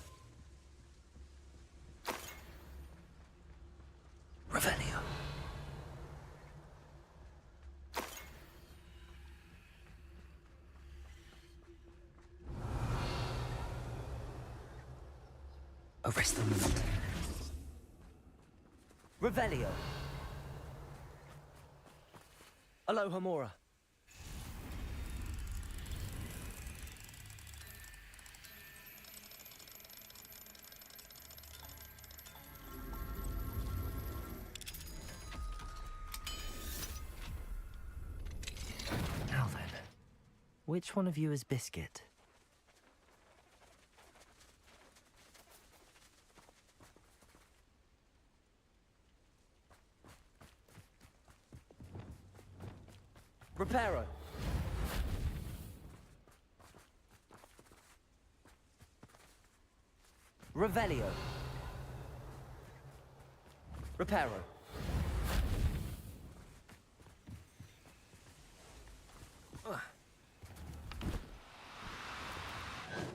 Revelio. Arrest them. Revelio. Aloha Mora. Now then, which one of you is Biscuit? Reparo. Revelio. Reparo.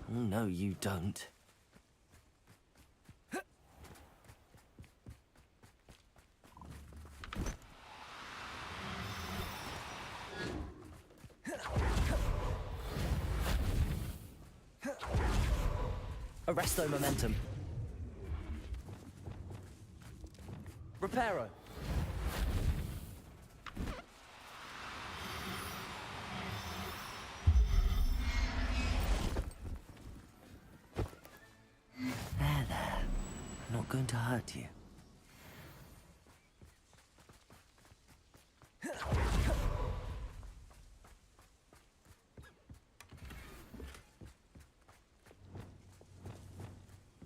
No, you don't. Arresto momentum. Reparo. There. I'm not going to hurt you.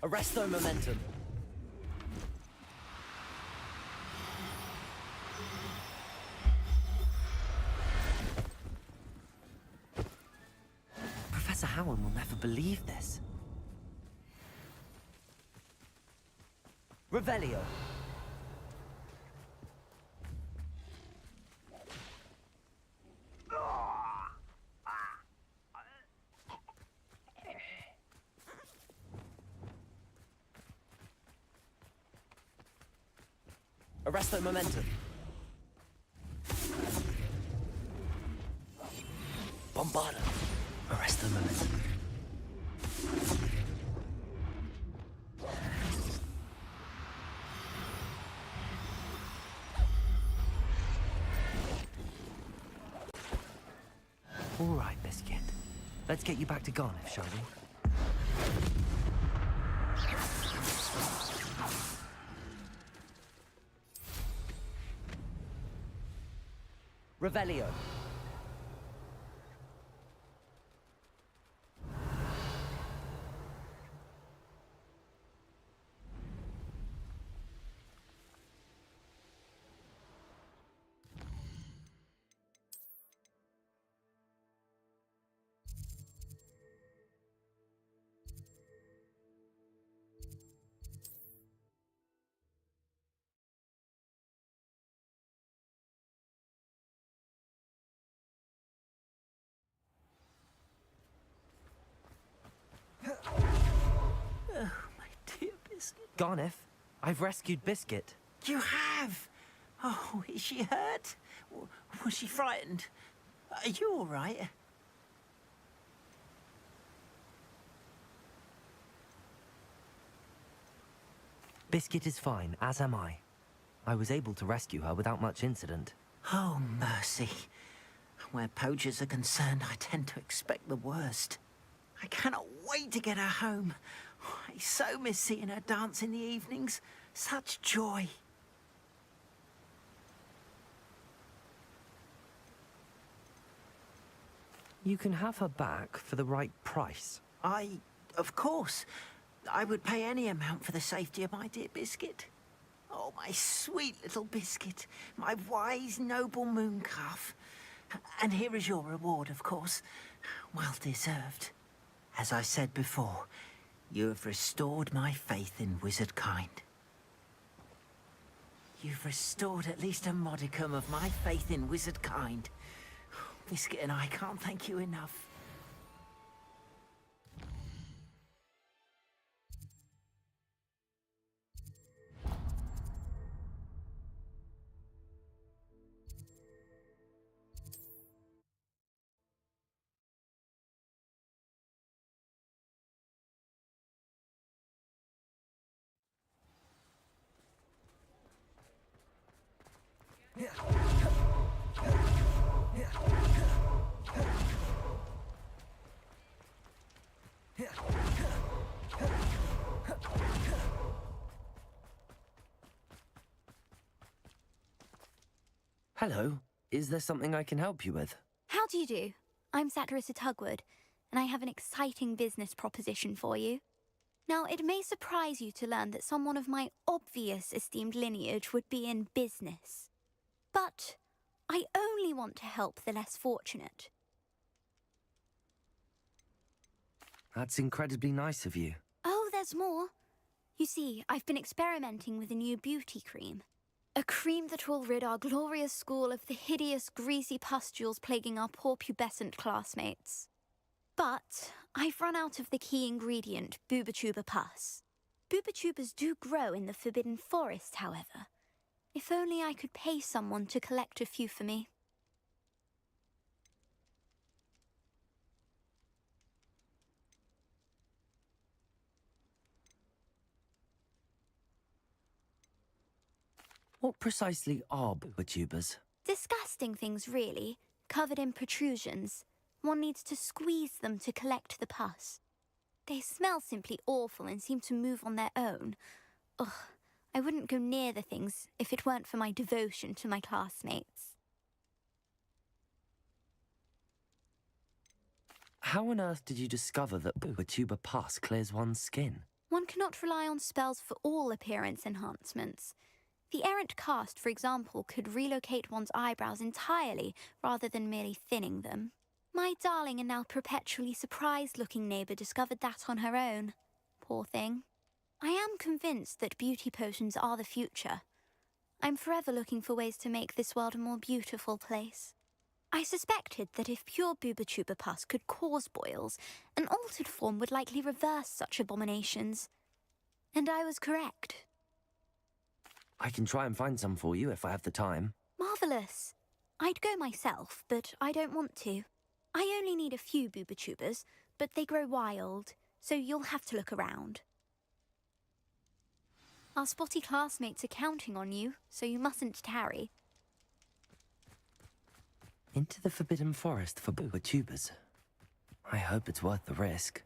Arresto momentum. Professor Howard will never believe this. Revelio. Arresto momentum. Bombarda. Arresto momentum. All right, Biscuit. Let's get you back to Garniff, shall we? Revelio. Oh, my dear Biscuit. Garneth, I've rescued Biscuit. You have? Oh, is she hurt? Was she frightened? Are you all right? Biscuit is fine, as am I. I was able to rescue her without much incident. Oh, mercy. Where poachers are concerned, I tend to expect the worst. I cannot wait to get her home. I so miss seeing her dance in the evenings. Such joy. You can have her back for the right price. Of course, I would pay any amount for the safety of my dear Biscuit. Oh, my sweet little Biscuit, my wise, noble moon calf. And here is your reward, of course. Well deserved. As I said before, you have restored my faith in wizard kind. You've restored at least a modicum of my faith in wizard kind. Biscuit and I can't thank you enough. Hello. Is there something I can help you with? How do you do? I'm Saccharissa Tugwood, and I have an exciting business proposition for you. Now, it may surprise you to learn that someone of my obvious esteemed lineage would be in business. But I only want to help the less fortunate. That's incredibly nice of you. Oh, there's more. You see, I've been experimenting with a new beauty cream. A cream that will rid our glorious school of the hideous, greasy pustules plaguing our poor pubescent classmates. But I've run out of the key ingredient, boobotuber pus. Boobotubers do grow in the Forbidden Forest, however. If only I could pay someone to collect a few for me. What precisely are boobotubers? Disgusting things, really, covered in protrusions. One needs to squeeze them to collect the pus. They smell simply awful and seem to move on their own. Ugh, I wouldn't go near the things if it weren't for my devotion to my classmates. How on earth did you discover that boobotuber pus clears one's skin? One cannot rely on spells for all appearance enhancements. The errant cast, for example, could relocate one's eyebrows entirely rather than merely thinning them. My darling and now perpetually surprised-looking neighbour discovered that on her own. Poor thing. I am convinced that beauty potions are the future. I'm forever looking for ways to make this world a more beautiful place. I suspected that if pure boobotuber pus could cause boils, an altered form would likely reverse such abominations. And I was correct. I can try and find some for you if I have the time. Marvellous. I'd go myself, but I don't want to. I only need a few boobotubers, but they grow wild, so you'll have to look around. Our spotty classmates are counting on you, so you mustn't tarry. Into the Forbidden Forest for boobotubers. I hope it's worth the risk.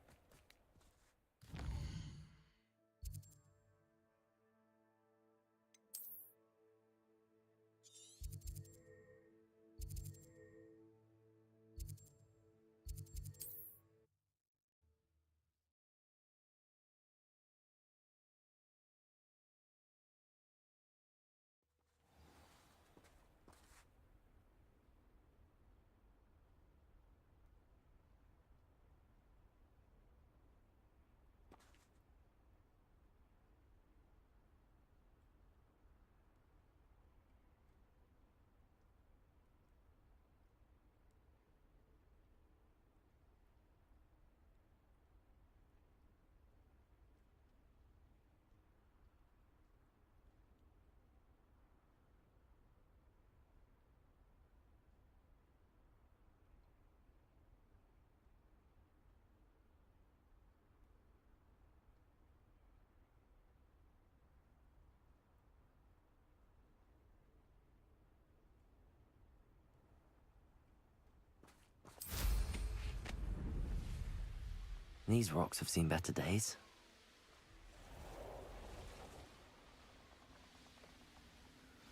These rocks have seen better days.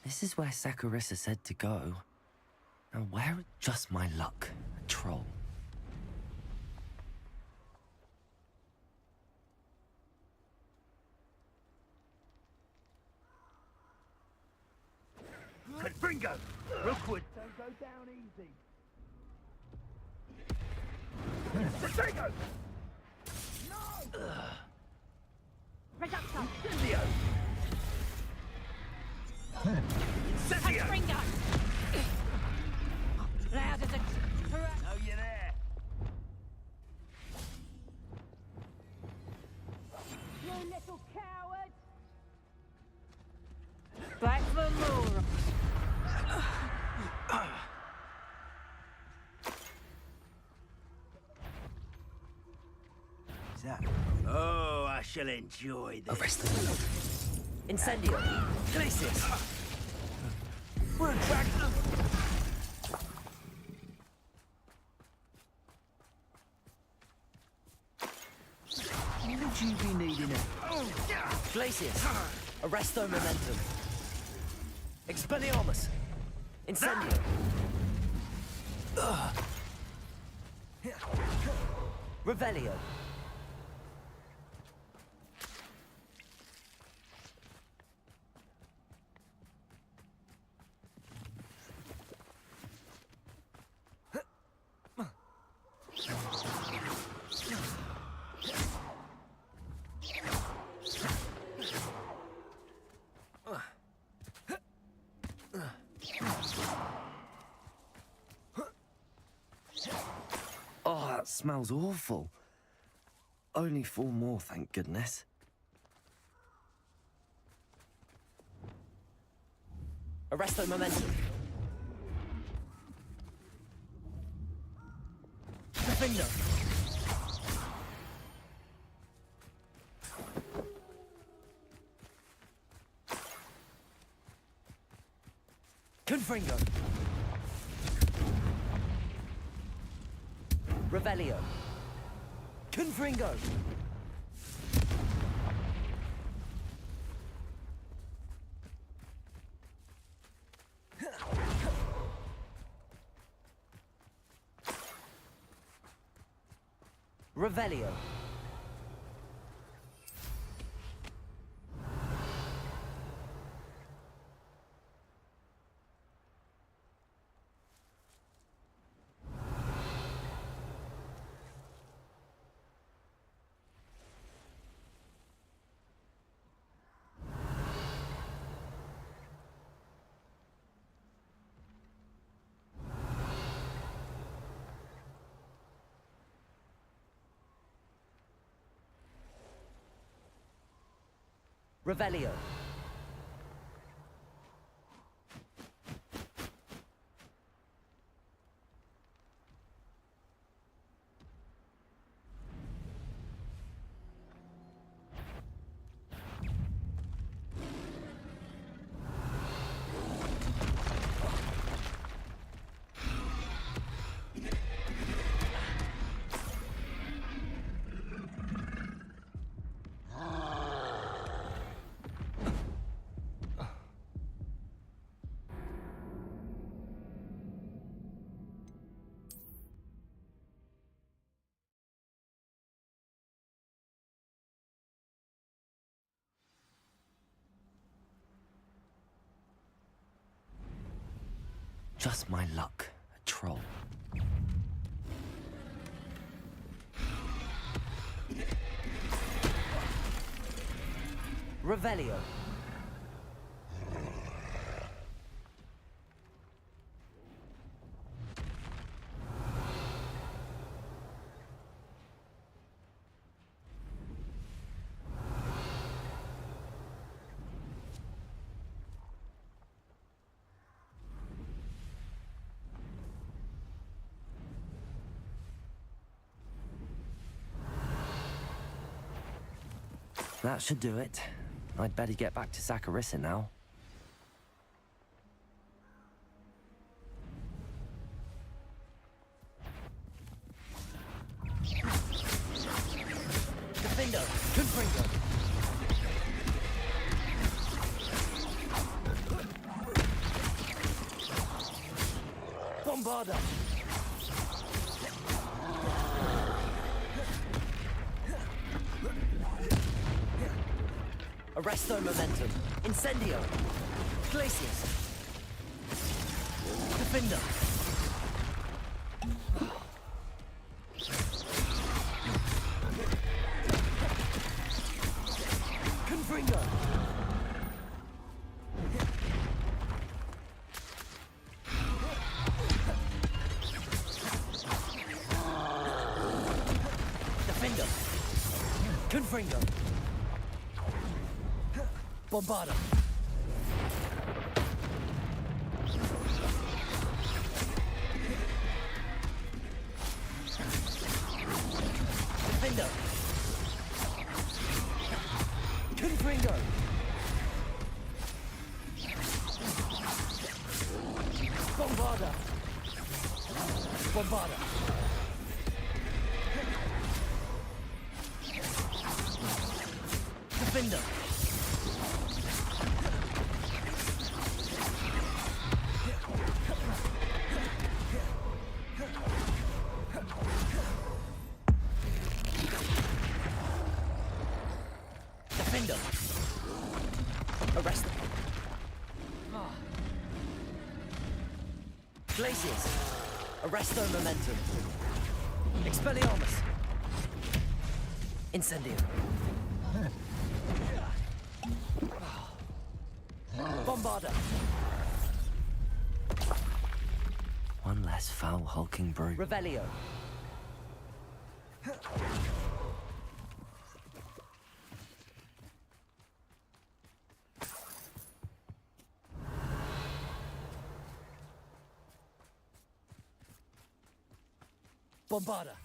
This is where Saccharissa said to go. Now where is just my luck? A troll. Confringo! Rookwood! Don't go down easy. Confringo! No! Reducto! Incendio! Incendio! Confringo! Loud as a... Oh, you're there. You little coward! Back for more! Oh, I shall enjoy this. Arrest them. Incendio. Glacius! We're a dragon! Would you be needing it? Glacius. Arresto momentum. Expelliarmus. Incendio. Revelio. Oh, that smells awful. Only 4 more, thank goodness. Arresto momentum. Finger. Confringo. Revelio. Confringo. Revelio. Revelio. Just my luck. A troll. Revelio. That should do it. I'd better get back to Saccharissa now. Bombarda! Arresto momentum. Incendio. Glacius. Defender. Confringo. Defender. Confringo. Bombarda. Defender. Confringo. Bombarda. Bombarda. Defender. Defender. Arrest them. Glaciers. Arresto momentum. Expelliarmus. Incendio. Bombarda. One less foul hulking brute. Revelio. Bombarda.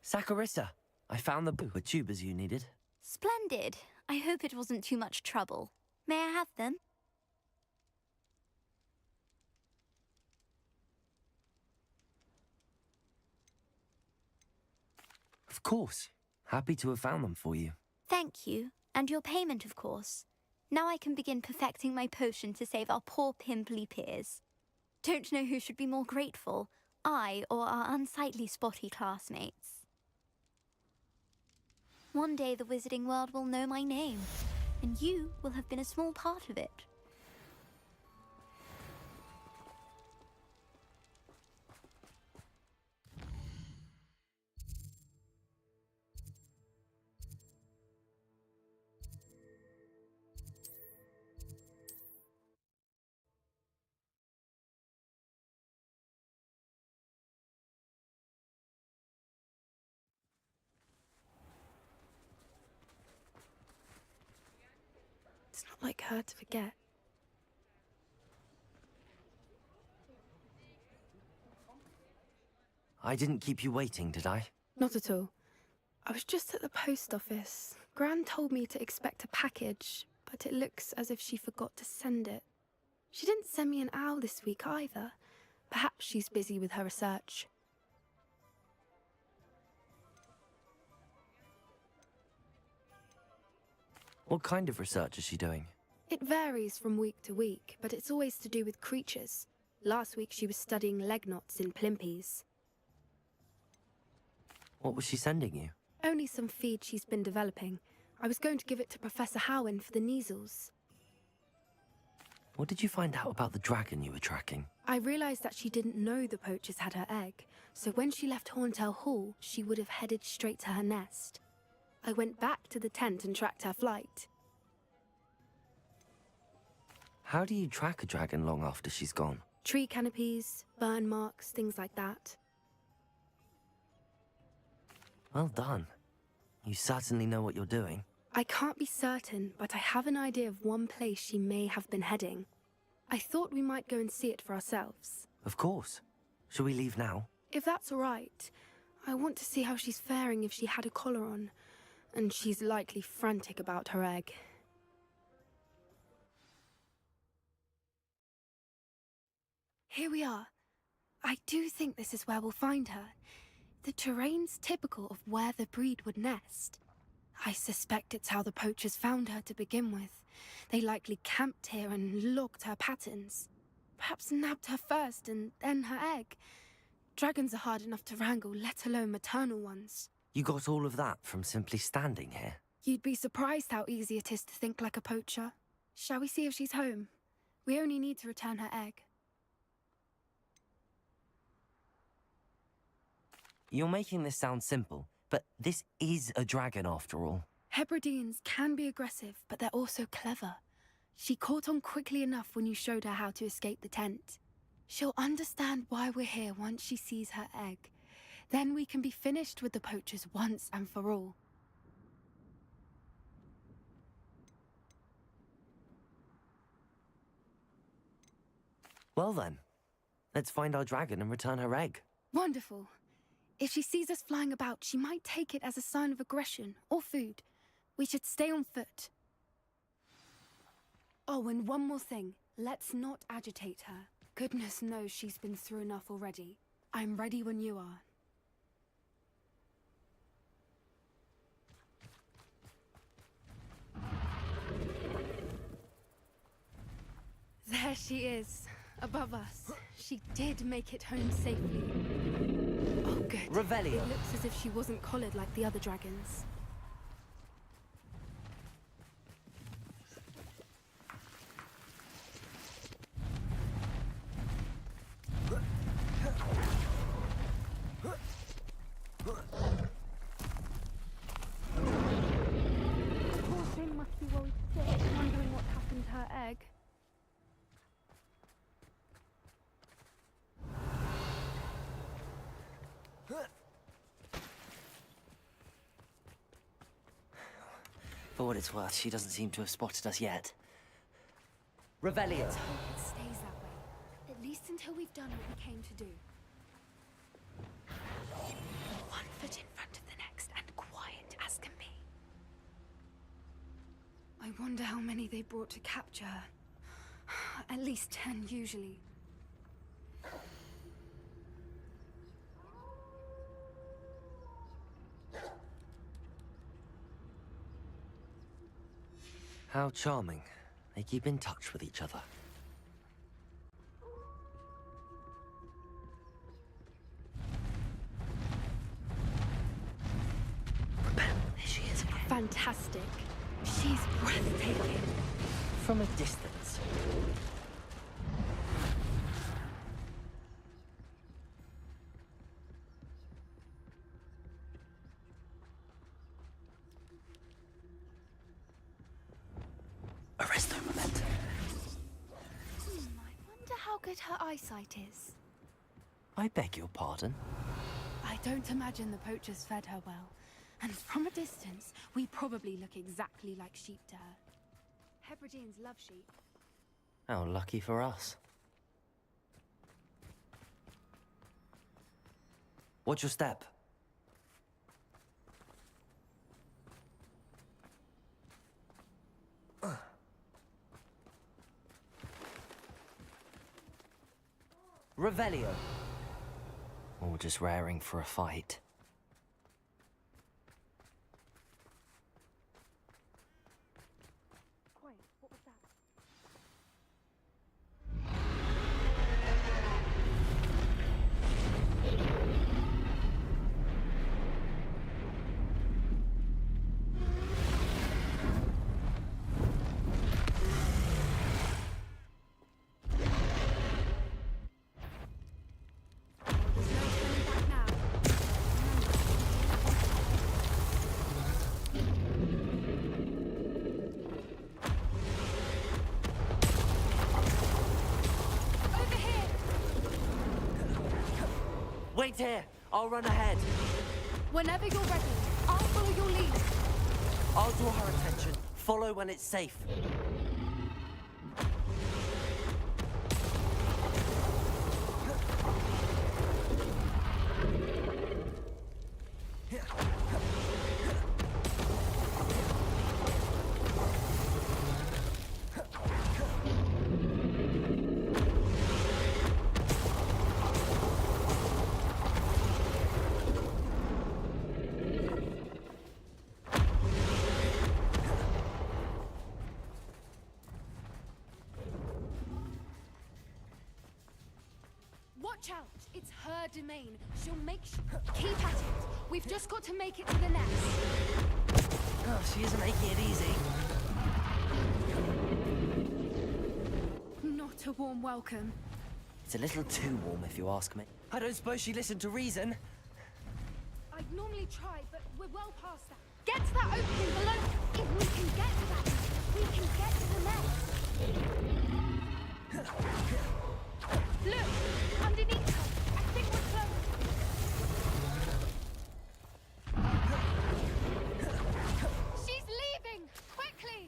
Saccharissa, I found the tubers you needed. Splendid. I hope it wasn't too much trouble. May I have them? Of course. Happy to have found them for you. Thank you. And your payment, of course. Now I can begin perfecting my potion to save our poor pimply peers. Don't know who should be more grateful, I or our unsightly spotty classmates. One day the wizarding world will know my name, and you will have been a small part of it. It's not like her to forget. I didn't keep you waiting, did I? Not at all. I was just at the post office. Gran told me to expect a package, but it looks as if she forgot to send it. She didn't send me an owl this week either. Perhaps she's busy with her research. What kind of research is she doing? It varies from week to week, but it's always to do with creatures. Last week she was studying leg knots in plimpies. What was she sending you? Only some feed she's been developing. I was going to give it to Professor Howen for the measles. What did you find out about the dragon you were tracking? I realised that she didn't know the poachers had her egg, so when she left Horntail Hall, she would have headed straight to her nest. I went back to the tent and tracked her flight. How do you track a dragon long after she's gone? Tree canopies, burn marks, things like that. Well done. You certainly know what you're doing. I can't be certain, but I have an idea of one place she may have been heading. I thought we might go and see it for ourselves. Of course. Shall we leave now? If that's all right, I want to see how she's faring if she had a collar on. And she's likely frantic about her egg. Here we are. I do think this is where we'll find her. The terrain's typical of where the breed would nest. I suspect it's how the poachers found her to begin with. They likely camped here and logged her patterns. Perhaps nabbed her first and then her egg. Dragons are hard enough to wrangle, let alone maternal ones. You got all of that from simply standing here? You'd be surprised how easy it is to think like a poacher. Shall we see if she's home? We only need to return her egg. You're making this sound simple, but this is a dragon after all. Hebrideans can be aggressive, but they're also clever. She caught on quickly enough when you showed her how to escape the tent. She'll understand why we're here once she sees her egg. Then we can be finished with the poachers once and for all. Well then, let's find our dragon and return her egg. Wonderful. If she sees us flying about, she might take it as a sign of aggression or food. We should stay on foot. Oh, and one more thing. Let's not agitate her. Goodness knows she's been through enough already. I'm ready when you are. There she is, above us. She did make it home safely. Oh, good. Revelio. It looks as if she wasn't collared like the other dragons. Poor thing must be worried sick, wondering what happened to her egg. For what it's worth, she doesn't seem to have spotted us yet. Revelio. Let's hope it stays that way. At least until we've done what we came to do. One foot in front of the next and quiet as can be. I wonder how many they brought to capture her. At least 10 usually. How charming. They keep in touch with each other. There she is again. Fantastic. She's breathtaking. From a distance. Arresto momentum. I wonder how good her eyesight is. I beg your pardon? I don't imagine the poachers fed her well. And from a distance, we probably look exactly like sheep to her. Hebrideans love sheep. How lucky for us. Watch your step. Revelio. Or just raring for a fight. Quiet, what was that? Wait here! I'll run ahead. Whenever you're ready, I'll follow your lead. I'll draw her attention. Follow when it's safe. Watch out! It's her domain. She'll make keep at it. We've just got to make it to the nest. Oh, she isn't making it easy. Not a warm welcome. It's a little too warm, if you ask me. I don't suppose she listened to reason. I'd normally try, but we're well past that. Get to that opening below. If we can get to that, we can get to the nest. Look! Underneath her! I think we're close! She's leaving! Quickly!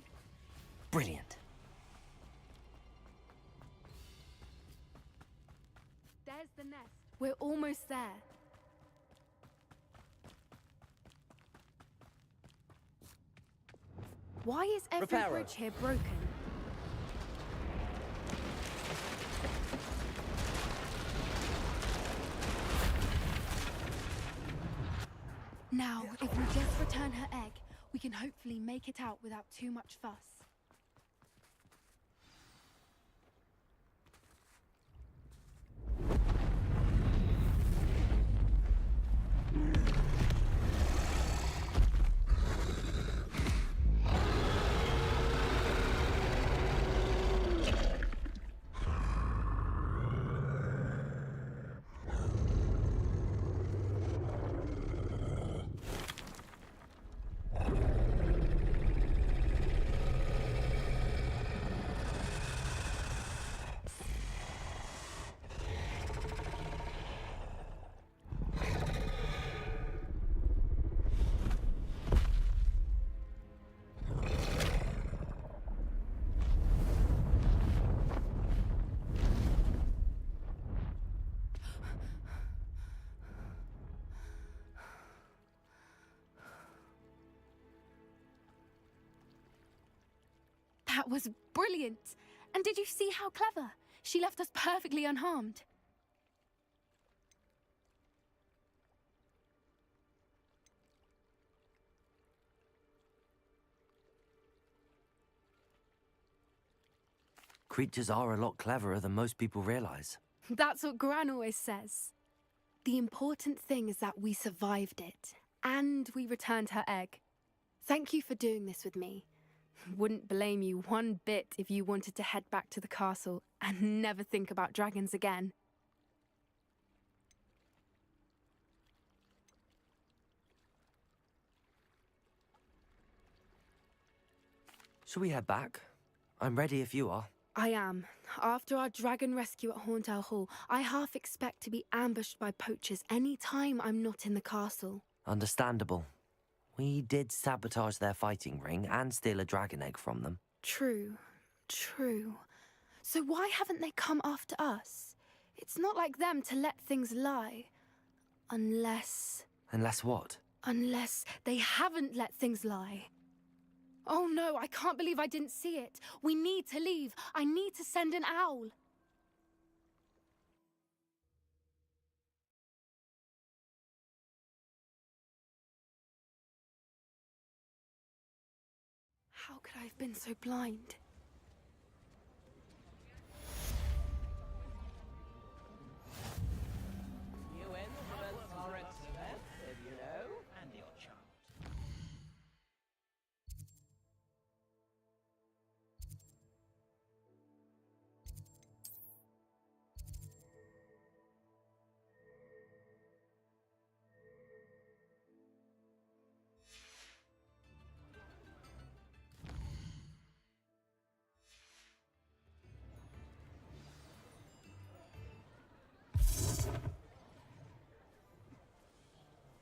Brilliant. There's the nest. We're almost there. Why is every Reparo. bridge here broken? Now, if we just return her egg, we can hopefully make it out without too much fuss. That was brilliant! And did you see how clever? She left us perfectly unharmed. Creatures are a lot cleverer than most people realize. That's what Gran always says. The important thing is that we survived it, and we returned her egg. Thank you for doing this with me. Wouldn't blame you one bit if you wanted to head back to the castle and never think about dragons again. Shall we head back? I'm ready if you are. I am. After our dragon rescue at Hauntow Hall, I half expect to be ambushed by poachers any time I'm not in the castle. Understandable. We did sabotage their fighting ring and steal a dragon egg from them. True, true. So why haven't they come after us? It's not like them to let things lie. Unless... Unless what? Unless they haven't let things lie. Oh no, I can't believe I didn't see it. We need to leave. I need to send an owl. How could I have been so blind? You instruments are expensive, you know. And your child.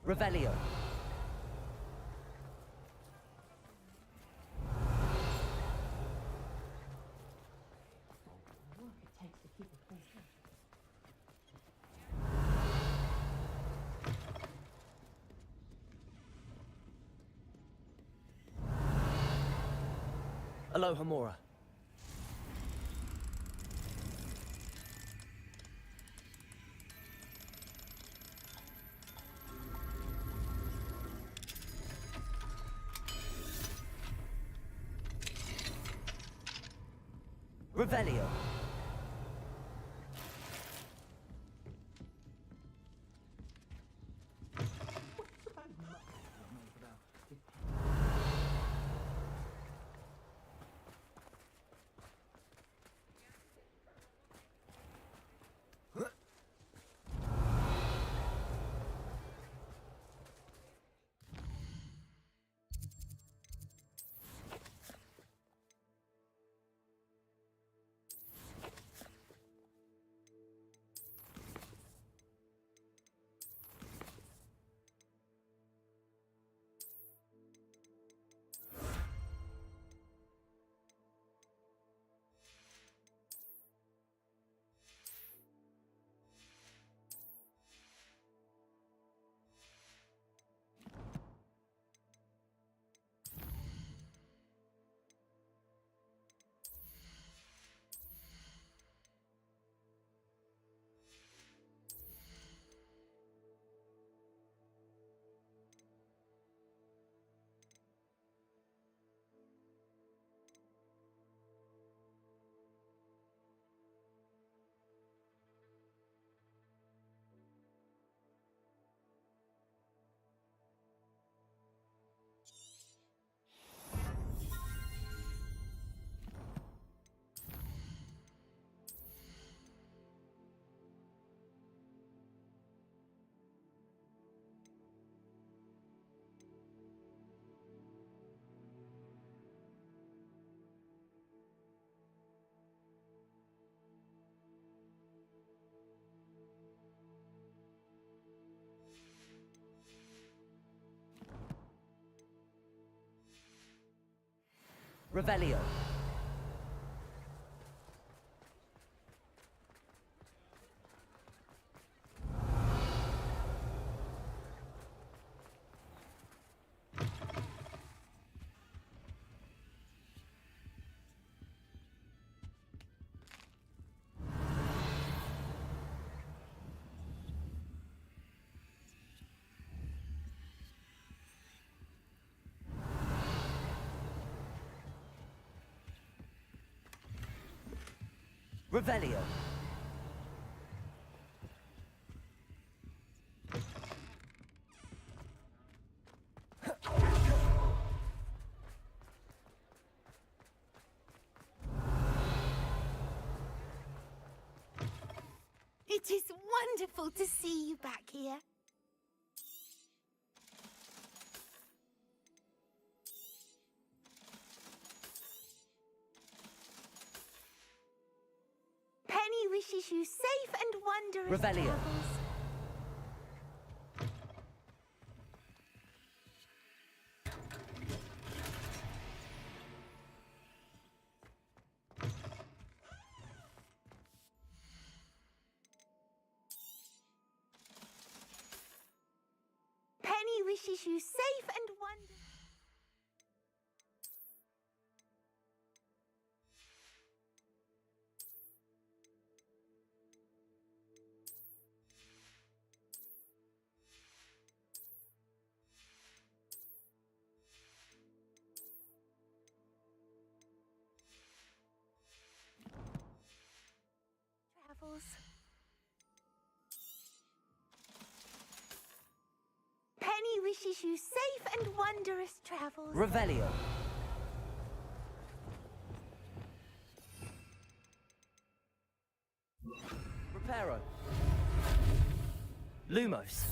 Revelio. Aloha Mora. Revelio. Revelio. Revelio. It is wonderful to see you back here. Penny wishes you safe and wondrous Revelio. travels. Penny wishes you safe and wondrous. Travels. Penny wishes you safe and wondrous travels. Revelio. Reparo. Lumos.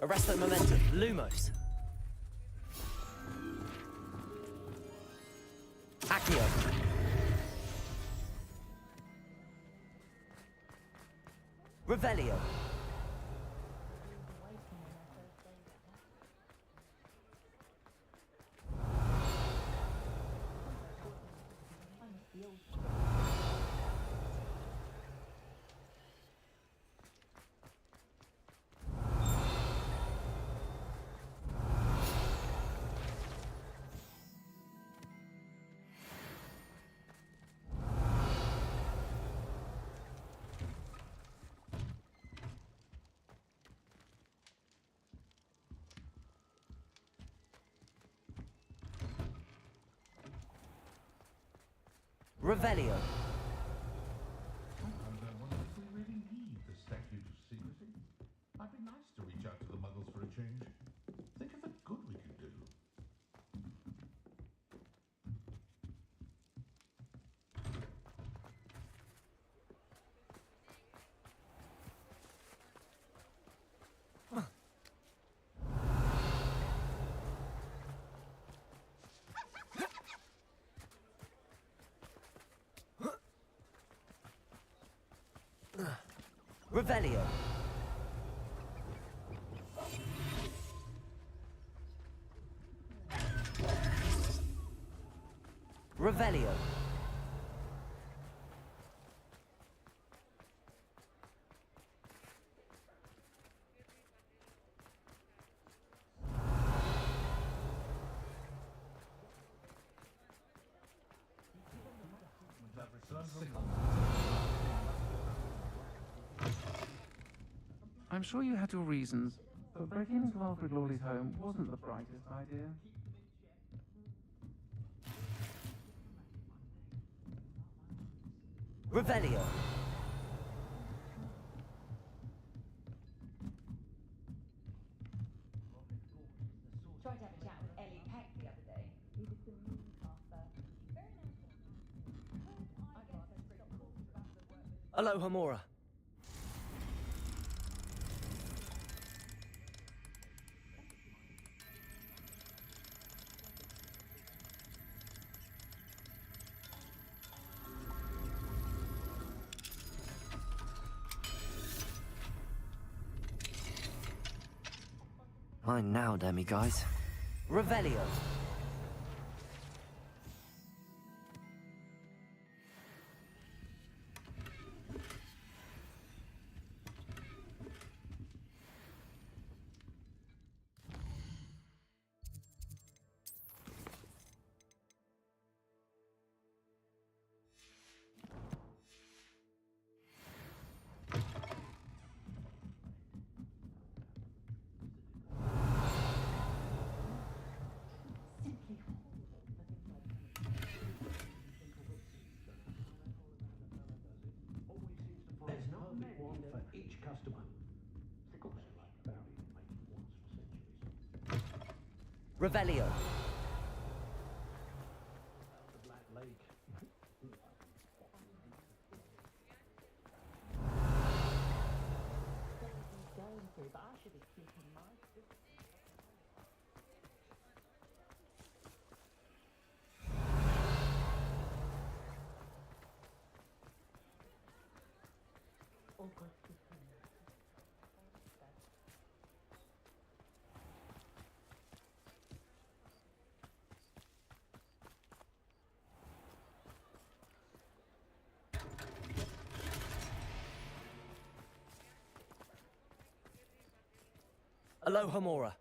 Arresto momentum. Lumos. Accio. Revelio. Revelio. Sometimes I wonder if we really need the statute of secrecy. I'd be nice to reach out to the Muggles for a change. Think of the good we could do. Revelio. Revelio. I'm sure you had your reasons, but breaking into Alfred Lawley's home wasn't the brightest idea. Revelio. Tried to have a chat with Ellie Peck the other day. He was the Aloha Mora. Mine now, demiguise. Revelio. There's not one for each customer. Revelio. Aloha Mora.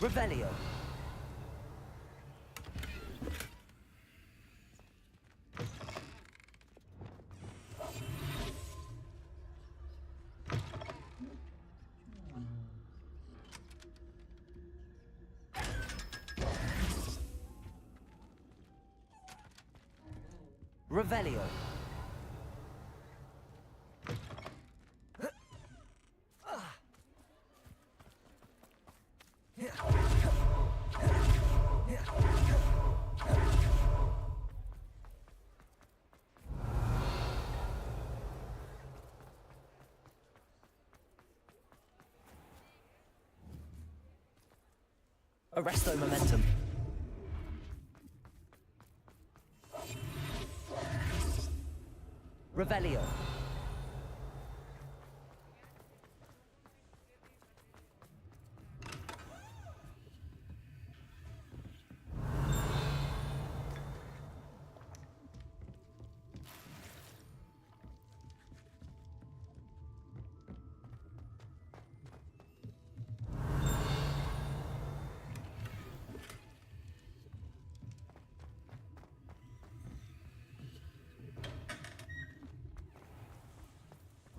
Revelio. Revelio. Arresto momentum. Revelio.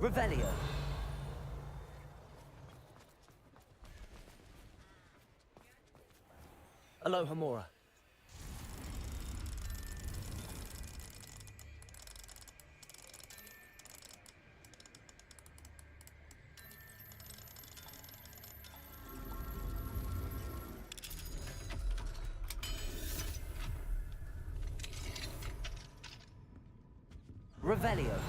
Revelio. Alohomora. Revelio.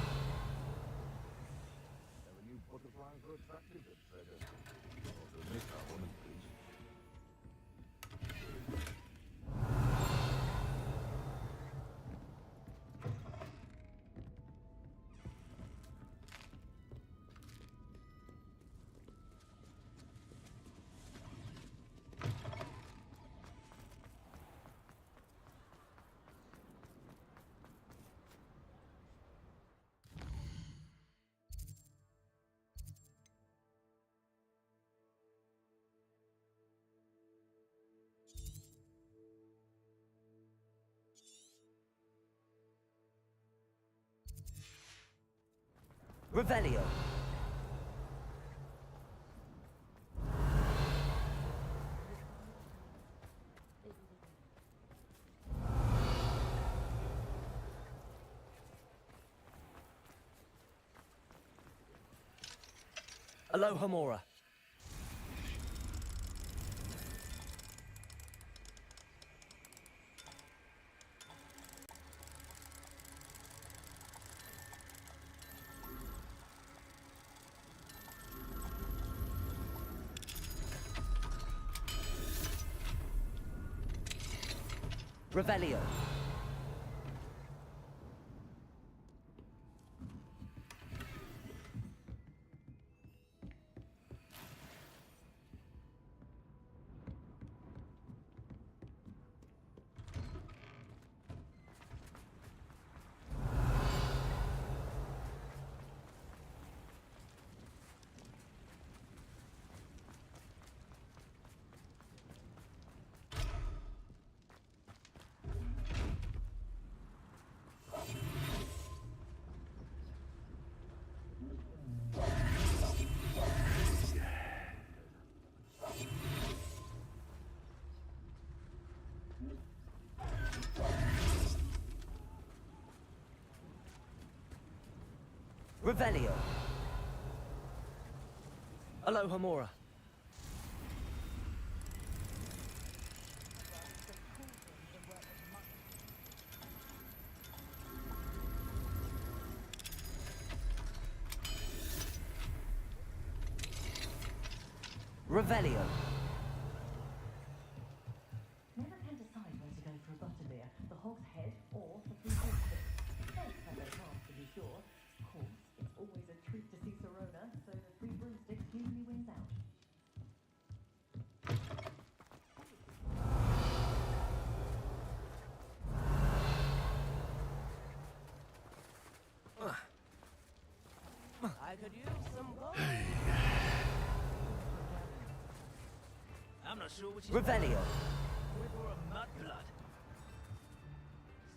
Revelio. Alohomora. Revelio. Revelio. Alohomora. Revelio. Never can decide when to go for a butterbeer, the hog's head or the three oysters. Both have their charms, to be sure. Of course, it's always a treat to see Serona, so the three broomsticks usually wins out. I could use some gold. I'm not sure what you Revelio. River of mud blood.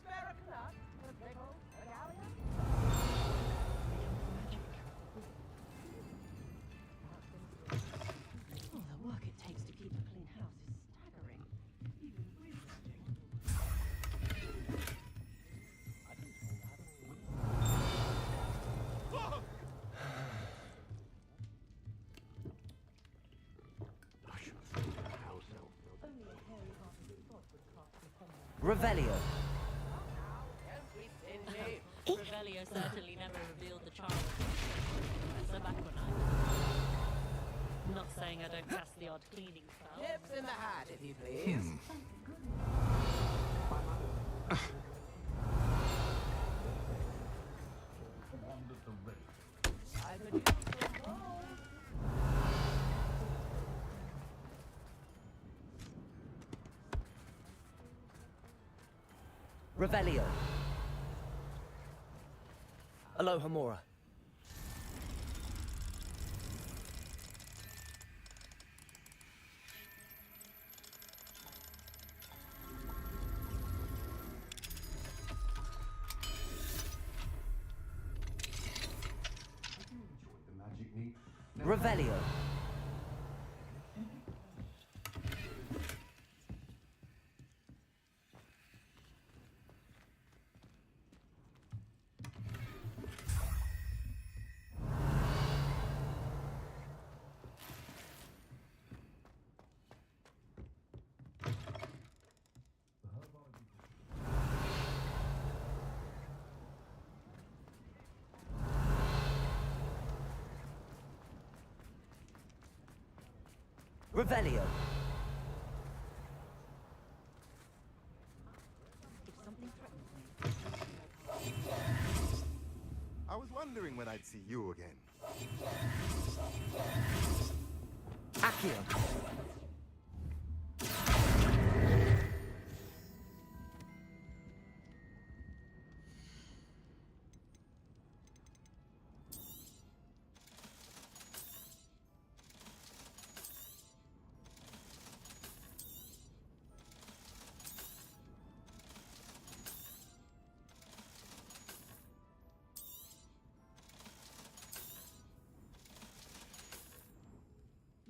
Spare a knot, a pickle, a galleon. Oh, the work it takes to keep a clean house is staggering. Even realistic. Revelio. Revelio certainly never revealed the charm of so back when not saying I don't cast the odd cleaning spell. Tips in the hat, if you please. I could use some gold. Revelio. Alohomora. Revelio. Revelio. I was wondering when I'd see you again. Accio.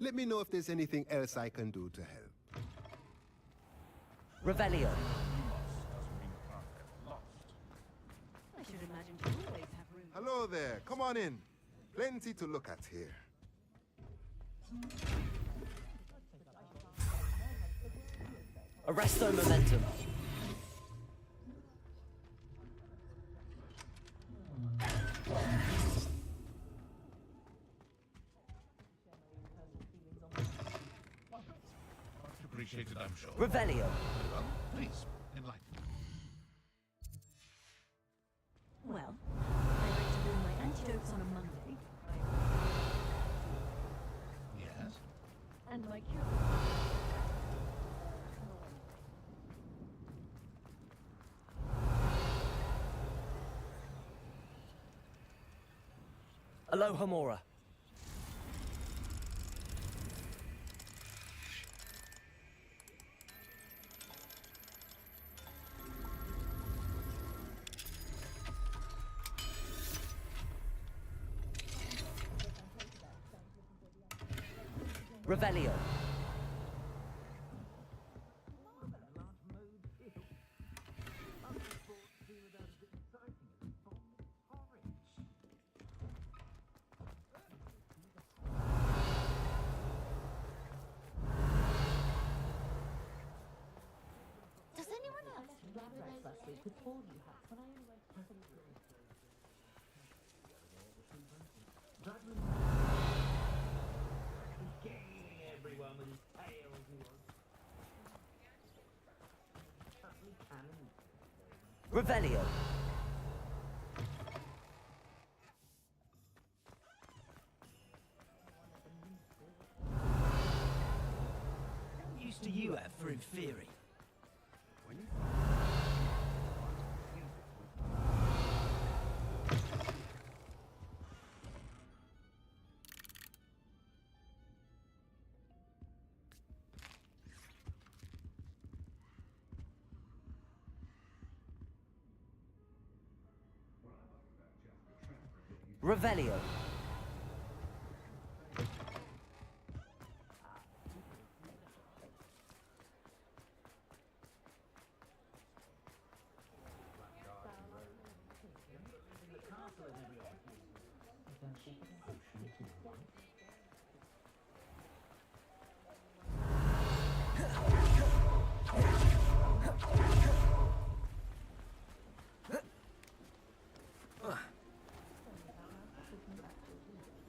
Let me know if there's anything else I can do to help. Revelio. I should imagine you always have room. Hello there. Come on in. Plenty to look at here. Arresto momentum. Appreciated, I'm sure. Revelio. Well, please, enlighten me. Well, I like to do my antidotes on a Monday. Yes? And my cure. Aloha Mora. Revelio. Does anyone else? Last week with all you had when I only went to everyone with his tails he was. Revelio. What use do you have for inferi? Revelio.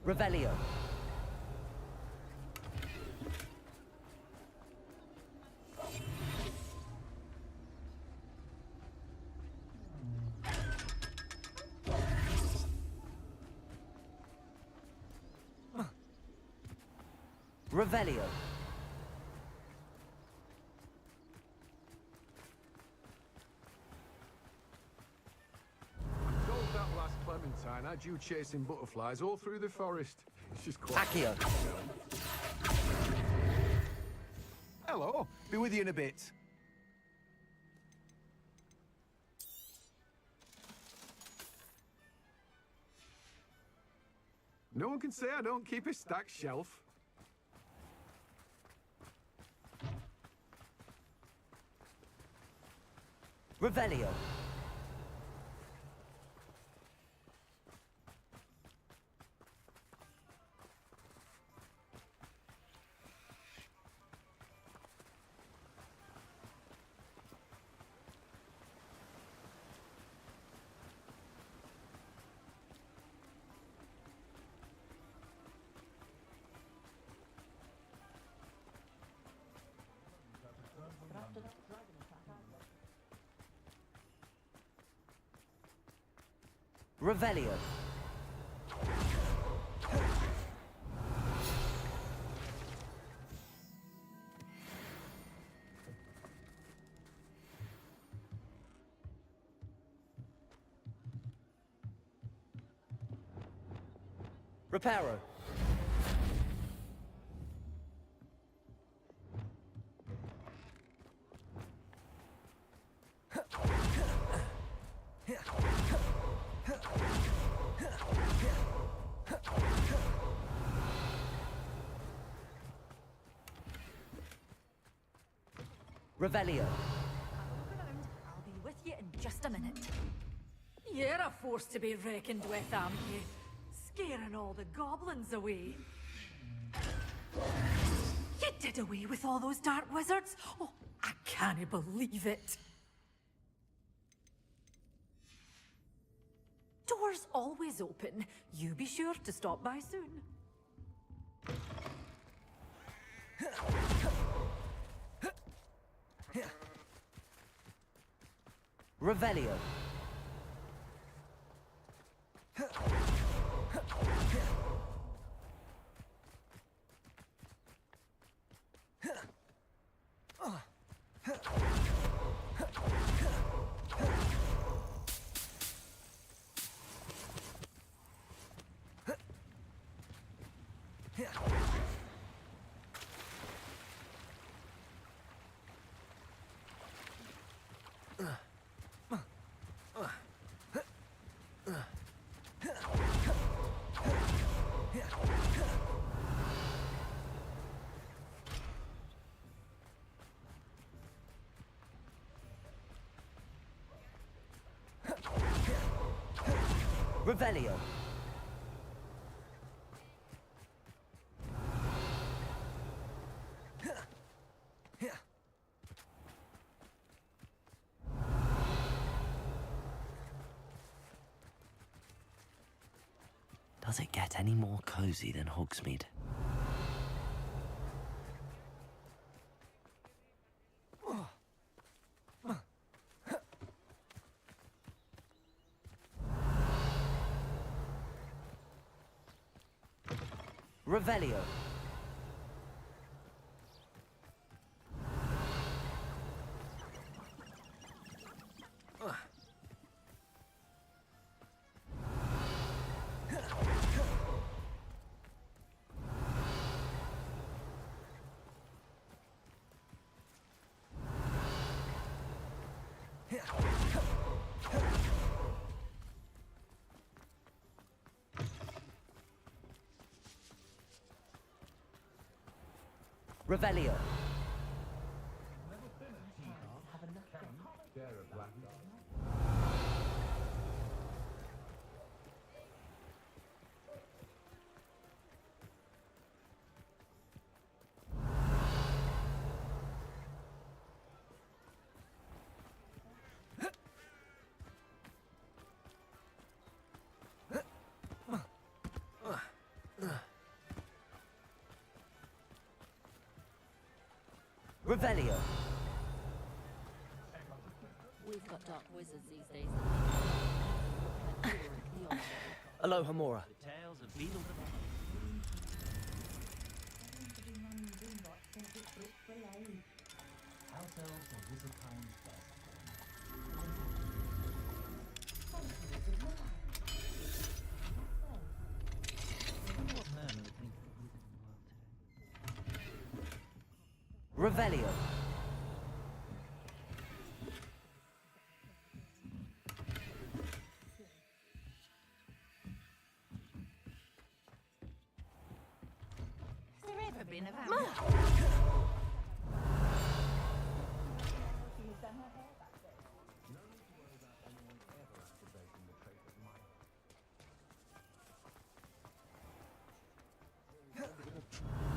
Revelio. Revelio. Told that last Clementine had you chasing butterflies all through the forest. She's quite... Accio. Hello, be with you in a bit. No one can say I don't keep a stacked shelf. Revelio. Revelio. Reparo. Revelio. I'll be with you in just a minute. You're a force to be reckoned with, aren't you? Scaring all the goblins away. You did away with all those dark wizards? Oh, I can't believe it. Doors always open. You be sure to stop by soon. Revelio. Revelio. Does it get any more cozy than Hogsmeade? Revelio. Revelio. Revelio. We've got dark wizards these days. Aloha Mora. The tales of beetle. Revelio. been a vampire.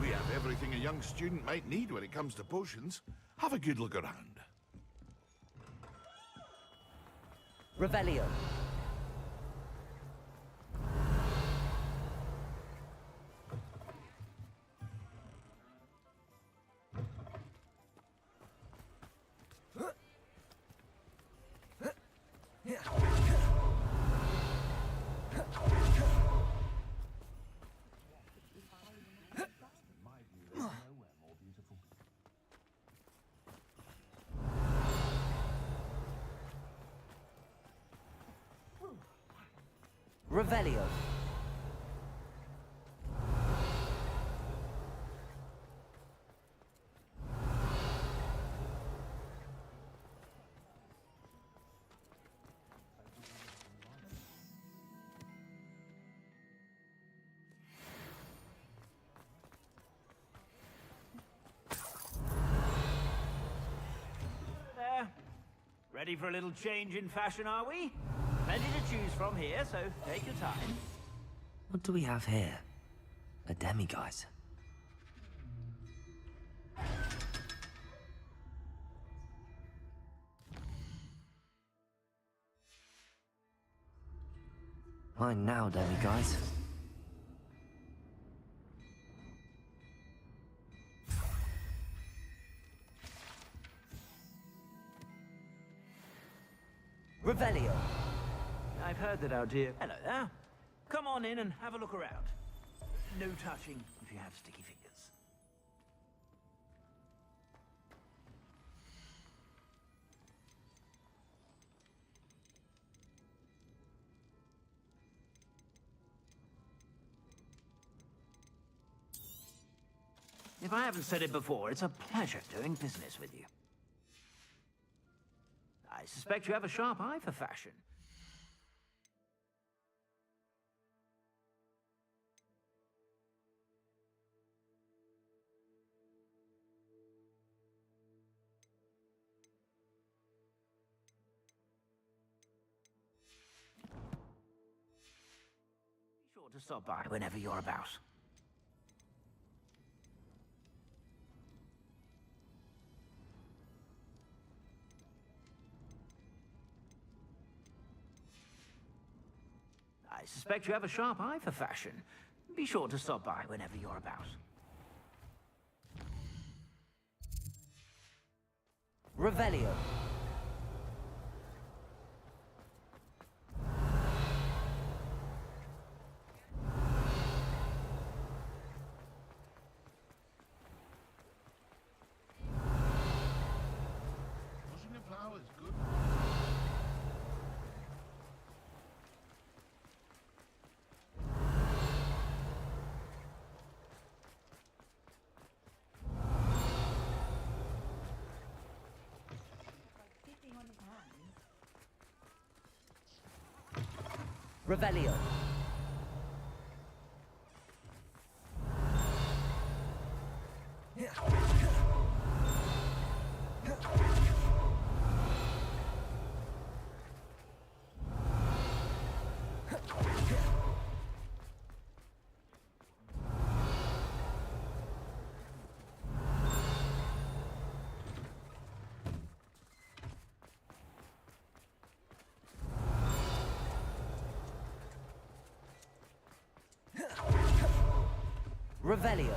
We have everything a young student might need when it comes to potions. Have a good look around. Revelio. Revelio. There. Ready for a little change in fashion, are we? Plenty to choose from here, so take your time. What do we have here? A demiguise. Mine now, demiguise. Revelio. I've heard that our dear... Hello there. Come on in and have a look around. No touching if you have sticky fingers. If I haven't said it before, it's a pleasure doing business with you. I suspect you have a sharp eye for fashion. Be sure to stop by whenever you're about. I suspect you have a sharp eye for fashion. Be sure to stop by whenever you're about. Revelio. Pushing a plow is good. Revelio. Revelio.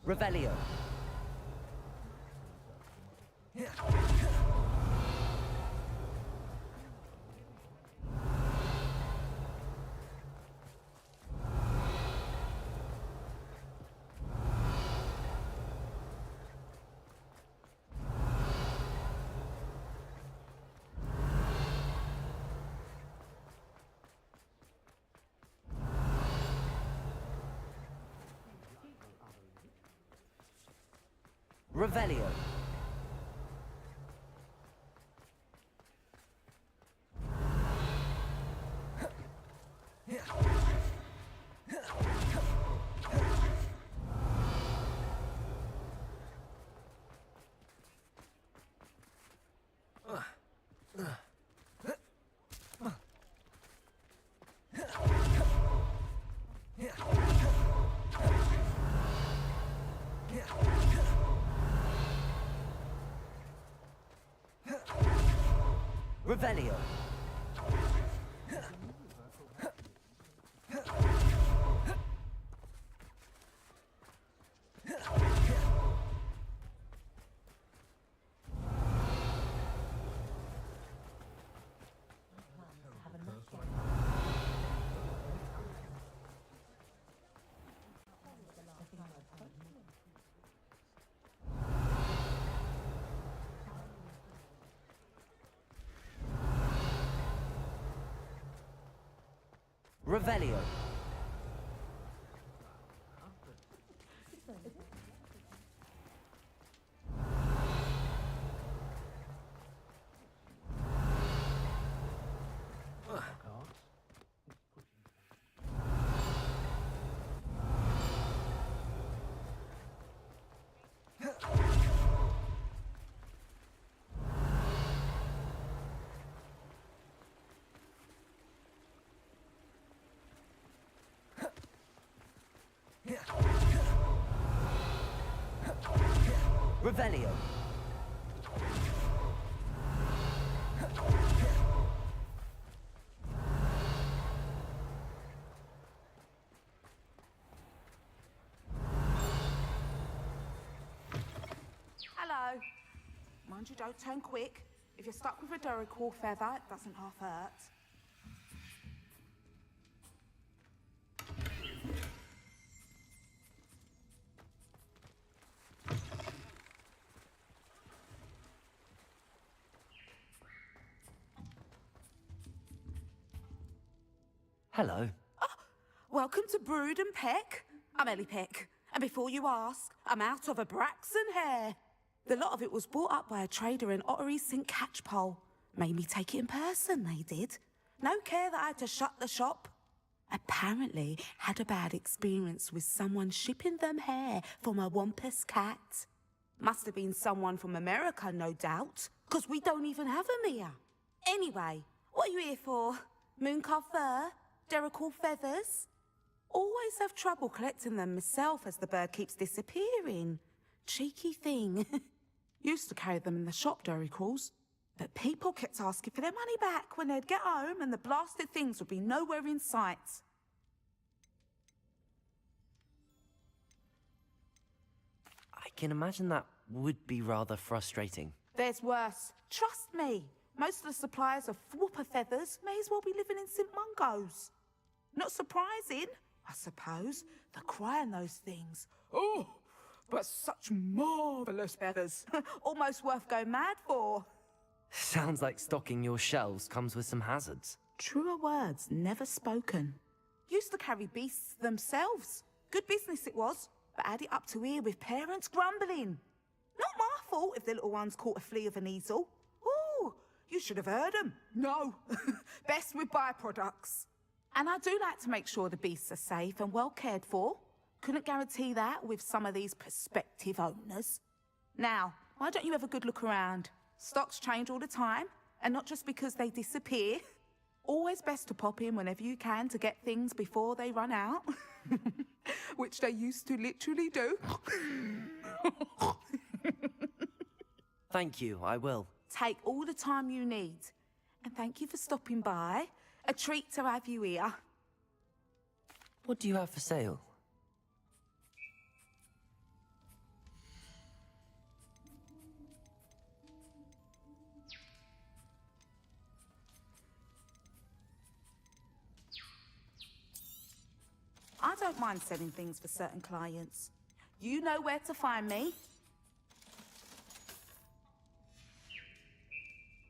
Revelio. Revelio. Revelio. Revelio. Revelio. Hello. Mind you don't turn quick. If you're stuck with a Duracell feather, it doesn't half hurt. Hello. Welcome to Brood and Peck. I'm Ellie Peck. And before you ask, I'm out of a Braxton hair. The lot of it was bought up by a trader in Ottery St. Catchpole. Made me take it in person, they did. No care that I had to shut the shop. Apparently had a bad experience with someone shipping them hair from a wampus cat. Must have been someone from America, no doubt, because we don't even have them here. Anyway, what are you here for? Mooncalf fur? Duracell feathers? Always have trouble collecting them myself as the bird keeps disappearing. Cheeky thing. Used to carry them in the shop, Duracalls. But people kept asking for their money back when they'd get home and the blasted things would be nowhere in sight. I can imagine that would be rather frustrating. There's worse. Trust me. Most of the suppliers of whooper feathers may as well be living in St. Mungo's. Not surprising, I suppose, the cry on those things. Oh, but such marvellous feathers. Almost worth going mad for. Sounds like stocking your shelves comes with some hazards. Truer words never spoken. Used to carry beasts themselves. Good business it was, but had it up to here with parents grumbling. Not my fault if the little ones caught a flea of an easel. Ooh, you should have heard them. No, best with byproducts. And I do like to make sure the beasts are safe and well cared for. Couldn't guarantee that with some of these prospective owners. Now, why don't you have a good look around? Stocks change all the time, and not just because they disappear. Always best to pop in whenever you can to get things before they run out. Which they used to literally do. Thank you, I will. Take all the time you need. And thank you for stopping by. A treat to have you here. What do you have for sale? I don't mind selling things for certain clients. You know where to find me.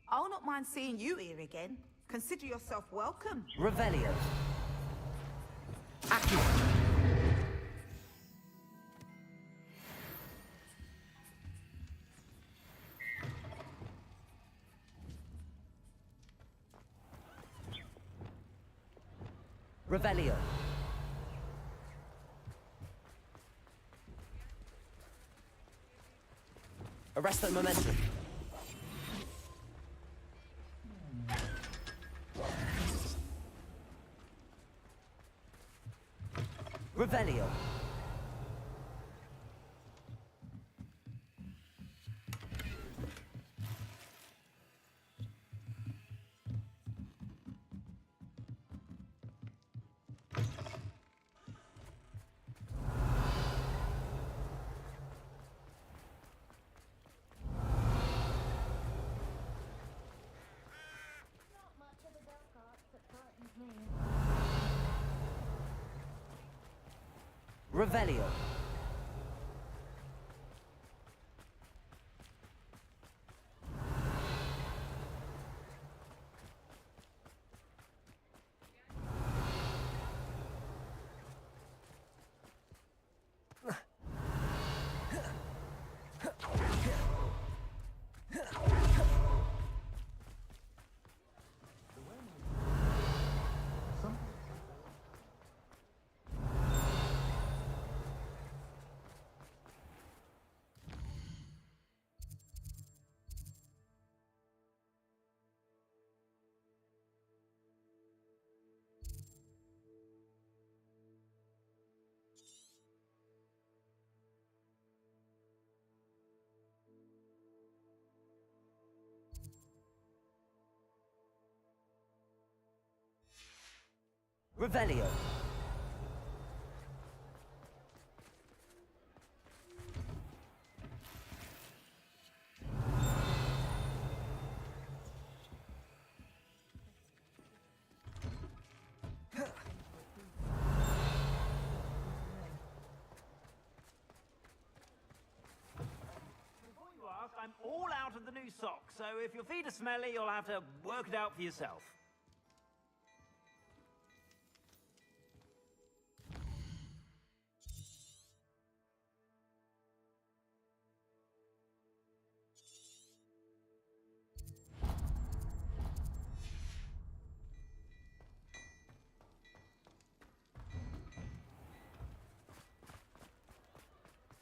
I'll not mind seeing you here again. Consider yourself welcome. Revelio. Revelio. Arresto momentum. Revelio. Revelio. Revelio. I'm all out of the new socks, so if your feet are smelly, you'll have to work it out for yourself.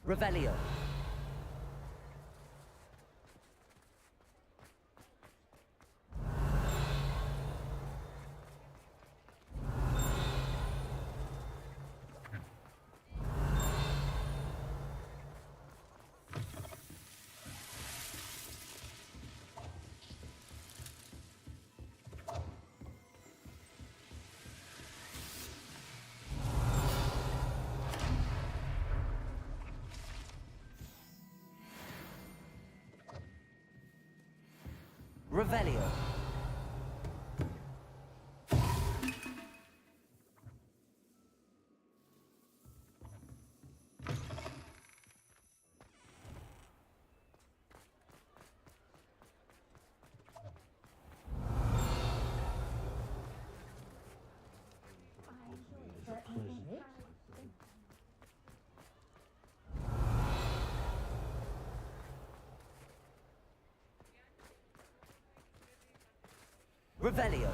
Revelio. Revelio. Revelio.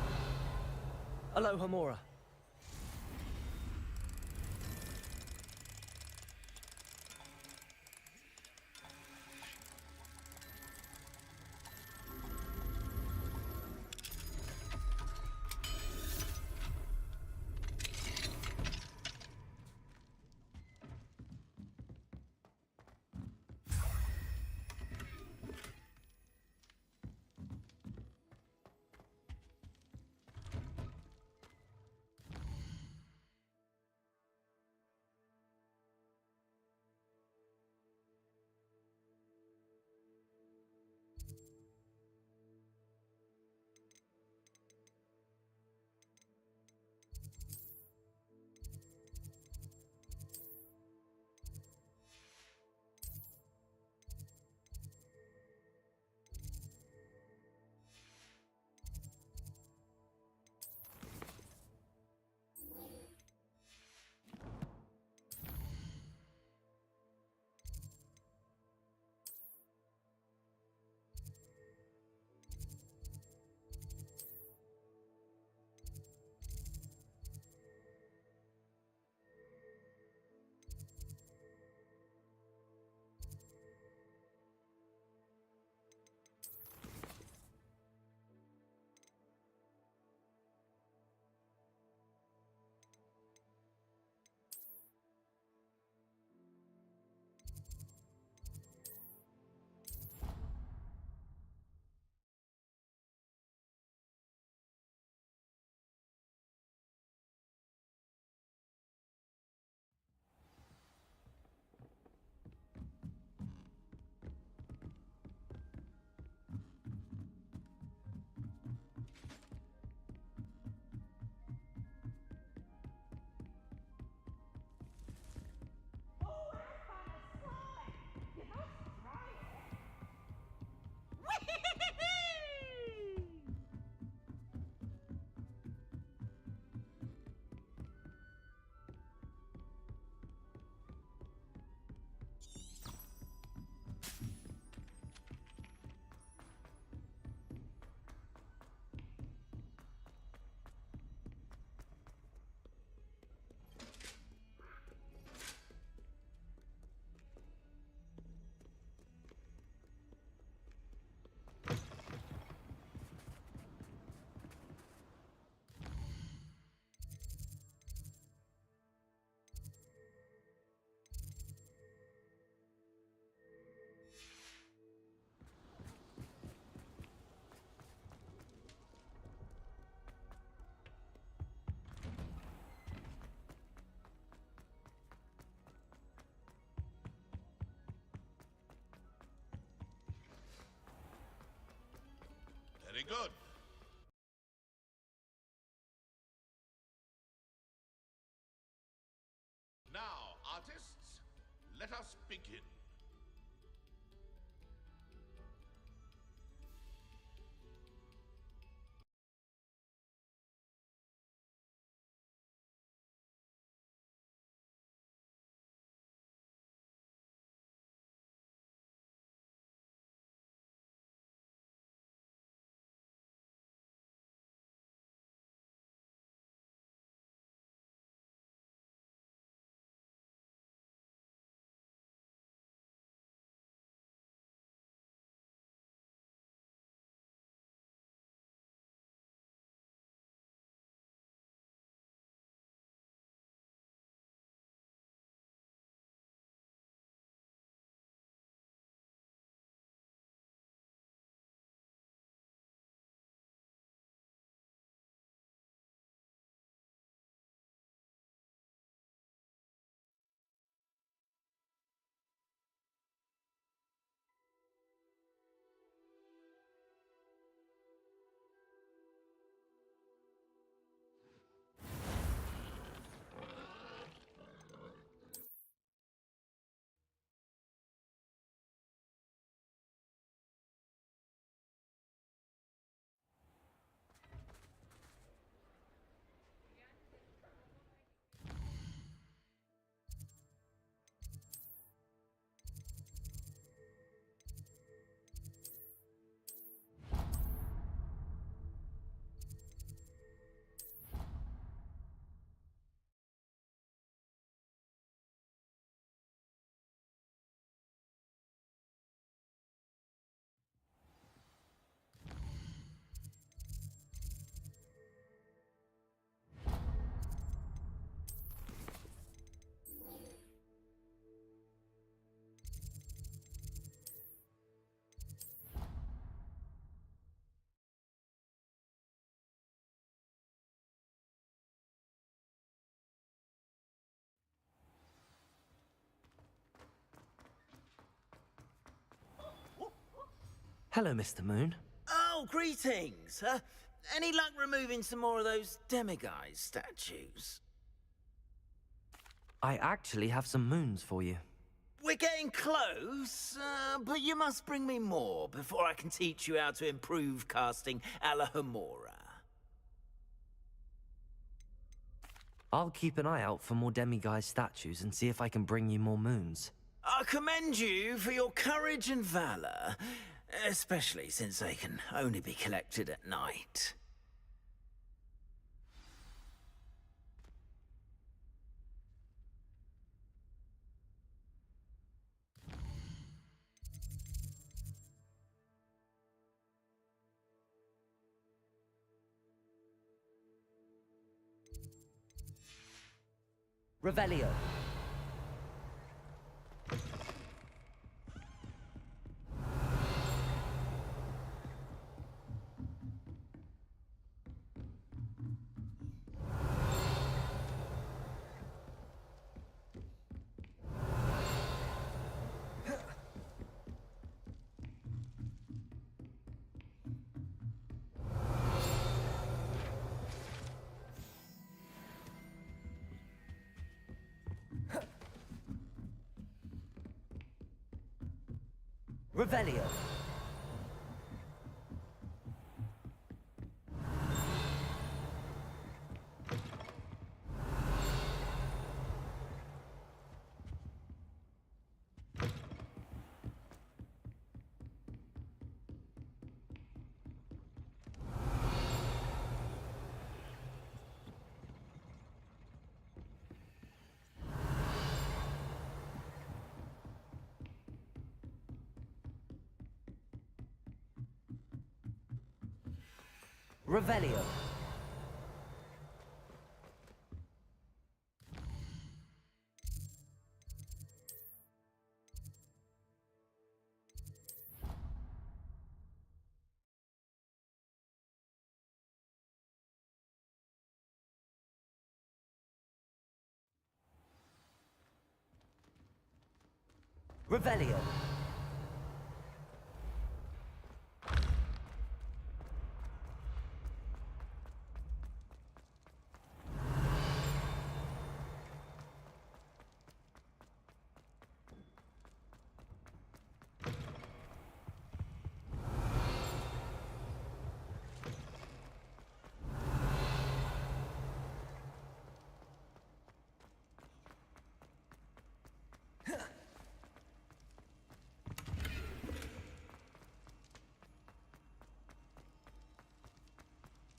Aloha Mora. Very good. Now, artists, let us begin. Hello, Mr. Moon. Oh, greetings. Any luck removing some more of those demiguise statues? I actually have some moons for you. We're getting close, but you must bring me more before I can teach you how to improve casting a la Homora. I'll keep an eye out for more demiguise statues and see if I can bring you more moons. I commend you for your courage and valour, especially since they can only be collected at night. Revelio. Revelio. Revelio. Revelio.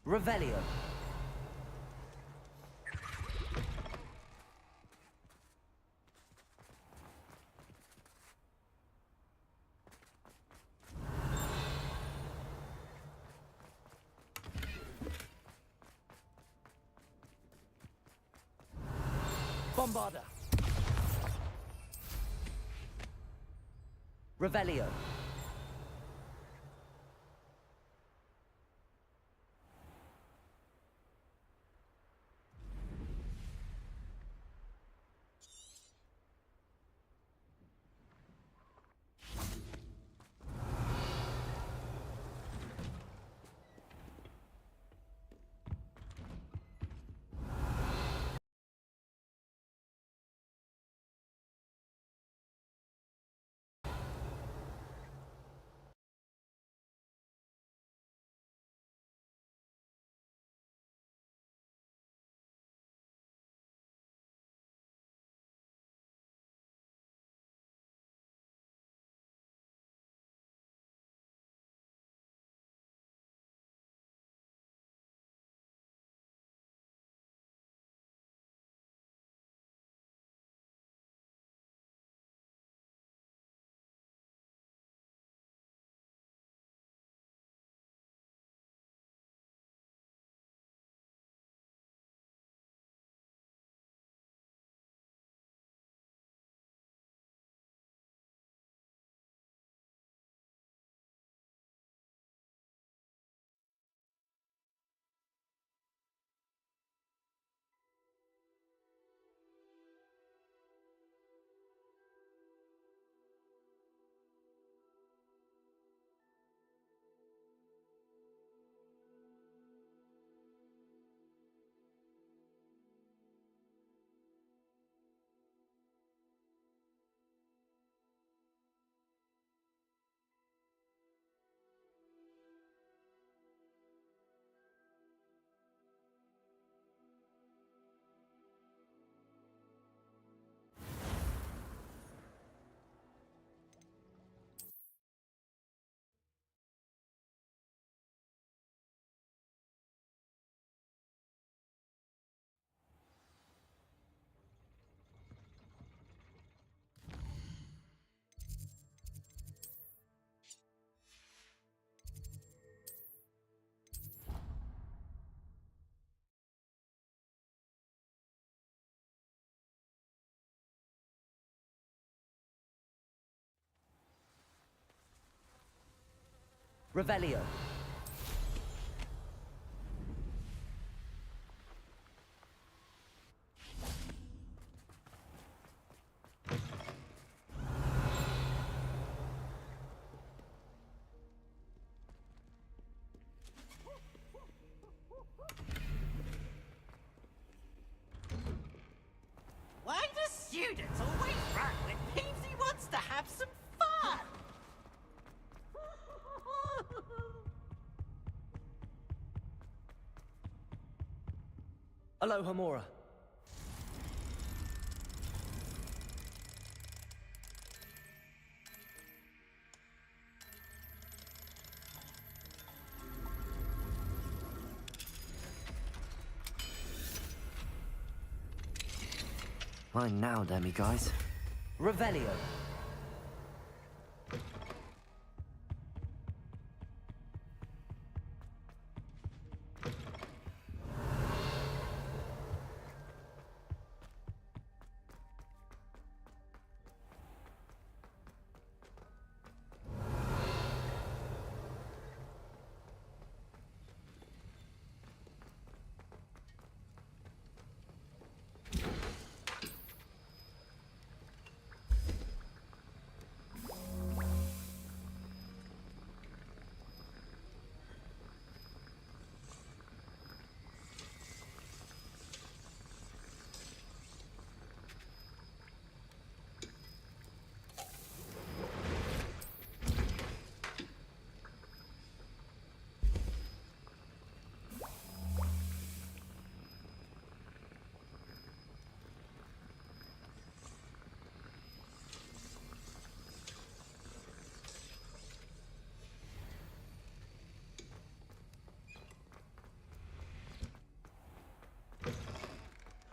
Revelio. Bombarda. Revelio. Revelio. Why do students always run when Peepsy wants to have some fun? Aloha Mora. Mine now, demi guys. Revelio.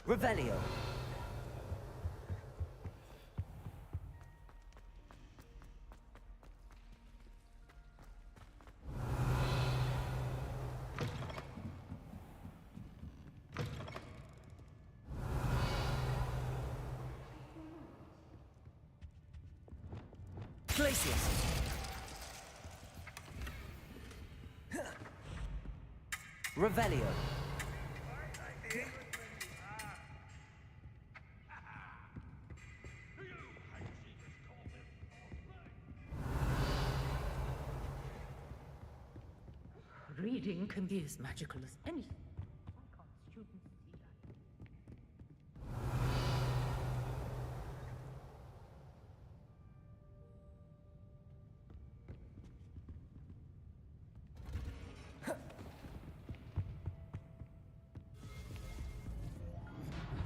Revelio. Glacius. Revelio. Reading can be as magical as anything. Why can't students see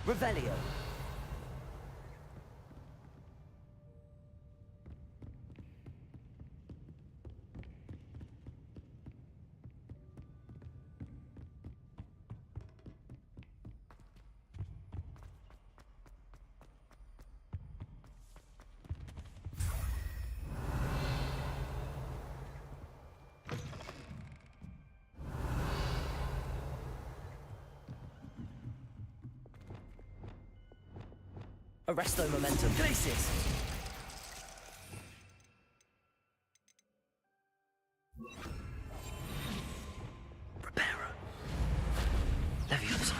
that? Revelio. Arresto momentum. Glacius. Preparo. Leviosa.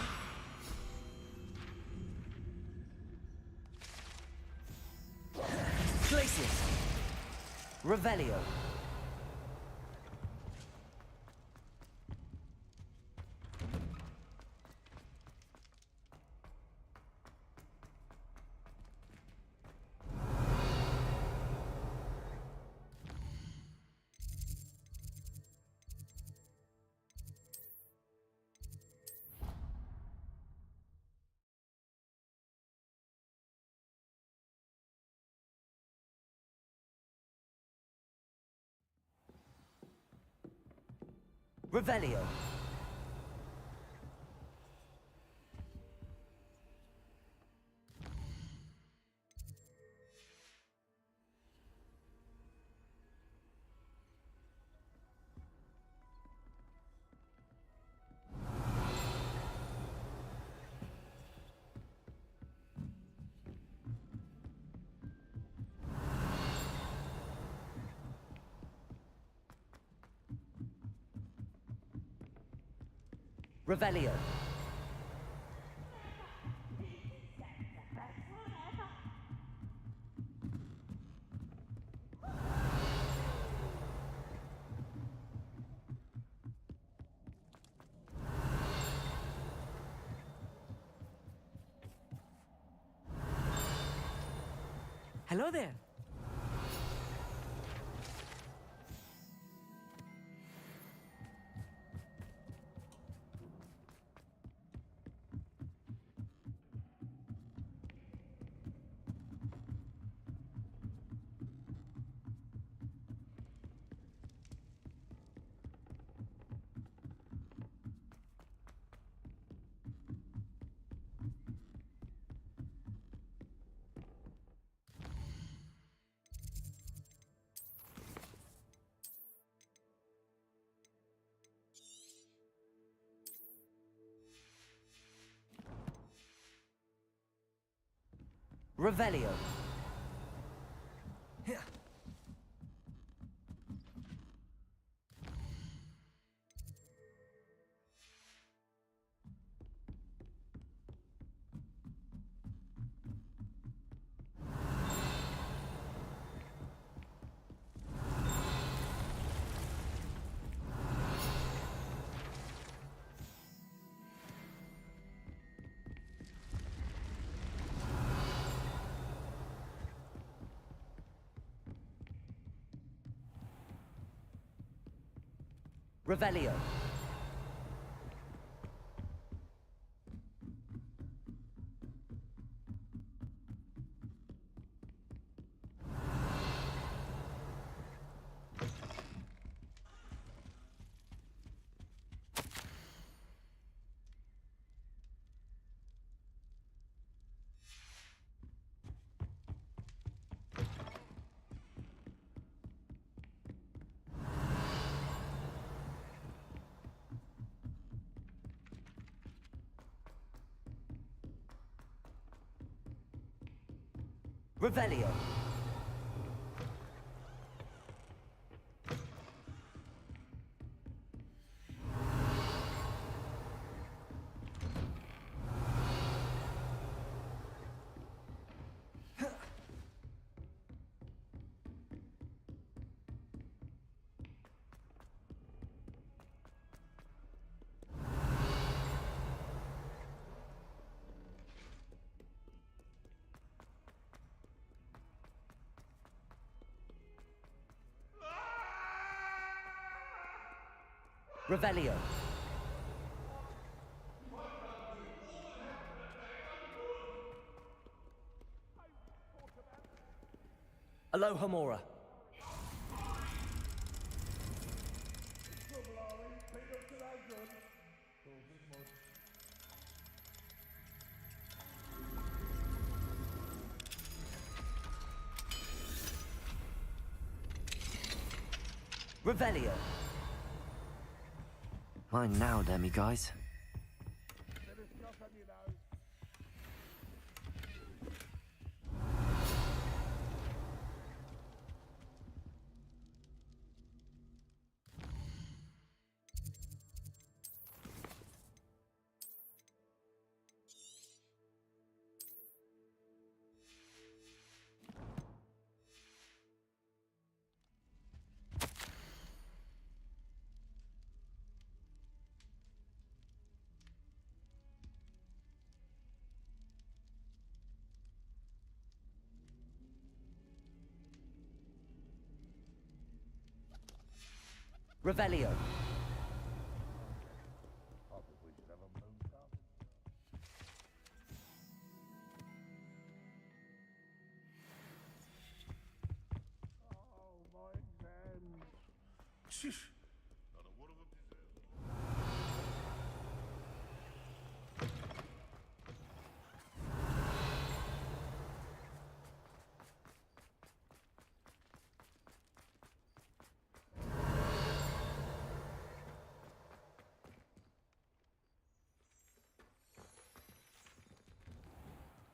Glacius. Revelio. Revelio. Revelio. Hello there. Revelio. Revelio. Revelio. Revelio. Aloha Mora. Revelio. Mine now, demi guys. Revelio.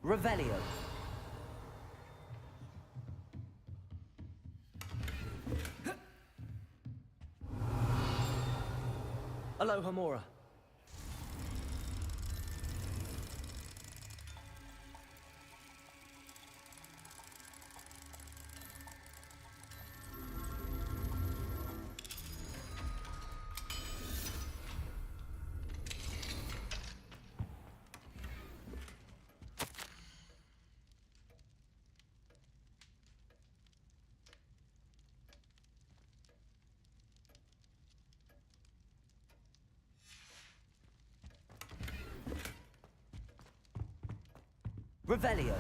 Revelio. Aloha Mora. Revelio.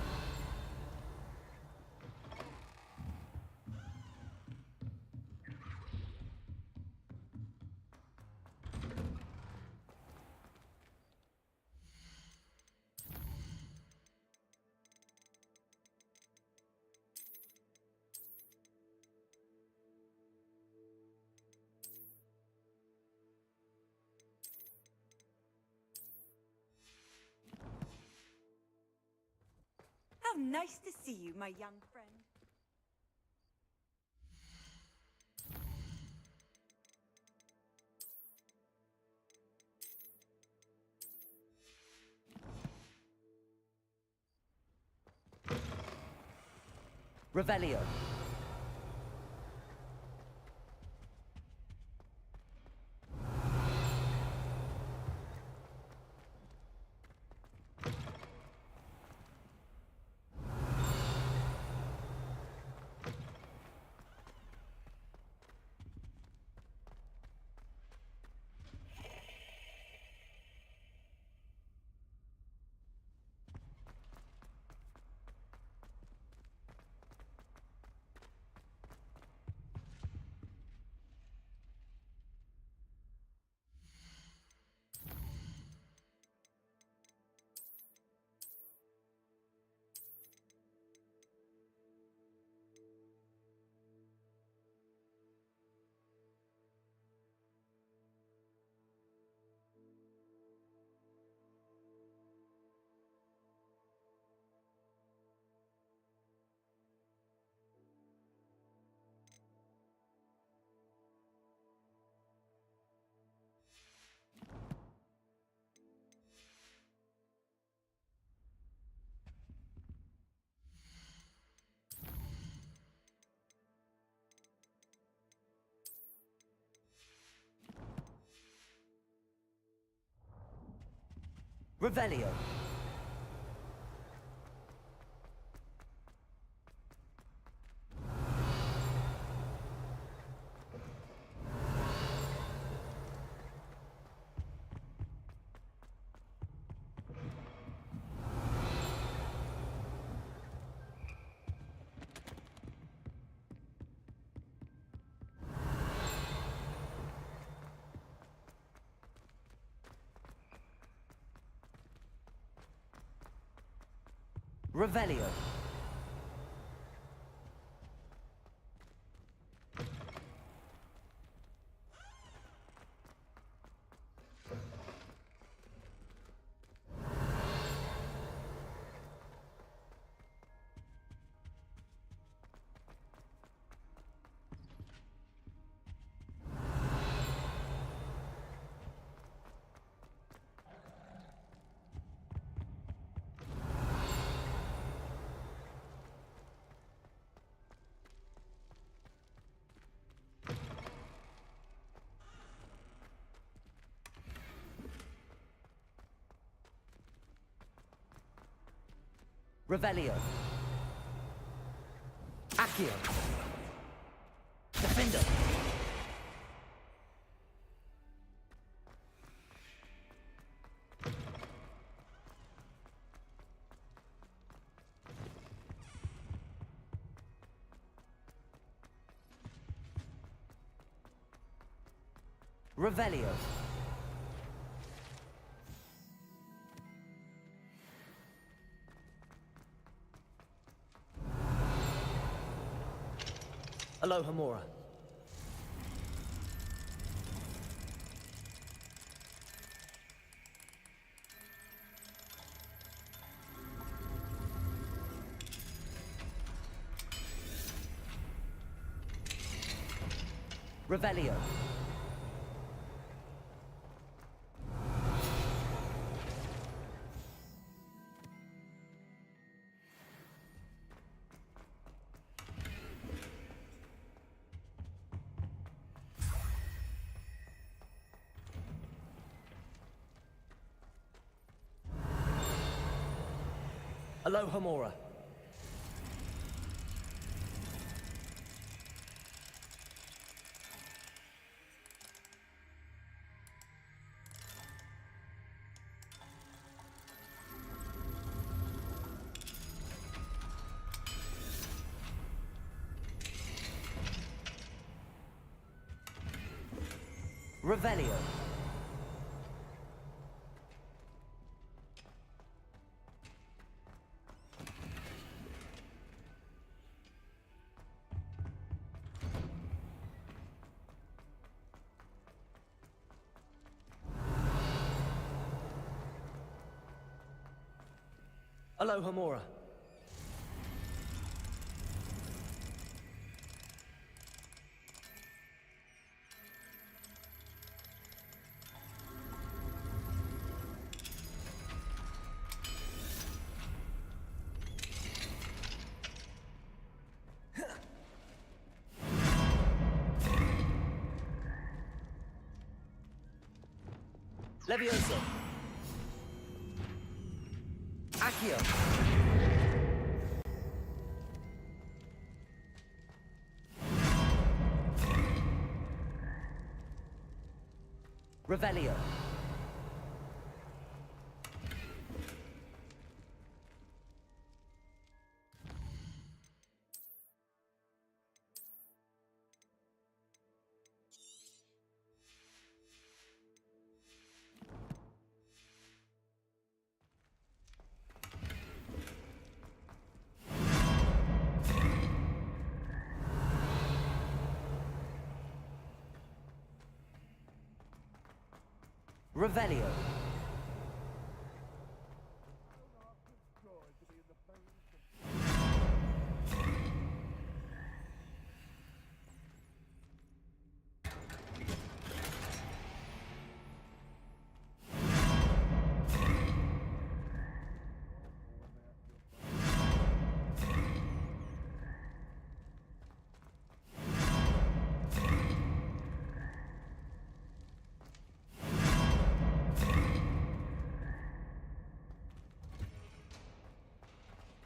How nice to see you, my young friend. Revelio. Revelio. Revelio. Revelio. Accio. Defender. Revelio. Aloha Mora. Revelio. Aloha Mora. Revelio. Aloha Mora. Levioso. Accio. Revelio. Revelio.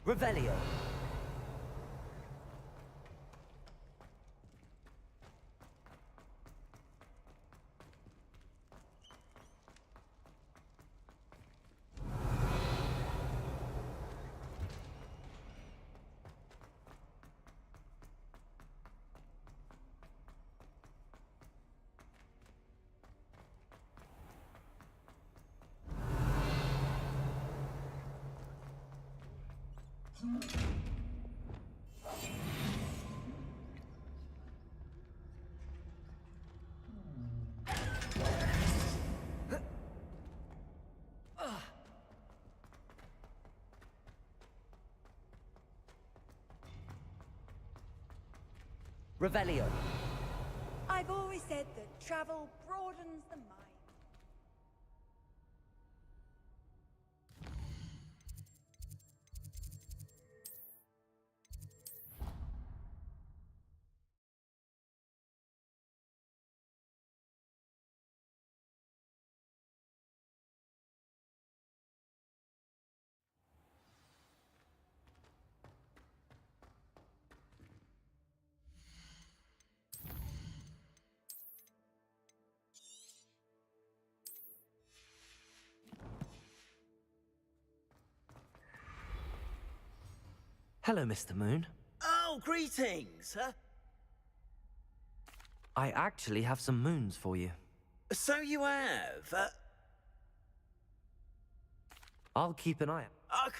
Revelio. Revelio. I've always said that travel broadens the mind. Hello, Mr. Moon. Oh, greetings! I actually have some moons for you. So you have? I'll keep an eye out.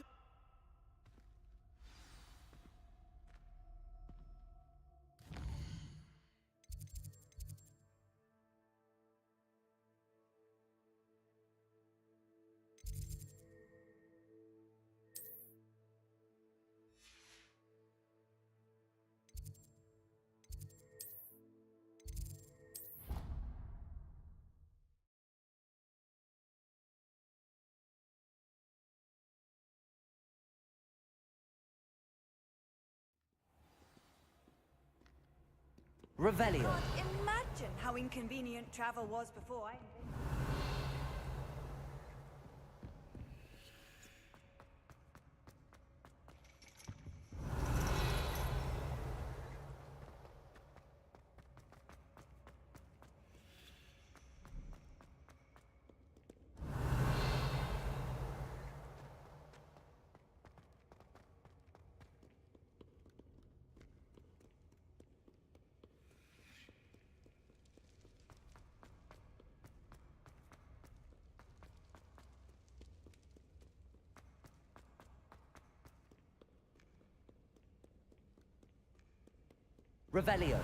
Revelio. Can't imagine how inconvenient travel was before I invented Revelio.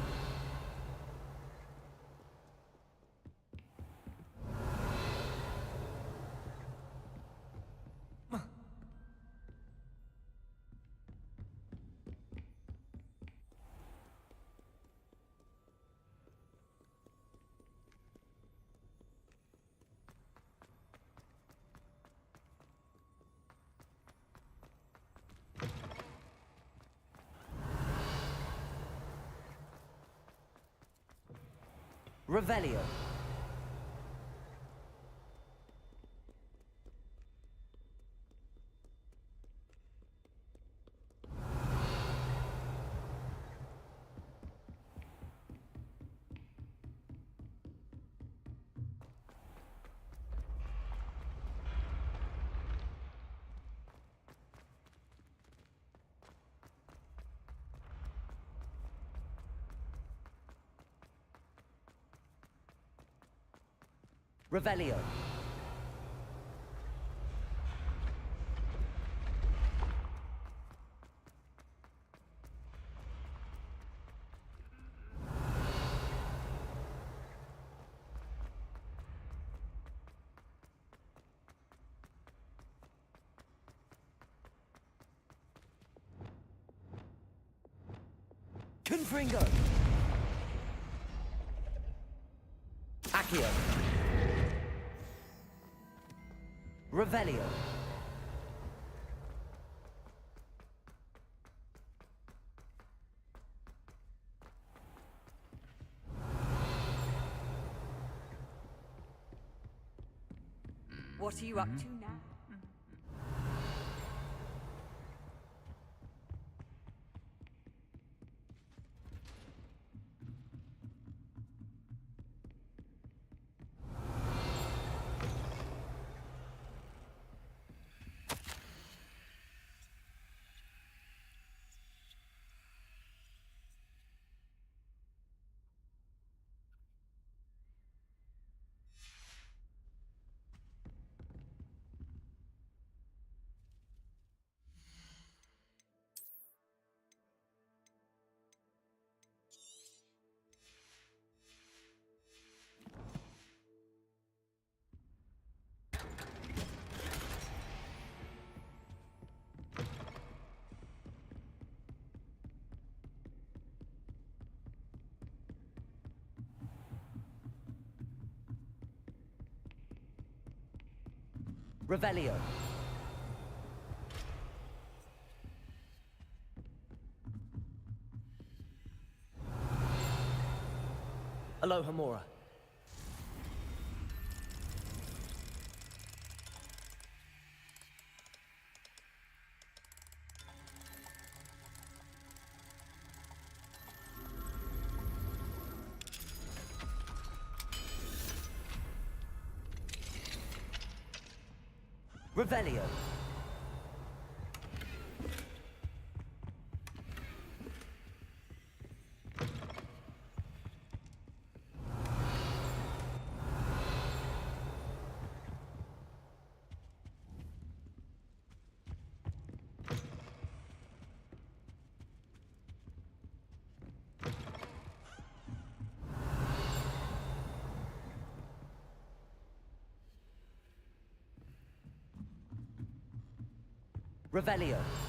Revelio. Revelio. Confringo. Accio. Revelio. What are you up to now? Revelio. Alohomora. Revelio. Revelio.